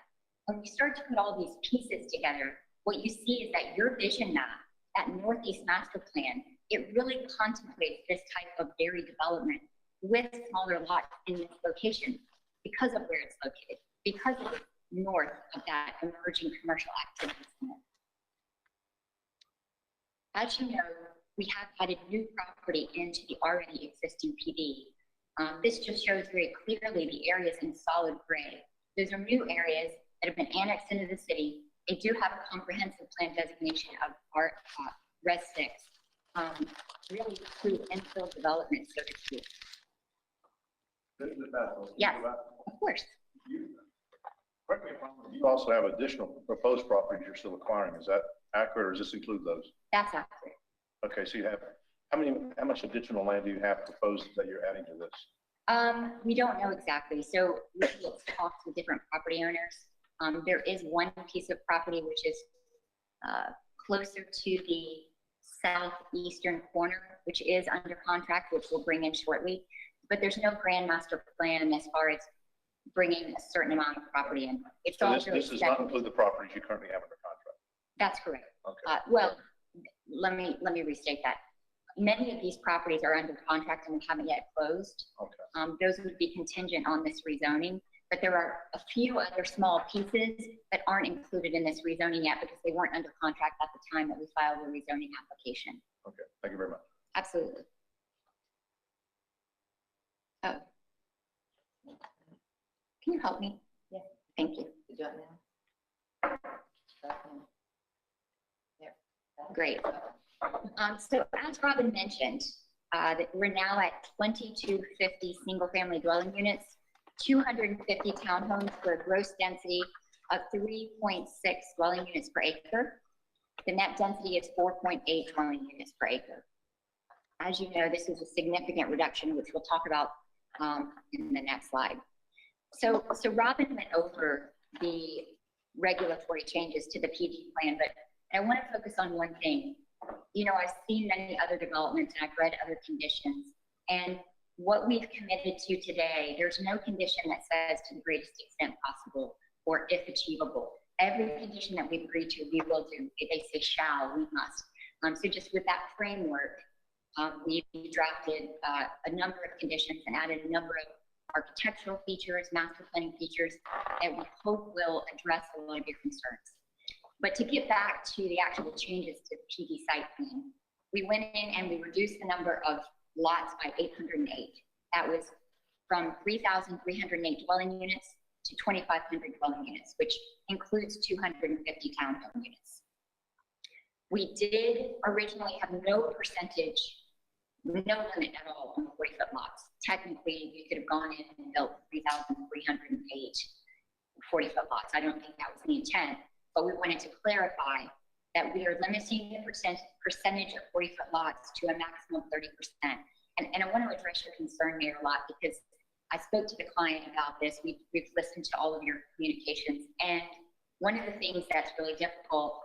When we start to put all these pieces together, what you see is that your vision map, that Northeast Master Plan, it really contemplates this type of dairy development with smaller lots in this location because of where it's located, because it's north of that emerging commercial activity center. As you know, we have added new property into the already existing PD. This just shows very clearly the areas in solid gray. Those are new areas that have been annexed into the city. They do have a comprehensive plan designation of Res 6, really true infill development, so to speak. Yes, of course. Correct me if I'm wrong, you also have additional proposed properties you're still acquiring. Is that accurate, or does this include those? That's accurate. Okay, so you have, how much additional land do you have proposed that you're adding to this? We don't know exactly. So let's talk to different property owners. There is one piece of property which is closer to the southeastern corner, which is under contract, which we'll bring in shortly. But there's no grand master plan as far as bringing a certain amount of property in. It's So all this really does not include the properties you currently have under contract? That's correct. Okay. Well, let me restate that. Many of these properties are under contract and haven't yet closed. Okay. Those would be contingent on this rezoning, but there are a few other small pieces that aren't included in this rezoning yet because they weren't under contract at the time that we filed the rezoning application. Okay, thank you very much. Absolutely. Oh. Can you help me? Yeah. Thank you. You do it now. There. Great. So as Robin mentioned, that we're now at 2250 single-family dwelling units, 250 townhomes for a gross density of 3.6 dwelling units per acre. The net density is 4.8 dwelling units per acre. As you know, this is a significant reduction, which we'll talk about in the next slide. So Robin went over the regulatory changes to the PD plan, but I want to focus on one thing. You know, I've seen many other developments and I've read other conditions, and what we've committed to today, there's no condition that says to the greatest extent possible or if achievable. Every condition that we've agreed to, we will do. If they say shall, we must. So just with that framework, we drafted a number of conditions and added a number of architectural features, master planning features that we hope will address a lot of your concerns. But to get back to the actual changes to the PD site plan, we went in and we reduced the number of lots by 808. That was from 3,308 dwelling units to 2,500 dwelling units, which includes 250 townhome units. We did originally have no percentage, no limit at all on 40-foot lots. Technically, you could have gone in and built 3,308 40-foot lots. I don't think that was the intent, but we wanted to clarify that we are limiting the percentage of 40-foot lots to a maximum of 30%. And I want to address your concern, Mayor, a lot, because I spoke to the client about this. We've listened to all of your communications. And one of the things that's really difficult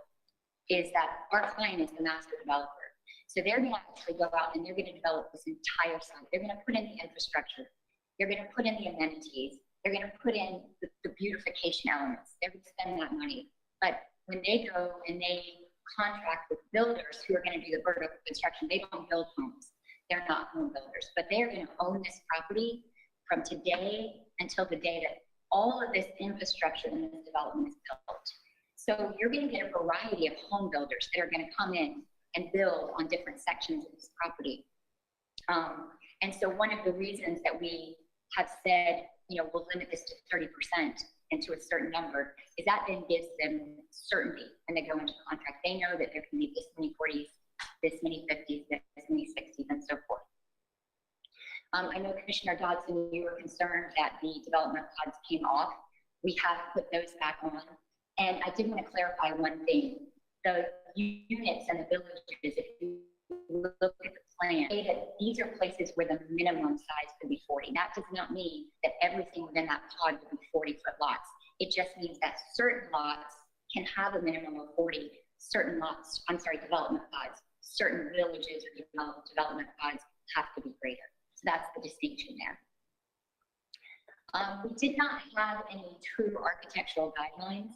is that our client is the master developer. So they're going to actually go out and they're going to develop this entire site. They're going to put in the infrastructure. They're going to put in the amenities. They're going to put in the beautification elements. They're going to spend that money. But when they go and they contract with builders who are going to do the vertical construction, they don't build homes. They're not home builders, but they're going to own this property from today until the day that all of this infrastructure in this development is built. So you're going to get a variety of home builders that are going to come in and build on different sections of this property. And so one of the reasons that we have said, you know, we'll limit this to 30% and to a certain number is that then gives them certainty when they go into contract. They know that there can be this many 40s, this many 50s, this many 60s, and so forth. I know Commissioner Dodson, you were concerned that the development pods came off. We have put those back on. And I did want to clarify one thing. The units and the villages, if you look at the plan, say that these are places where the minimum size could be 40. That does not mean that everything within that pod will be 40-foot lots. It just means that certain lots can have a minimum of 40, certain lots, development pods, certain villages or development pods have to be greater. So that's the distinction there. We did not have any true architectural guidelines,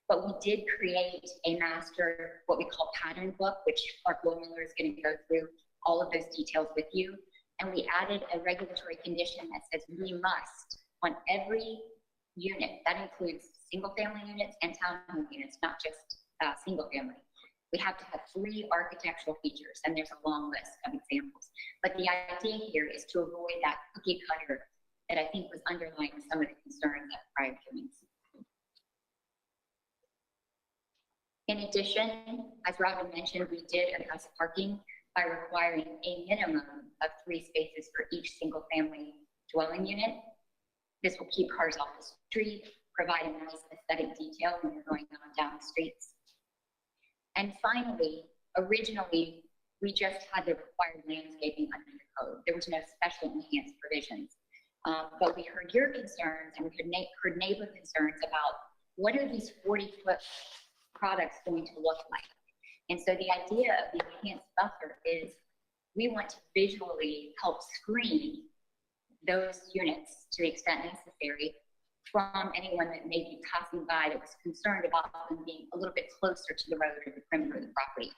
but we did create a master, what we call pattern book, which Clark Miller is going to go through all of those details with you. And we added a regulatory condition that says we must, on every unit, that includes single family units and townhome units, not just single family. We have to have 3 architectural features, and there's a long list of examples. But the idea here is to avoid that cookie cutter that I think was underlying some of the concerns at prior hearings. In addition, as Robin mentioned, we did address parking by requiring a minimum of 3 spaces for each single family dwelling unit. This will keep cars off the street, provide a nice aesthetic detail when you're going on down the streets. And finally, originally, we just had the required landscaping under the code. There was no special enhanced provisions. But we heard your concerns and we heard neighbor concerns about what are these 40-foot products going to look like. And so the idea of the enhanced buffer is we want to visually help screen those units to the extent necessary from anyone that may be passing by that was concerned about them being a little bit closer to the road or the perimeter of the property.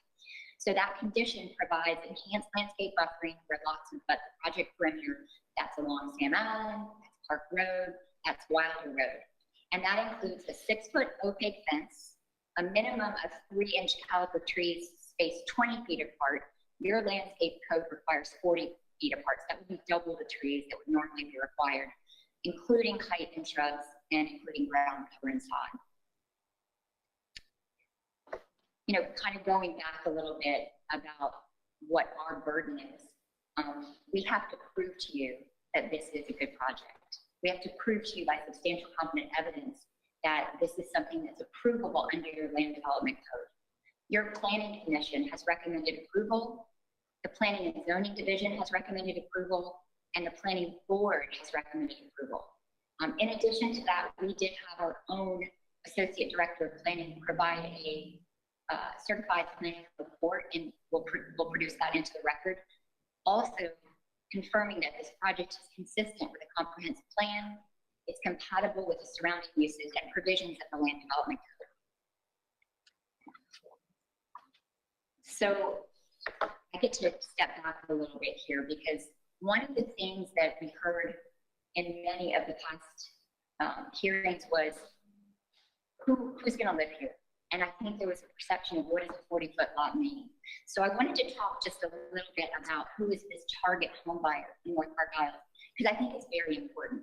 So that condition provides enhanced landscape buffering for lots of the project perimeter. That's along Sam Allen, that's Park Road, that's Wilder Road. And that includes a 6-foot opaque fence, a minimum of 3-inch caliber trees spaced 20 feet apart. Your landscape code requires 40 feet apart. So that would be double the trees that would normally be required, including height and shrubs and including ground cover inside. You know, kind of going back a little bit about what our burden is, we have to prove to you that this is a good project. We have to prove to you by substantial competent evidence that this is something that's approvable under your land development code. Your planning commission has recommended approval, the planning and zoning division has recommended approval, and the planning board has recommended approval. In addition to that, we did have our own Associate Director of Planning provide a certified planning report, and we'll produce that into the record. Also confirming that this project is consistent with a comprehensive plan, it's compatible with the surrounding uses and provisions of the Land Development Code. So I get to step back a little bit here, because one of the things that we heard in many of the past hearings was who's going to live here? And I think there was a perception of what does a 40-foot lot mean? So I wanted to talk just a little bit about who is this target home buyer in North Park Island, because I think it's very important.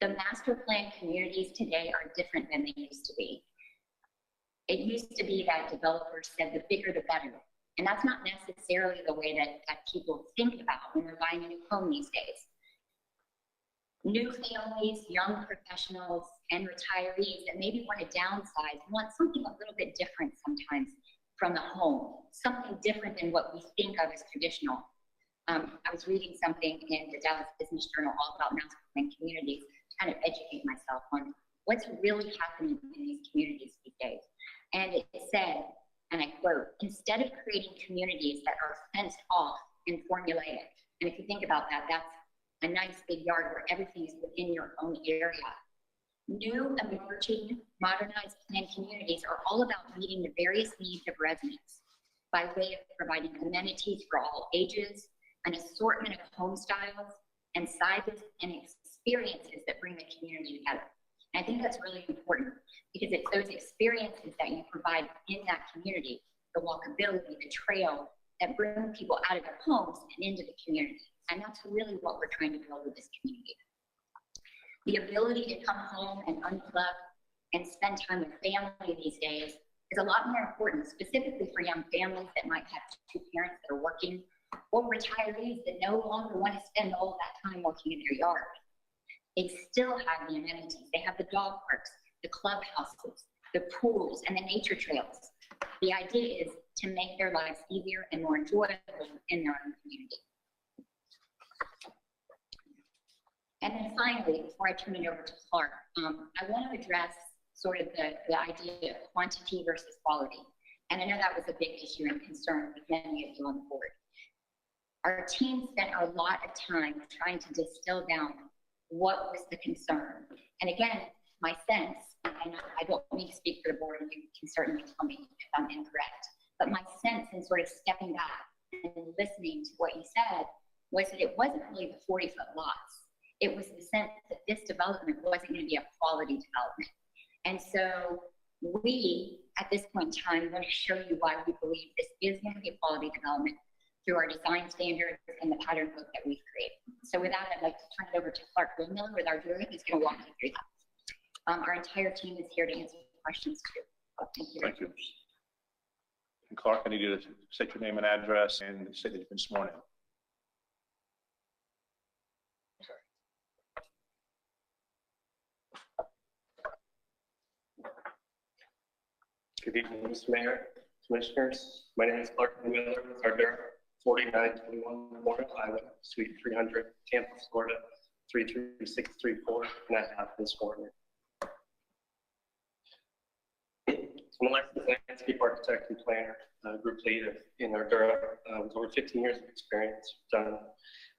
The master plan communities today are different than they used to be. It used to be that developers said the bigger the better. And that's not necessarily the way that people think about when they're buying a new home these days. New families, young professionals, and retirees that maybe want to downsize want something a little bit different sometimes from the home, something different than what we think of as traditional. I was reading something in the Dallas Business Journal all about master plan communities to kind of educate myself on what's really happening in these communities these days. And it said, and I quote, instead of creating communities that are fenced off and formulaic, and if you think about that, that's a nice big yard where everything is within your own area. New, emerging, modernized planned communities are all about meeting the various needs of residents by way of providing amenities for all ages, an assortment of home styles and sizes and experiences that bring the community together. And I think that's really important, because it's those experiences that you provide in that community, the walkability, the trail, that bring people out of their homes and into the community. And that's really what we're trying to build with this community. The ability to come home and unplug and spend time with family these days is a lot more important, specifically for young families that might have two parents that are working, or retirees that no longer want to spend all of that time working in their yard. They still have the amenities. They have the dog parks, the clubhouses, the pools, and the nature trails. The idea is to make their lives easier and more enjoyable in their own community. And then finally, before I turn it over to Clark, I want to address sort of the idea of quantity versus quality. And I know that was a big issue and concern with many of you on the board. Our team spent a lot of time trying to distill down what was the concern. And again, my sense, and I don't mean to speak for the board, and you can certainly tell me if I'm incorrect, but my sense in sort of stepping back and listening to what you said was that it wasn't really the 40-foot lots. It was the sense that this development wasn't going to be a quality development. And so we, at this point in time, want to show you why we believe this is going to be a quality development through our design standards and the pattern book that we've created. So with that, I'd like to turn it over to Clark Miller with our jury, who's going to walk you through that. Our entire team is here to answer questions too. Thank you. Thank you. And Clark, I need you to state your name and address and say that you've been sworn in. Good evening, Mr. Mayor, Commissioners. My name is Clark Miller with our DURA, 4921 Memorial Highway, Suite 300, Tampa, Florida, 33634, and I have been sworn in. I'm a licensed landscape architect and planner, group lead in our DURA, with over 15 years of experience. Done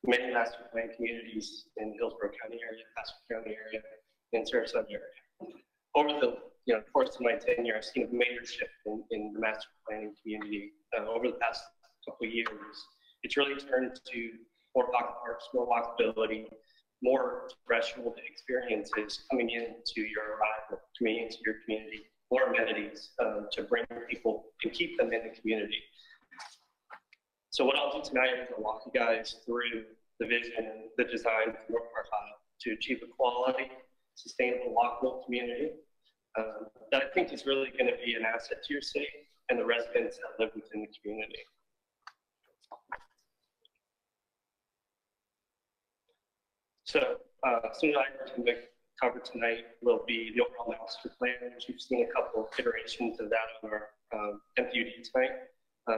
many master plan communities in the Hillsborough County area, Pasco County area, and Sarasota area. Over the course of my tenure, I've seen a major shift in the master planning community over the past couple of years. It's really turned to more pocket parks, more walkability, more threshold experiences coming into your arrival, coming into your community, more amenities to bring people and keep them in the community. So what I'll do tonight is I'll walk you guys through the vision and the design for North Park Island to achieve a quality, sustainable, walkable community that I think is really going to be an asset to your city and the residents that live within the community. So some of the items I'm going to cover tonight will be the overall master plan, which you've seen a couple of iterations of that on our MPUD tonight.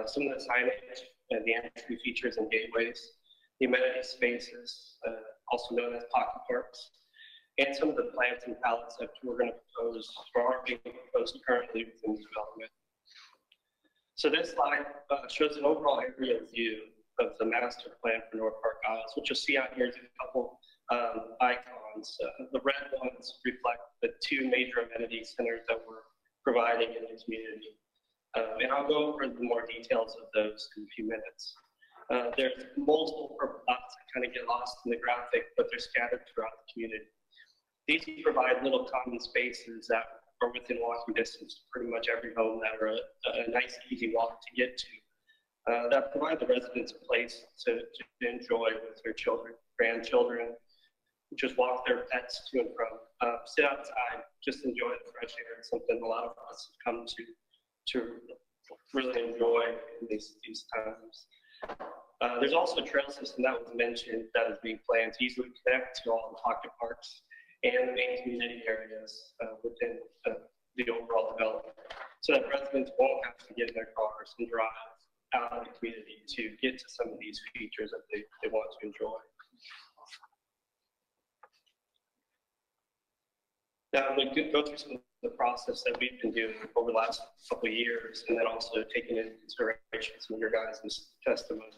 Some of the signage and the entry features and gateways, the amenity spaces, also known as pocket parks, and some of the plants and pallets that we're going to propose or are being proposed currently within development. So this slide shows an overall area view of the master plan for North Park Isles. What you'll see out here is a couple icons. The red ones reflect the two major amenity centers that we're providing in the community. And I'll go over the more details of those in a few minutes. There's multiple purple dots that kind of get lost in the graphic, but they're scattered throughout the community. These provide little common spaces that are within walking distance to pretty much every home that are a nice, easy walk to get to. That provide the residents a place to enjoy with their children, grandchildren, just walk their pets to and from, sit outside, just enjoy the fresh air. It's something a lot of us have come to really enjoy in these times. There's also a trail system that was mentioned that is being planned to easily connect to all the pocket parks and the main community areas within the overall development, so that residents won't have to get in their cars and drive out of the community to get to some of these features that they want to enjoy. Now, we could go through some of the process that we've been doing over the last couple of years, and then also taking into consideration some of your guys' testimony.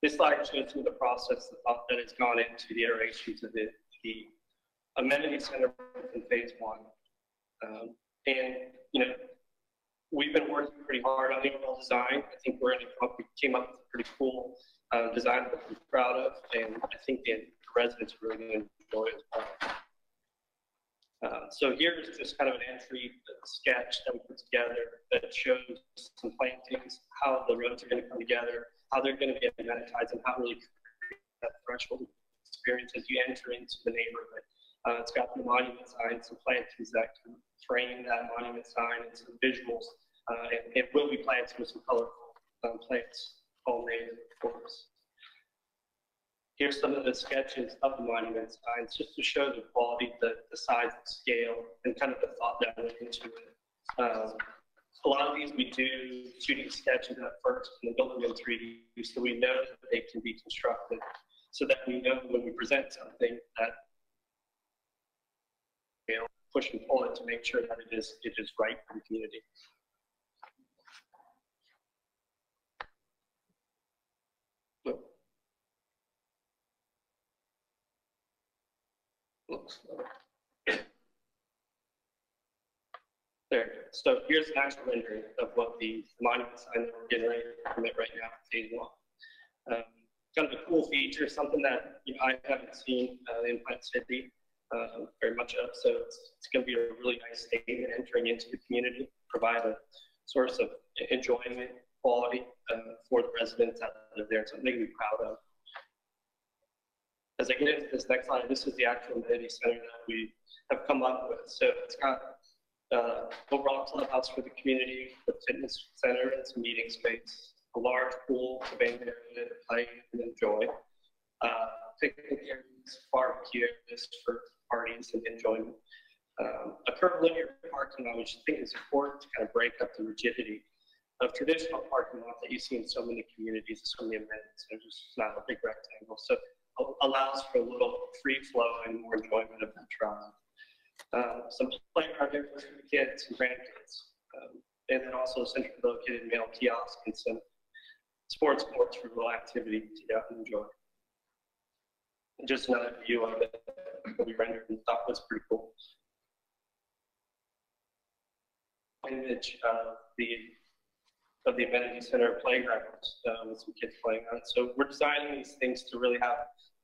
This slide shows some of the process that has gone into the iterations of the amenity center in phase one. And, you know, we've been working pretty hard on the overall design. I think we came up with a pretty cool design that we're proud of, and I think the residents are really going to enjoy it as well. So here's just kind of an entry sketch that we put together that shows some plantings, how the roads are going to come together, how they're going to be amenitized, and how really create that threshold experience as you enter into the neighborhood. It's got the monument sign, some plantings that can frame that monument sign and some visuals. And it will be planted with some colorful plants, homemade, of course. Here's some of the sketches of the monument signs, just to show the quality, the size, the scale, and kind of the thought that went into it. A lot of these we do shooting sketches at first and then building in 3D, so we know that they can be constructed, so that we know when we present something that push and pull it to make sure that it is right for the community. There. So here's an actual rendering of what the monument sign that we're getting ready to permit right now, phase one. Kind of a cool feature, something that I haven't seen in Plant City very much of. So it's going to be a really nice statement entering into the community, provide a source of enjoyment, quality for the residents that live there. Something to be proud of. As I get into this next slide, this is the actual amenity center that we have come up with. So it's got overall clubhouse for the community, the fitness center, and some meeting space, a large pool, a band area to play and enjoy, picnic areas, barbecue areas for parties and enjoyment, a curved linear parking lot, which I think is important to kind of break up the rigidity of traditional parking lot that you see in so many communities, so many amenities. There's just not a big rectangle. So allows for a little free flow and more enjoyment of that drive. Some playground here for the kids and grandkids. And then also a centrally located mail kiosk and some sports courts for little activity to get out and enjoy. And just another view of it that we rendered and thought was pretty cool. Image of the amenity center playgrounds with some kids playing on it. So we're designing these things to really have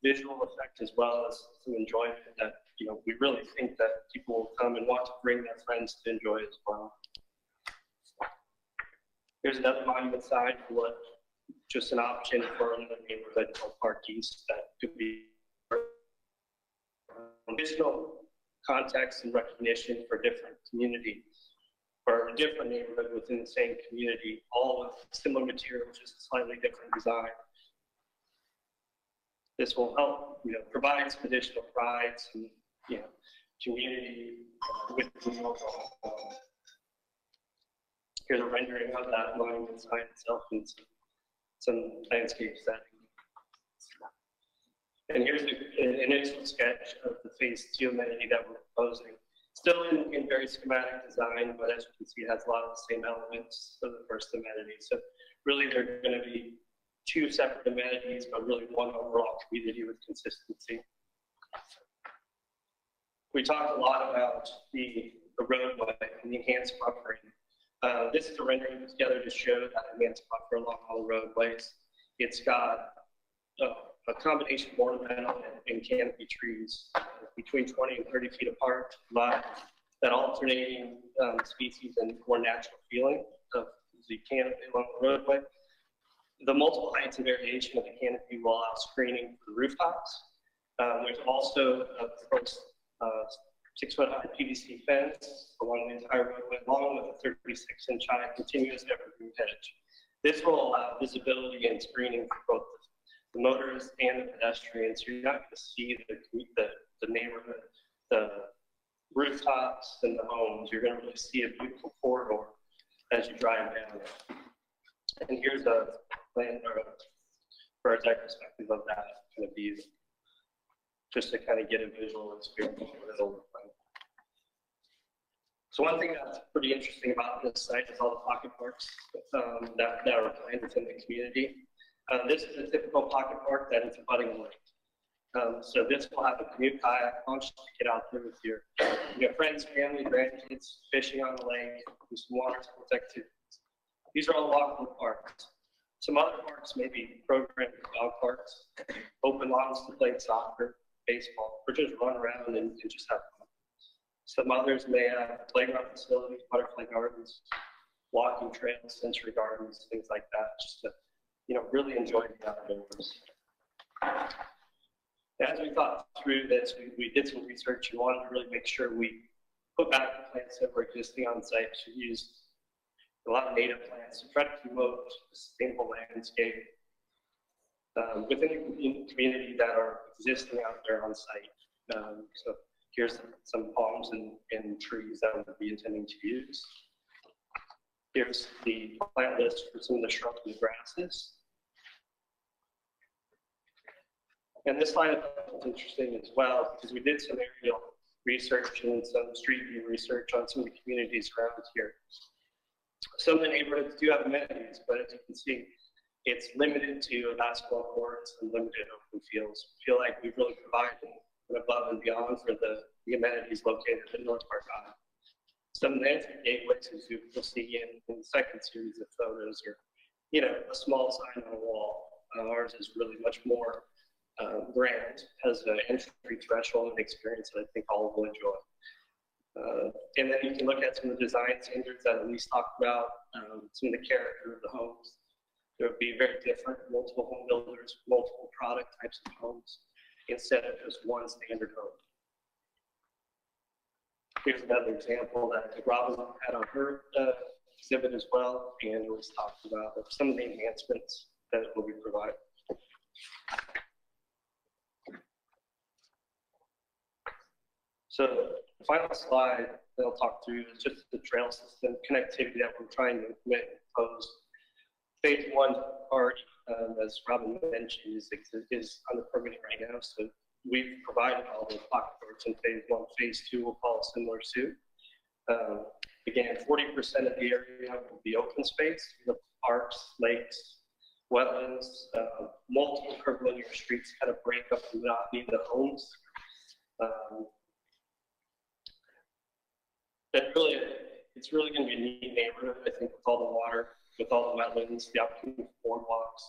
visual effect as well as some enjoyment that we really think that people will come and want to bring their friends to enjoy as well. Here's another monument sign for what just an option for another neighborhood called Park East that could be additional context and recognition for different communities or a different neighborhood within the same community, all with similar materials, just a slightly different design. This will help, provide some additional pride, some, community with the overall. Here's a rendering of that monument sign itself and some landscape setting. And here's an initial sketch of the phase 2 amenity that we're proposing. Still in very schematic design, but as you can see, it has a lot of the same elements of the first amenity. So really, they're going to be 2 separate amenities, but really one overall community with consistency. We talked a lot about the roadway and the enhanced buffering. This is a rendering together to show that enhanced buffer along all the roadways. It's got a combination of ornamental and canopy trees between 20 and 30 feet apart, but that alternating species and more natural feeling of the canopy along the roadway. The multiple heights and variation of the canopy will allow screening for the rooftops. There's also a proposed 6-foot high PVC fence along the entire roadway, along with a 36-inch high continuous evergreen hedge. This will allow visibility and screening for both the motorists and the pedestrians. So you're not going to see the neighborhood, the rooftops, and the homes. You're going to really see a beautiful corridor as you drive down it. And here's a plan or a bird's eye perspective of that kind of view, just to kind of get a visual experience of what it'll look like. So one thing that's pretty interesting about this site is all the pocket parks that are planned within the community. This is a typical pocket park that is abutting a lake. So this will have a Commute kayak launch to get out there with your friends, family, grandkids, fishing on the lake, do some water sports activities. These are all walkable parks. Some other parks may be programmed dog parks, open lawns to play soccer, baseball, or just run around and just have fun. Some others may have playground facilities, butterfly gardens, walking trails, sensory gardens, things like that, just to really enjoy the outdoors. As we thought through this, we did some research and wanted to really make sure we put back the plants that were existing on site. We used a lot of native plants to try to promote a sustainable landscape within the community that are existing out there on site. So here's some palms and trees that we'll be intending to use. Here's the plant list for some of the shrubs and grasses. And this slide is interesting as well because we did some aerial research and some street view research on some of the communities around here. Some of the neighborhoods do have amenities, but as you can see, it's limited to basketball courts and limited open fields. I feel like we've really provided an above and beyond for the amenities located in North Park Island. Some of the entry gateways, as you'll see in the second series of photos, are, a small sign on a wall. Ours is really much more grand, has an entry threshold and experience that I think all will enjoy. And then you can look at some of the design standards that Elise talked about, some of the character of the homes. There would be very different, multiple home builders, multiple product types of homes, instead of just one standard home. Here's another example that Robin had on her exhibit as well, and Elise talked about some of the enhancements that will be provided. So the final slide that I'll talk through is just the trail system connectivity that we're trying to implement and propose. Phase 1 part, as Robin mentioned, is on the permitting right now. So we've provided all the pocket parks in phase 1. Phase 2 will follow similar suit. Again, 40% of the area will be open space, parks, lakes, wetlands, multiple curvilinear streets kind of break up the monotony of the homes. It's really going to be a neat neighborhood, I think, with all the water, with all the wetlands, the opportunity for boardwalks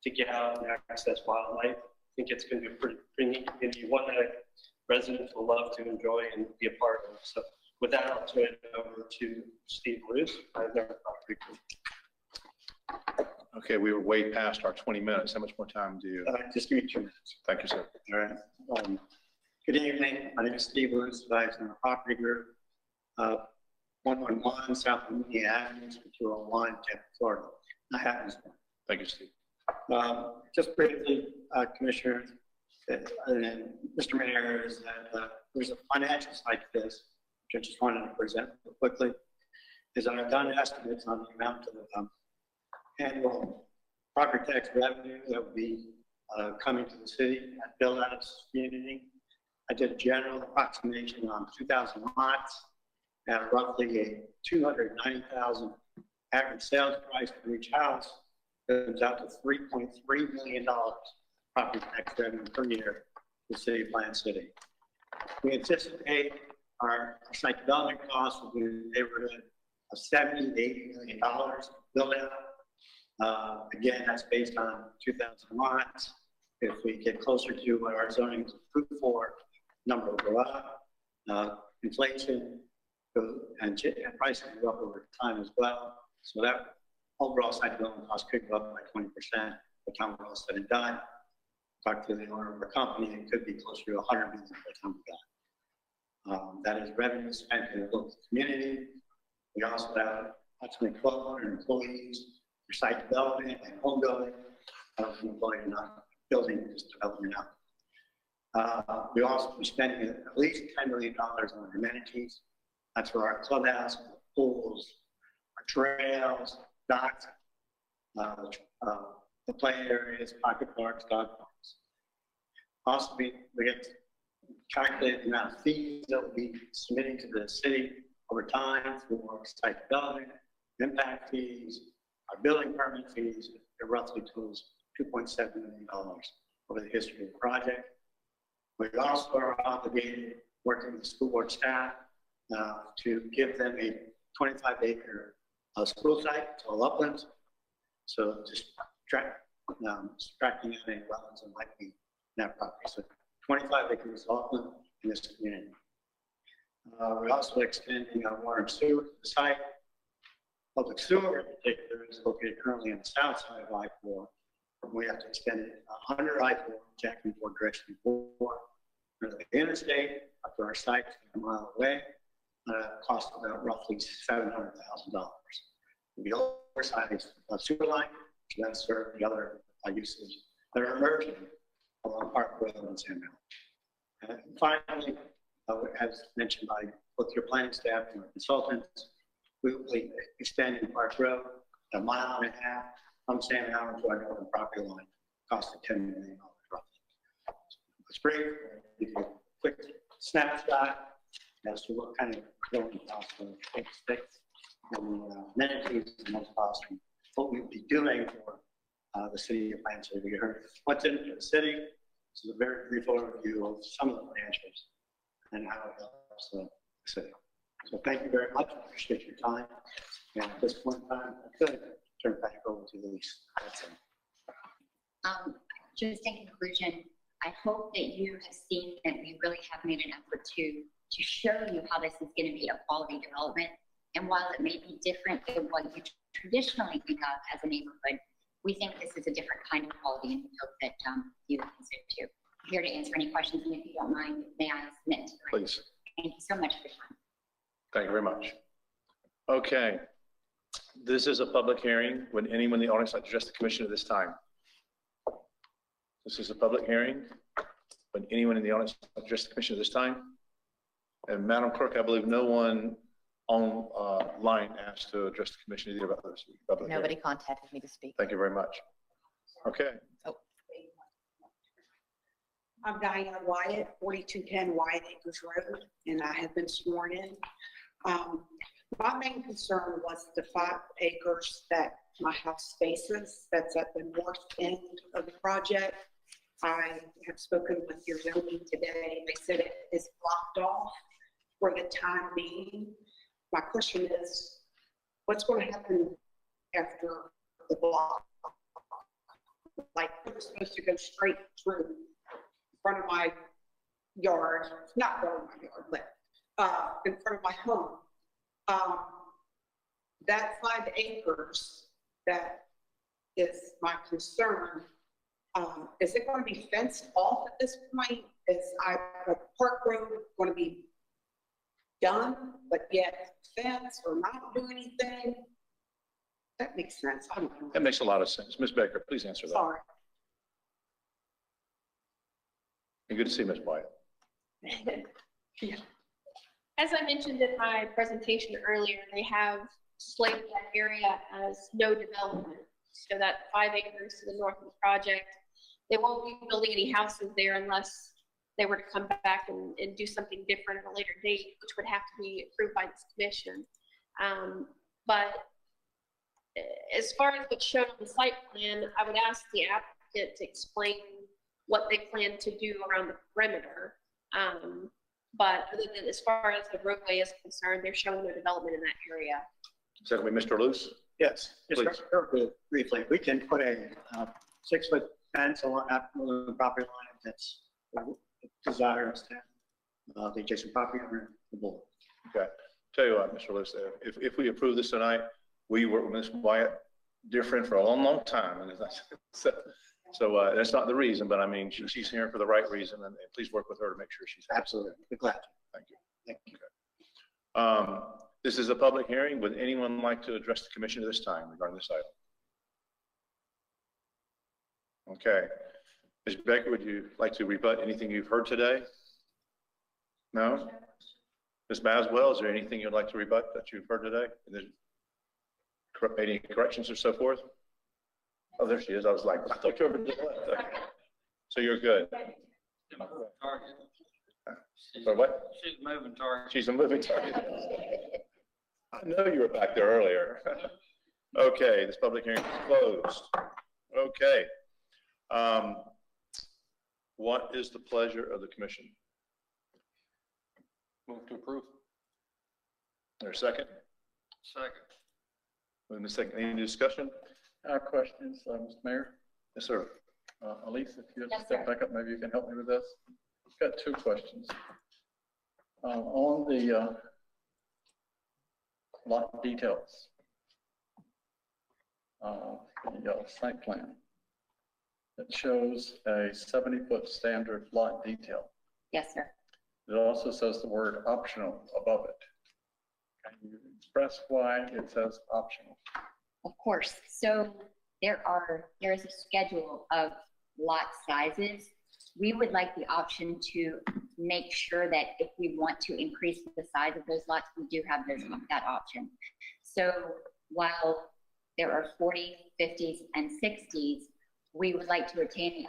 to get out and access wildlife. I think it's going to be a pretty neat community, one that residents will love to enjoy and be a part of. So with that, I'll turn it over to Steve Luce. I've never talked to you. Okay, we were way past our 20 minutes. How much more time do you? Just give me 2 minutes. Thank you, sir. All right. Good evening. My name is Steve Luce, advisor in the property group. 111 South Amelia Avenue, 201, Tampa, Florida. Thank you, Steve. Just briefly, Commissioner, and Mr. Mayor, is that there's a financial side to this, which I just wanted to present real quickly, is I've done estimates on the amount of annual property tax revenue that would be coming to the city and build out its community. I did a general approximation on 2,000 lots at roughly a 290,000 average sales price for each house. It comes out to $3.3 million property tax revenue per year for the city of Plant City. We anticipate our site development costs will be in the neighborhood of $70 to $80 million build out. Again, that's based on 2,000 lots. If we get closer to what our zoning is approved for, number will go up. Inflation and prices go up over time as well. So that overall site development cost could go up by 20% by the time we're all said and done. Talk to the owner of the company, it could be closer to $100 million by the time we're done. That is revenue spent in the local community. We also have approximately 1,200 employees for site development and home building. Employee not building, just development out. We also be spending at least $10 million on amenities. That's for our clubhouse, our pools, our trails, docks, the play areas, pocket parks, dog parks. Also, we get calculated the amount of fees that we'll be submitting to the city over time for site development, impact fees, our building permit fees. It roughly totals $2.7 million over the history of the project. We also are obligated, working with the school board staff, to give them a 25-acre school site, to all uplands. So just subtracting out any wetlands that might be in that property. So 25 acres upland in this community. We're also extending our water and sewer to the site. Public sewer in particular is located currently on the south side of I-4. We have to extend it under I-4, Jackson Ford direction 4, to the interstate up to our site a mile away. Cost about roughly $700,000. The oversized sewer line to then serve the other uses that are emerging along Park Road and San Mel. And finally, as mentioned by both your planning staff and our consultants, we will be extending Park Road a mile and a half from San Mel to our northern property line, costing $10 million roughly. It's great. Give you a quick snapshot as to what kind of building costs will take place and amenities and most possible. What we will be doing for the city of Plant City. We heard what's in it for the city. This is a very brief overview of some of the financials and how it helps the city. So thank you very much. I appreciate your time. And at this point in time, I could turn back over to Luis. That's it. Just in conclusion, I hope that you have seen that we really have made an effort to show you how this is going to be a quality development. And while it may be different than what you traditionally think of as a neighborhood, we think this is a different kind of quality and we hope that you will consider too. I'm here to answer any questions, and if you don't mind, may I submit to the Please. Thank you so much for your time. Thank you very much. Okay. This is a public hearing. Would anyone in the audience like to address the commission at this time? This is a public hearing. Would anyone in the audience like to address the commission at this time? And Madam Clerk, I believe no one online asked to address the commission either about this. Nobody contacted me to speak. Thank you very much. Okay. Oh. I'm Diane Wyatt, 4210 Wyatt Acres Road, and I have been sworn in. My main concern was the 5 acres that my house faces, that's at the north end of the project. I have spoken with your zoning today. They said it is blocked off for the time being. My question is, what's going to happen after the block? Like, it's supposed to go straight through in front of my yard, not front of my yard, but in front of my home. That 5 acres that is my concern. Is it going to be fenced off at this point? Is the Park Road going to be done, but yet fence or not do anything? That makes sense. I don't know. That makes a lot of sense. Ms. Baker, please answer that. Sorry. And good to see Ms. Wyatt. Yeah. As I mentioned in my presentation earlier, they have slated that area as no development. So that 5 acres to the north of the project, they won't be building any houses there unless they were to come back and do something different at a later date, which would have to be approved by this commission. But as far as what's shown on the site plan, I would ask the applicant to explain what they plan to do around the perimeter. But other than, as far as the roadway is concerned, they're showing no development in that area. Is that going to be Mr. Luce? Yes, just Please. briefly, we can put a 6-foot fence along the property line if that's desirous to the adjacent property owner, the board. Okay. Tell you what, Mr. Luce, if we approve this tonight, we work with Ms. Wyatt, dear friend for a long, long time. And so that's not the reason, but I mean, she's here for the right reason, and please work with her to make sure she's happy. Absolutely. Be glad to. Thank you. Thank you. Okay. This is a public hearing. Would anyone like to address the commission at this time regarding this item? Okay. Ms. Baker, would you like to rebut anything you've heard today? No? Ms. Baswell, is there anything you'd like to rebut that you've heard today? Any corrections or so forth? Oh, there she is. I was like, I thought you were just left. Okay. So you're good. So what? She's a moving target. She's a moving target. I know you were back there earlier. Okay, this public hearing is closed. Okay. What is the pleasure of the commission? Move to approve. There a second? Second. Moving to second. Any discussion? Questions, Mr. Mayor? Yes, sir. Elise, if you Yes, step sir. back up, maybe you can help me with this. I've got 2 questions. On the lot details, the site plan, it shows a 70-foot standard lot detail. Yes, sir. It also says the word optional above it. Can you express why it says optional? Of course. So there is a schedule of lot sizes. We would like the option to make sure that if we want to increase the size of those lots, we do have that option. So while there are 40s, 50s, and 60s, we would like to retain.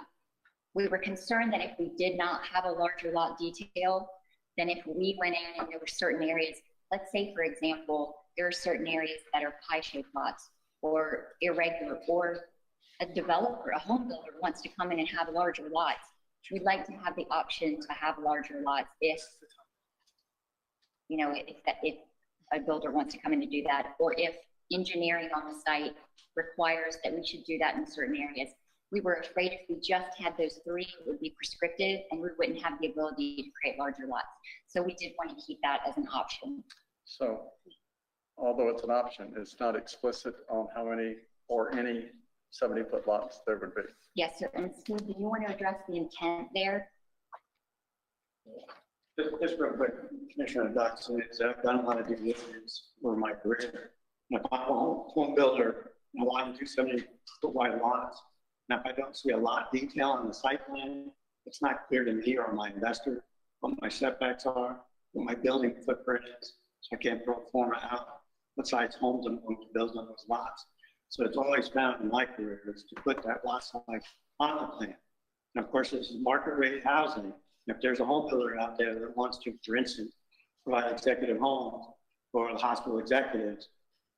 We were concerned that if we did not have a larger lot detail, then if we went in and there were certain areas, let's say, for example, there are certain areas that are pie-shaped lots or irregular, or a developer, a home builder wants to come in and have larger lots. We'd like to have the option to have larger lots if, if a builder wants to come in to do that, or if engineering on the site requires that we should do that in certain areas. We were afraid if we just had those 3, it would be prescriptive and we wouldn't have the ability to create larger lots. So we did want to keep that as an option. So although it's an option, it's not explicit on how many or any 70-foot lots there would be. Yes, sir. And Steve, do you want to address the intent there? Just real quick, Commissioner Dodson, I've done a lot of due diligence over my career. If I'm a home builder, I want to do 70-foot wide lots. Now, if I don't see a lot detail on the site plan, it's not clear to me or my investor what my setbacks are, what my building footprint is, so I can't pro forma out what size homes I'm going to build on those lots. So it's always found in my career is to put that lot size on the plan. And of course, this is market rate housing. If there's a home builder out there that wants to, for instance, provide executive homes for the hospital executives,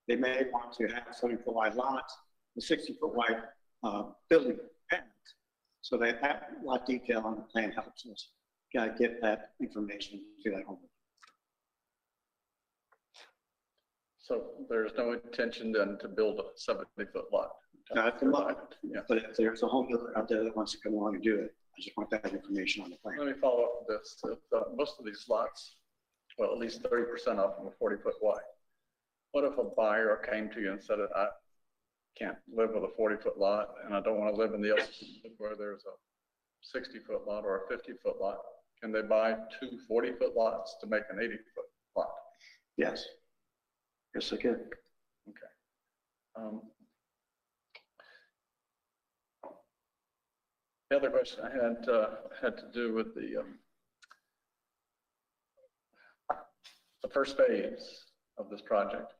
they may want to have 70-foot wide lots with 60-foot wide building patterns. So that lot detail on the plan helps us get that information to that home builder. So there's no intention then to build a 70-foot lot? Not at the moment, yeah. But if there's a home builder out there that wants to come along and do it, I just want that information on the plan. Let me follow up with this. Most of these lots, well, at least 30% of them are 40-foot wide. What if a buyer came to you and said, I can't live with a 40-foot lot and I don't want to live in the other where there's a 60-foot lot or a 50-foot lot? Can they buy 2 40-foot lots to make an 80-foot lot? Yes. Yes, I can. Okay. The other question I had to do with the first phase of this project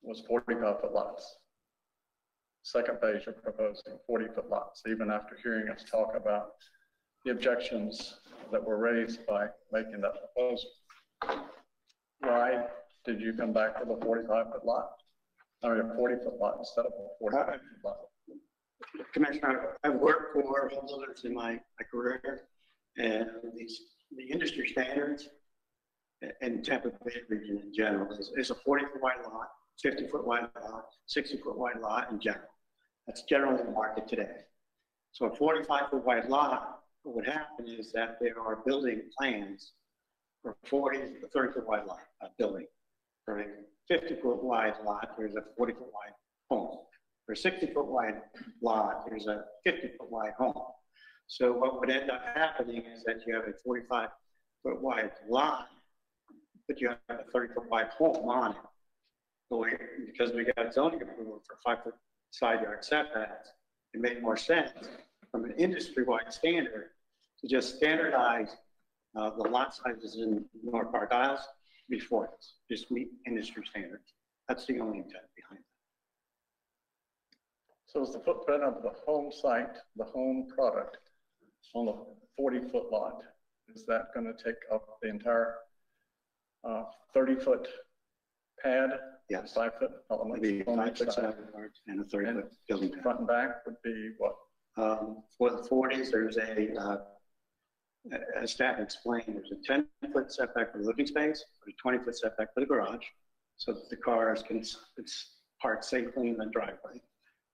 was 45-foot lots. second page, you're proposing 40-foot lots, even after hearing us talk about the objections that were raised by making that proposal. Why did you come back with a 45-foot lot? I mean, a 40-foot lot instead of a 45-foot lot? Commissioner, I've worked for home builders in my career, and the industry standards and Tampa Bay region in general is a 40-foot wide lot, 50-foot wide lot, 60-foot wide lot in general. That's generally the market today. So a 45-foot wide lot, what would happen is that there are building plans for 40 to 30-foot wide lot building. For a 50-foot wide lot, there's a 40-foot wide home. For a 60-foot wide lot, there's a 50-foot wide home. So what would end up happening is that you have a 45-foot wide lot, but you have a 30-foot wide home on it. So because we got zoning approval for 5-foot side yard setbacks, it made more sense from an industry-wide standard to just standardize the lot sizes in North Park Isles before this, just meet industry standards. That's the only intent behind it. So is the footprint of the home site, the home product on the 40-foot lot, is that going to take up the entire 30-foot pad? Yes. 5-foot element? Maybe 5-foot side yard and a 30-foot building pad. Front and back would be what? For the 40s, there's as staff explained, there's a 10-foot setback for the living space, or a 20-foot setback for the garage, so that the cars can park safely in the driveway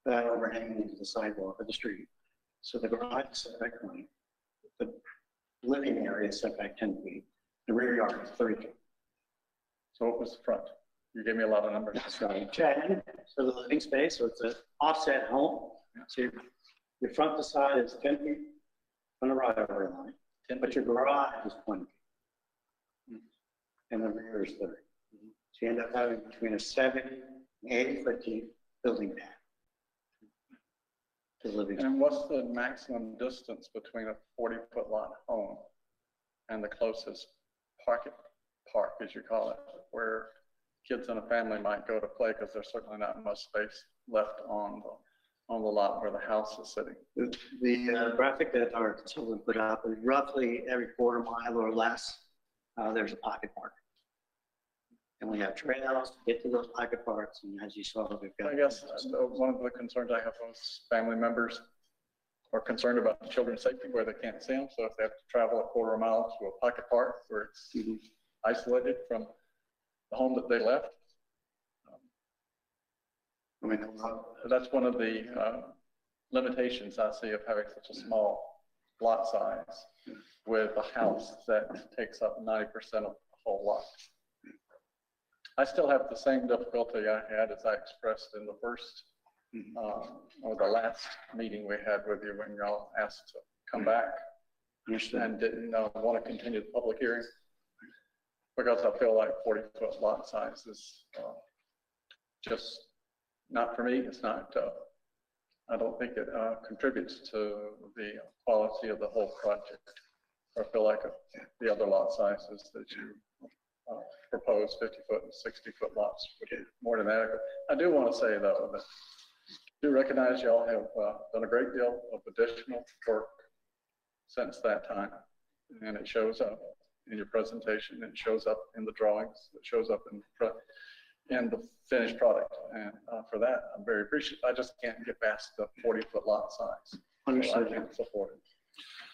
without overhanging into the sidewalk or the street. So the garage is setback 20, the living area is setback 10 feet, the rear yard is 30 feet. So what was the front? You gave me a lot of numbers. Sorry, 10 for the living space, so it's an offset home. So your front to side is 10 feet from the right of way line, but your garage is 20 feet. And the rear is 30. So you end up having between a 70 and 80-foot deep building pad. And what's the maximum distance between a 40-foot lot home and the closest park, as you call it, where kids and a family might go to play, because there's certainly not much space left on the lot where the house is sitting? The graphic that our consultant put up is roughly every quarter mile or less, there's a pocket park. And we have trails to get to those pocket parks, and as you saw, we've got. I guess one of the concerns I have is family members are concerned about children's safety where they can't see them. So if they have to travel a quarter mile to a pocket park where it's isolated from the home that they left, I mean, that's one of the limitations I see of having such a small lot size with a house that takes up 90% of the whole lot. I still have the same difficulty I had as I expressed in the first or the last meeting we had with you when y'all asked to come back and didn't want to continue the public hearing, because I feel like 40-foot lot size is just not for me. It's not, I don't think it contributes to the quality of the whole project. I feel like the other lot sizes that you proposed, 50-foot and 60-foot lots, would be more than adequate. I do want to say, though, that I do recognize y'all have done a great deal of additional work since that time, and it shows up in your presentation, it shows up in the drawings, it shows up in the finished product, and for that, I'm very appreciative. I just can't get past the 40-foot lot size. Understood. So I can't support it.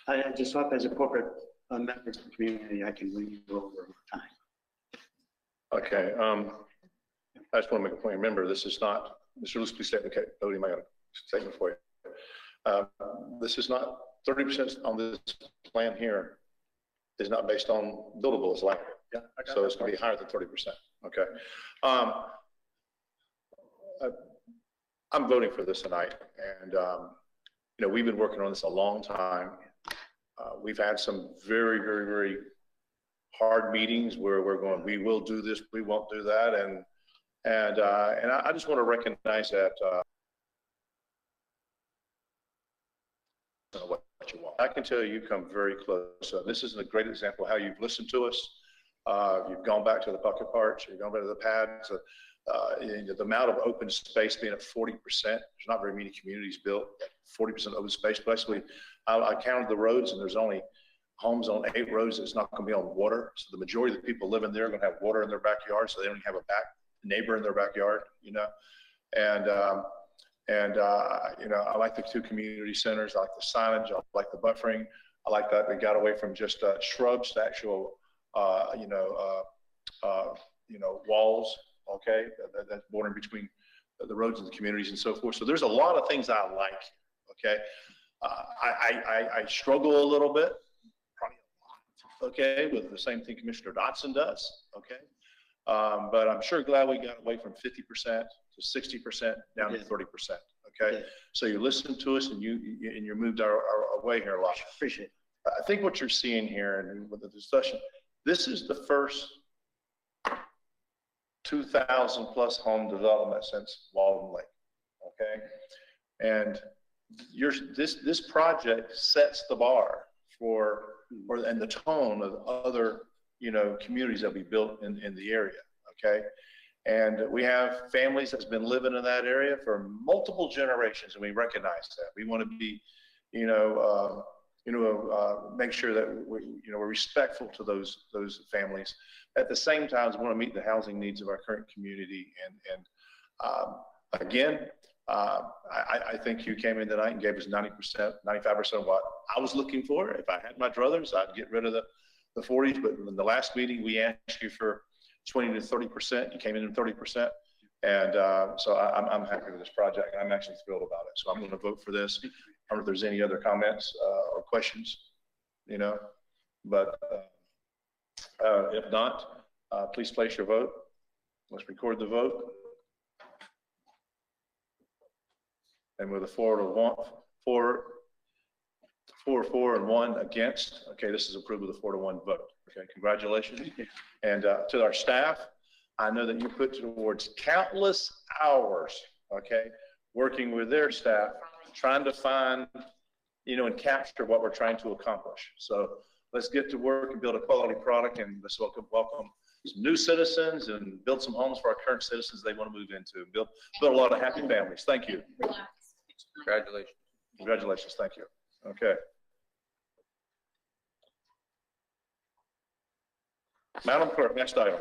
I just hope as a corporate member of the community, I can win you over time. Okay, I just want to make a point. Remember, this is not, Mr. Lewis, please stay. Okay, Odie, I got a statement for you. This is not 30% on this plan here is not based on buildables like it. Yeah, so it's going to be higher than 30%. Okay. I'm voting for this tonight, and you know, we've been working on this a long time. We've had some very, very, very hard meetings where we're going, we will do this, we won't do that, and I just want to recognize that what you want. I can tell you come very close. This is a great example of how you've listened to us. You've gone back to the bucket parts, you've gone back to the pads. the amount of open space being at 40%, there's not very many communities built at 40% open space. Basically, I counted the roads, and there's only homes on 8 roads that's not going to be on water. So the majority of the people living there are going to have water in their backyard, so they don't have a neighbor in their backyard, you know. And you know, I like the 2 community centers. I like the signage. I like the buffering. I like that we got away from just shrubs to actual, you know, walls. Okay, that's bordering between the roads and the communities and so forth. So there's a lot of things I like. Okay, I struggle a little bit, probably a lot. Okay, with the same thing Commissioner Dotson does. Okay, but I'm sure glad we got away from 50% to 60% down to 30%. Okay, so you listened to us and you moved our way here a lot. Appreciate it. I think what you're seeing here and with the discussion, this is the first 2,000 plus home development since Walden Lake. Okay, and this project sets the bar and the tone of other, you know, communities that we built in the area. Okay, and we have families that's been living in that area for multiple generations, and we recognize that. We want to be, you know, make sure that we're respectful to those families. At the same time, we want to meet the housing needs of our current community. And again, I think you came in tonight and gave us 90%, 95% of what I was looking for. If I had my druthers, I'd get rid of the 40s. But in the last meeting, we asked you for 20 to 30%. You came in at 30%. And so I'm happy with this project. I'm actually thrilled about it. So I'm going to vote for this. I don't know if there's any other comments or questions, you know, but if not, please place your vote. Let's record the vote. And with a 4 and 1 against, okay, this is approved with a 4-1 vote. Okay, congratulations. And to our staff, I know that you put towards countless hours, okay, working with their staff, trying to find, you know, and capture what we're trying to accomplish. So let's get to work and build a quality product, and let's welcome some new citizens and build some homes for our current citizens they want to move into. Build a lot of happy families. Thank you. Congratulations. Congratulations. Thank you. Okay. Madam Clerk, next item.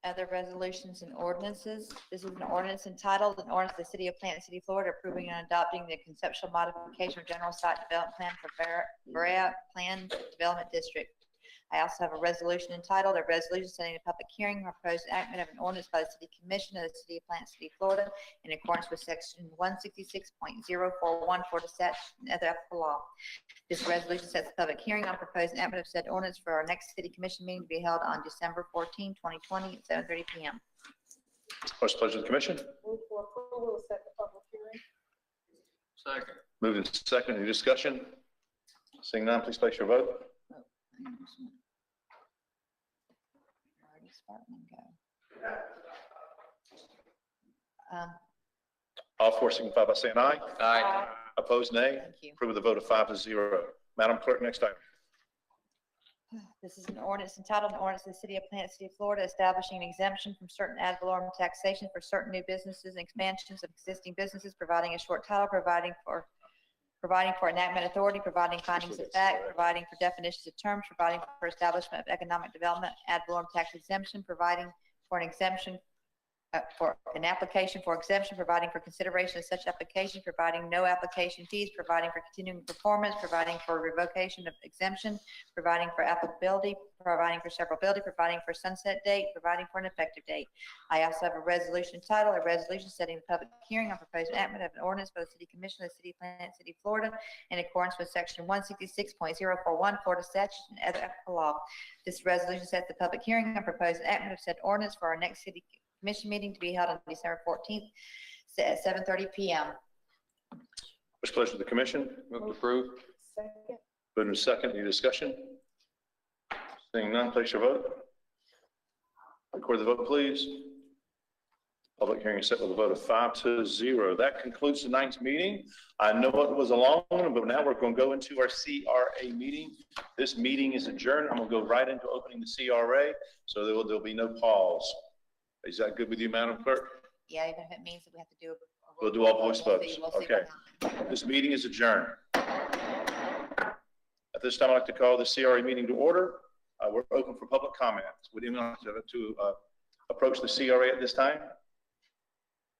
Other resolutions and ordinances. This is an ordinance entitled, an ordinance of the City of Plant City, Florida, approving and adopting the conceptual modification of general site development plan for Brea Plan Development District. I also have a resolution entitled, a resolution setting a public hearing, proposed enactment of an ordinance by the City Commission of the City of Plant City, Florida, in accordance with section 166.041 Florida statute and other applicable law. This resolution sets the public hearing on proposed enactment of said ordinance for our next City Commission meeting to be held on December 14, 2020 at 7:30 p.m. What's the pleasure of the commission? Move for approval, set the public hearing. Second. Moving to second. Any discussion? Seeing none, please place your vote. Already starting and go. All four signify by saying aye. Aye. Opposed, nay. Thank you. Approve with a vote of 5-0. Madam Clerk, next item. This is an ordinance entitled, an ordinance of the City of Plant City, Florida, establishing an exemption from certain ad valorem taxation for certain new businesses and expansions of existing businesses, providing a short title, providing for enactment authority, providing findings of fact, providing for definitions of terms, providing for establishment of economic development, ad valorem tax exemption, providing for an exemption, for an application for exemption, providing for consideration of such application, providing no application fees, providing for continuing performance, providing for revocation of exemption, providing for applicability, providing for severability, providing for sunset date, providing for an effective date. I also have a resolution titled, a resolution setting the public hearing on proposed enactment of an ordinance by the City Commission of the City of Plant City, Florida, in accordance with section 166.041 Florida statute and other applicable law. This resolution sets the public hearing on proposed enactment of said ordinance for our next City Commission meeting to be held on December 14th at 7:30 p.m. What's the pleasure of the commission? Move to approve. Second. Moving to second. Any discussion? Seeing none, place your vote. Record the vote, please. Public hearing is set with a vote of 5-0. That concludes tonight's meeting. I know it was a long one, but now we're going to go into our CRA meeting. This meeting is adjourned. I'm going to go right into opening the CRA, so there'll be no pause. Is that good with you, Madam Clerk? Yeah, even if it means that we have to do. We'll do all voice We'll votes. see what Okay. happens. This meeting is adjourned. At this time, I'd like to call the CRA meeting to order. We're open for public comments. Would anyone like to approach the CRA at this time?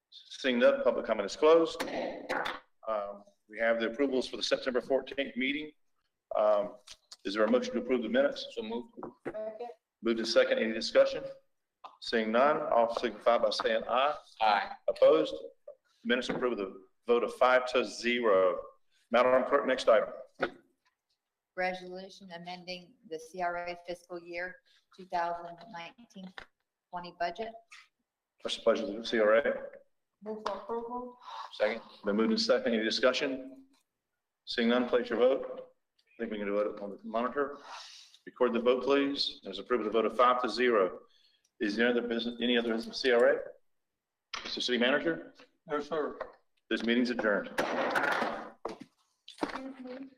Seeing none, public comment is closed. We have the approvals for the September 14th meeting. Is there a motion to approve the minutes? So moved. Moved to second. Any discussion? Seeing none, all signify by saying aye. Aye. Opposed? Minutes approved with a vote of 5-0. Madam Clerk, next item. Resolution amending the CRA fiscal year 2019-20 budget. What's the pleasure of the CRA? Move for approval. Second. Been moved to second. Any discussion? Seeing none, place your vote. I think we can do it on the monitor. Record the vote, please. It's approved with a vote of 5-0. Is there any other business CRA? Mr. City Manager? No, sir. This meeting's adjourned. Excuse me.